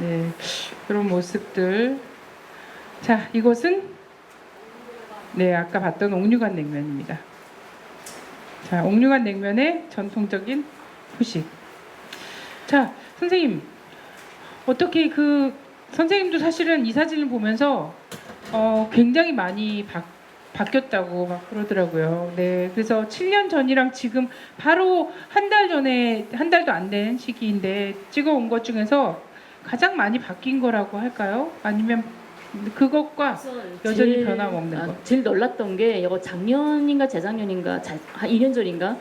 네, 그런 모습들. 자, 이것은 네, 아까 봤던 옥류관 냉면입니다. 자, 옥류관 냉면의 전통적인 후식. 자, 선생님, 어떻게 선생님도 사실은 이 사진을 보면서 굉장히 많이 바뀌었다고 막 그러더라고요. 네, 그래서 7년 전이랑 지금 바로 한 달 전에, 한 달도 안 된 시기인데 찍어온 것 중에서 가장 많이 바뀐 거라고 할까요? 아니면 그것과 여전히 변함없는 거? 제일 놀랐던 게 이거 작년인가 재작년인가 한 2년 전인가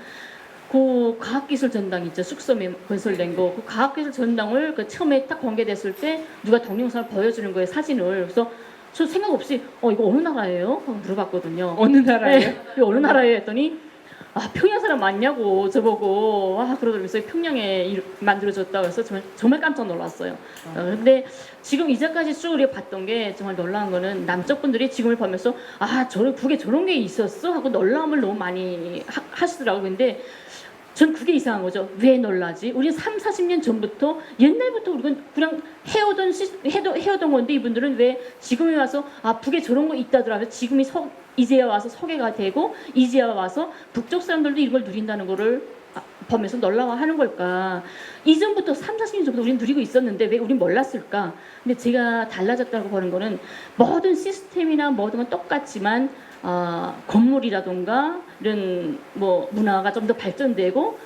그 과학기술 전당 있죠. 숙소에 건설된 거. 그 과학기술 전당을 처음에 딱 공개됐을 때 누가 동영상을 보여주는 거예요. 사진을. 그래서 저 생각 없이 이거 어느 나라예요? 하고 물어봤거든요. 어느 나라예요? 네, 이거 어느 나라예요? 했더니 평양 사람 맞냐고 저보고 그러더라고요. 평양에 만들어졌다고 해서 정말 깜짝 놀랐어요. 근데 지금 이제까지 쭉 우리가 봤던 게 정말 놀라운 거는 남쪽 분들이 지금을 보면서 북에 저런 게 있었어? 하고 놀라움을 너무 많이 하시더라고요. 근데 전 그게 이상한 거죠. 왜 놀라지? 우리 30-40년 전부터 옛날부터 우리가 그냥 해오던 건데 이분들은 왜 지금에 와서 북에 저런 거 있다더라고요. 지금이 이제야 와서 소개가 되고 이제야 와서 북쪽 사람들도 이걸 누린다는 거를 보면서 놀라워하는 걸까? 이전부터 30-40년 전부터 우리는 누리고 있었는데 왜 우린 몰랐을까? 근데 제가 달라졌다고 보는 거는 모든 시스템이나 모든 건 똑같지만 건물이라던가 이런 문화가 좀 더 발전되고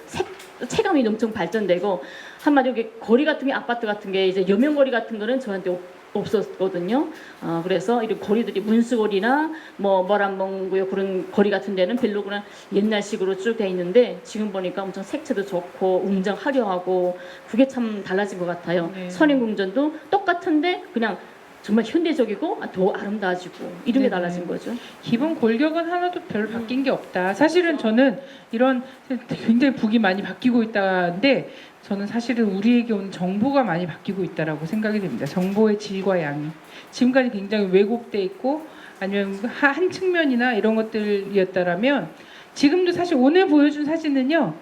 체감이 엄청 발전되고 한마디로 거리 같은 게 아파트 같은 게 이제 여명거리 같은 거는 저한테 없었거든요. 그래서 이런 거리들이 문수거리나 뭐란봉구요 그런 거리 같은 데는 별로 그냥 옛날식으로 쭉 돼 있는데 지금 보니까 엄청 색채도 좋고 웅장 화려하고 그게 참 달라진 것 같아요. 네. 선행궁전도 똑같은데 그냥 정말 현대적이고 더 아름다워지고 이런 게 네네. 달라진 거죠. 기본 골격은 하나도 별 바뀐 게 없다. 사실은 저는 이런 굉장히 북이 많이 바뀌고 있다는데 저는 사실은 우리에게 온 정보가 많이 바뀌고 있다라고 생각이 됩니다. 정보의 질과 양이 지금까지 굉장히 왜곡돼 있고 아니면 한 측면이나 이런 것들이었다라면 지금도 사실 오늘 보여준 사진은요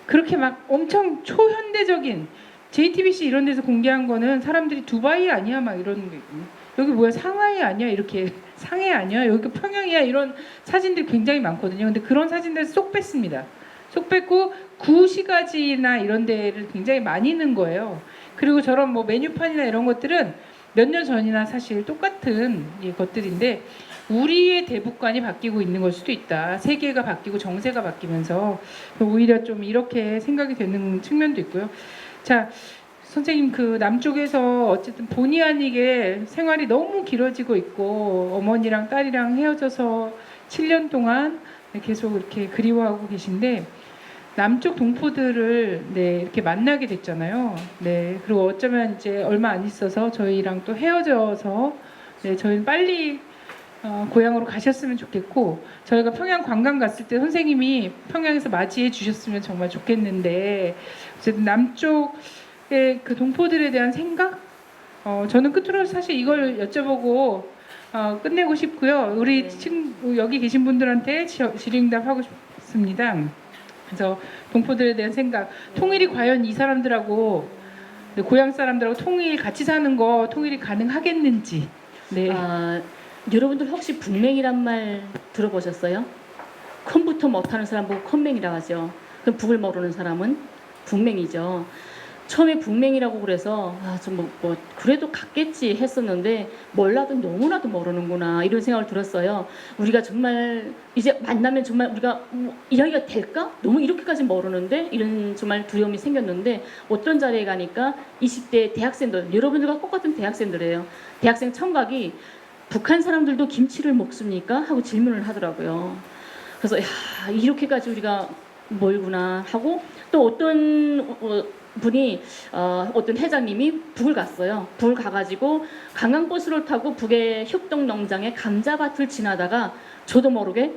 그렇게 막 엄청 초현대적인 JTBC 이런 데서 공개한 거는 사람들이 두바이 아니야 막 이러는 게 있거든요. 여기 뭐야 상하이 아니야 이렇게 상해 아니야 여기 평양이야 이런 사진들이 굉장히 많거든요. 근데 그런 사진들 쏙 뺐습니다. 쏙 뺐고 구시가지나 이런 데를 굉장히 많이 넣은 거예요. 그리고 저런 메뉴판이나 이런 것들은 몇 년 전이나 사실 똑같은 것들인데 우리의 대북관이 바뀌고 있는 걸 수도 있다. 세계가 바뀌고 정세가 바뀌면서 오히려 좀 이렇게 생각이 되는 측면도 있고요. 자, 선생님 남쪽에서 어쨌든 본의 아니게 생활이 너무 길어지고 있고 어머니랑 딸이랑 헤어져서 7년 동안 계속 이렇게 그리워하고 계신데 남쪽 동포들을 이렇게 만나게 됐잖아요. 네, 그리고 어쩌면 이제 얼마 안 있어서 저희랑 또 헤어져서 저희는 빨리 고향으로 가셨으면 좋겠고 저희가 평양 관광 갔을 때 선생님이 평양에서 맞이해 주셨으면 정말 좋겠는데 어쨌든 남쪽의 그 동포들에 대한 생각 저는 끝으로 사실 이걸 여쭤보고 끝내고 싶고요. 우리 여기 계신 분들한테 질의응답하고 싶습니다. 그래서 동포들에 대한 생각 통일이 과연 이 사람들하고 고향 사람들하고 같이 사는 거 통일이 가능하겠는지 네. 여러분들 혹시 북맹이란 말 들어보셨어요? 컴부터 못하는 사람 보고 컴맹이라고 하죠. 그럼 북을 모르는 사람은 북맹이죠. 처음에 북맹이라고 그래서 그래도 갔겠지 했었는데 몰라도 너무나도 모르는구나 이런 생각을 들었어요. 우리가 정말 이제 만나면 정말 우리가 이야기가 될까? 너무 이렇게까지 모르는데 이런 정말 두려움이 생겼는데 어떤 자리에 가니까 20대 대학생들 여러분들과 똑같은 대학생들이에요. 대학생 청각이 북한 사람들도 김치를 먹습니까? 하고 질문을 하더라고요. 그래서 이렇게까지 우리가 멀구나 하고 또 어떤 분이 어떤 회장님이 북을 갔어요. 북을 가가지고 관광버스를 타고 북의 협동 농장의 감자밭을 지나다가 저도 모르게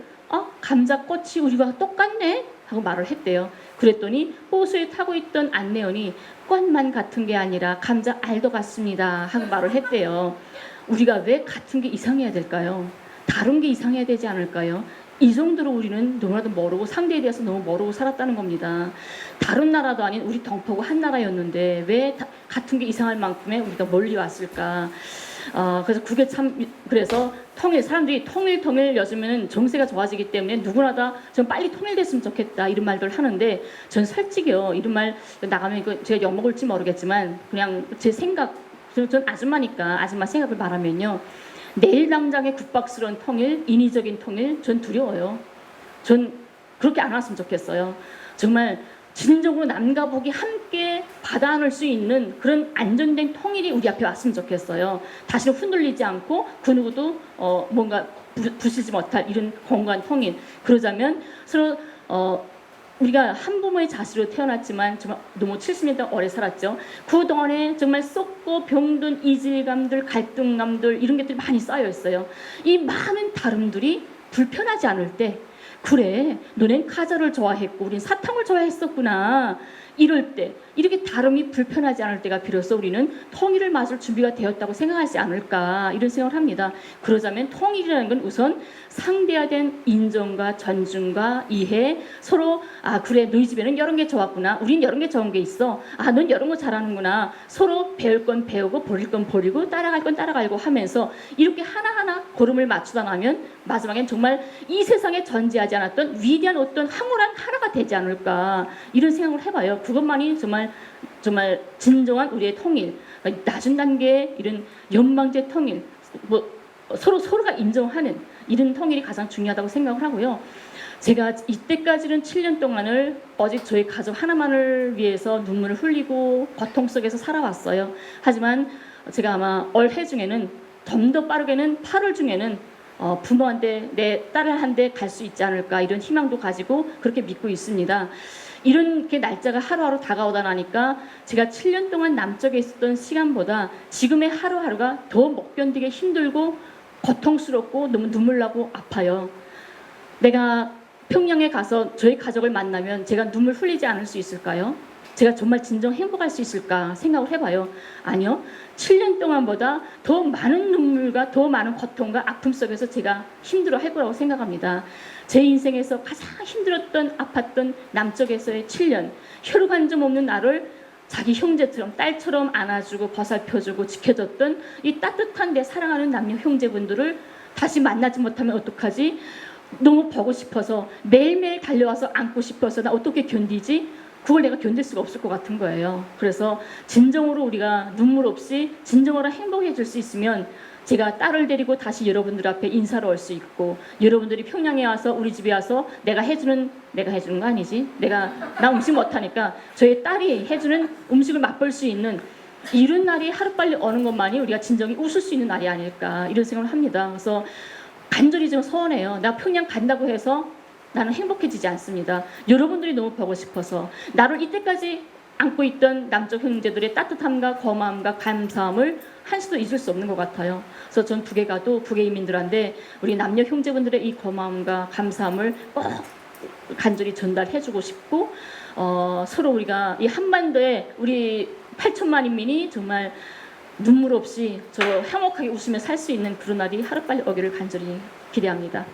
감자꽃이 우리와 똑같네 하고 말을 했대요. 그랬더니 버스에 타고 있던 안내원이 꽃만 같은 게 아니라 감자 알도 같습니다 하고 말을 했대요. 우리가 왜 같은 게 이상해야 될까요? 다른 게 이상해야 되지 않을까요? 이 정도로 우리는 너무나도 모르고 상대에 대해서 너무 모르고 살았다는 겁니다. 다른 나라도 아닌 우리 동포고 한 나라였는데 왜 같은 게 이상할 만큼의 우리가 멀리 왔을까? 그래서 그게 참 그래서 사람들이 통일 요즘에는 정세가 좋아지기 때문에 누구나 다 좀 빨리 통일됐으면 좋겠다 이런 말들 하는데 전 솔직히요 이런 말 나가면 이거 제가 욕먹을지 모르겠지만 그냥 제 생각 전 아줌마니까 아줌마 생각을 말하면요. 내일 당장의 급박스러운 통일, 인위적인 통일, 전 두려워요. 전 그렇게 안 왔으면 좋겠어요. 정말 진정으로 남과 북이 함께 받아 안을 수 있는 그런 안전된 통일이 우리 앞에 왔으면 좋겠어요. 다시는 흔들리지 않고 그 누구도 뭔가 부시지 못할 이런 공간 통일. 그러자면 서로 우리가 한부모의 자식으로 태어났지만 정말 너무 70년 오래 살았죠. 그동안에 정말 썩고 병든 이질감들, 갈등감들 이런 것들이 많이 쌓여 있어요. 이 많은 다름들이 불편하지 않을 때 그래 너넨 카자를 좋아했고 우린 사탕을 좋아했었구나 이럴 때 이렇게 다름이 불편하지 않을 때가 비로소 우리는 통일을 맞을 준비가 되었다고 생각하지 않을까 이런 생각을 합니다. 그러자면 통일이라는 건 우선 상대에 대한 인정과 존중과 이해 서로 그래 너희 집에는 이런 게 좋았구나 우린 이런 게 좋은 게 있어 넌 이런 거 잘하는구나 서로 배울 건 배우고 버릴 건 버리고 따라갈 건 따라가고 하면서 이렇게 하나하나 걸음을 맞추다 나면 마지막엔 정말 이 세상에 존재하지 않았던 위대한 어떤 황홀한 하나가 되지 않을까 이런 생각을 해봐요. 그것만이 정말 진정한 우리의 통일, 낮은 단계의 이런 연방제 통일, 서로가 인정하는 이런 통일이 가장 중요하다고 생각을 하고요. 제가 이때까지는 7년 동안을 오직 저희 가족 하나만을 위해서 눈물을 흘리고 고통 속에서 살아왔어요. 하지만 제가 아마 올해 중에는 좀 더 빠르게는 8월 중에는 부모한테 내 딸한테 갈 수 있지 않을까 이런 희망도 가지고 그렇게 믿고 있습니다. 이렇게 날짜가 하루하루 다가오다 나니까 제가 7년 동안 남쪽에 있었던 시간보다 지금의 하루하루가 더 못 견디게 힘들고 고통스럽고 너무 눈물 나고 아파요. 내가 평양에 가서 저희 가족을 만나면 제가 눈물 흘리지 않을 수 있을까요? 제가 정말 진정 행복할 수 있을까 생각을 해봐요. 아니요. 7년 동안보다 더 많은 눈물과 더 많은 고통과 아픔 속에서 제가 힘들어할 거라고 생각합니다. 제 인생에서 가장 힘들었던 아팠던 남쪽에서의 7년 혈육 한 점 없는 나를 자기 형제처럼 딸처럼 안아주고 보살펴주고 지켜줬던 이 따뜻한 내 사랑하는 남녀 형제분들을 다시 만나지 못하면 어떡하지? 너무 보고 싶어서 매일매일 달려와서 안고 싶어서 나 어떻게 견디지? 그걸 내가 견딜 수가 없을 것 같은 거예요. 그래서 진정으로 우리가 눈물 없이 진정으로 행복해질 수 있으면 제가 딸을 데리고 다시 여러분들 앞에 인사로 올 수 있고 여러분들이 평양에 와서 우리 집에 와서 내가 해주는 거 아니지? 나 음식 못하니까 저희 딸이 해주는 음식을 맛볼 수 있는 이런 날이 하루빨리 오는 것만이 우리가 진정히 웃을 수 있는 날이 아닐까 이런 생각을 합니다. 그래서 간절히 좀 서운해요. 나 평양 간다고 해서 나는 행복해지지 않습니다. 여러분들이 너무 보고 싶어서 나를 이때까지 안고 있던 남쪽 형제들의 따뜻함과 고마움과 감사함을 한시도 잊을 수 없는 것 같아요. 그래서 전 북에 가도 북의 이민들한테 우리 남녀 형제분들의 이 고마움과 감사함을 꼭 간절히 전달해주고 싶고 서로 우리가 이 한반도에 우리 8천만 인민이 정말 눈물 없이 저 행복하게 웃으며 살 수 있는 그런 날이 하루빨리 오기를 간절히 기대합니다.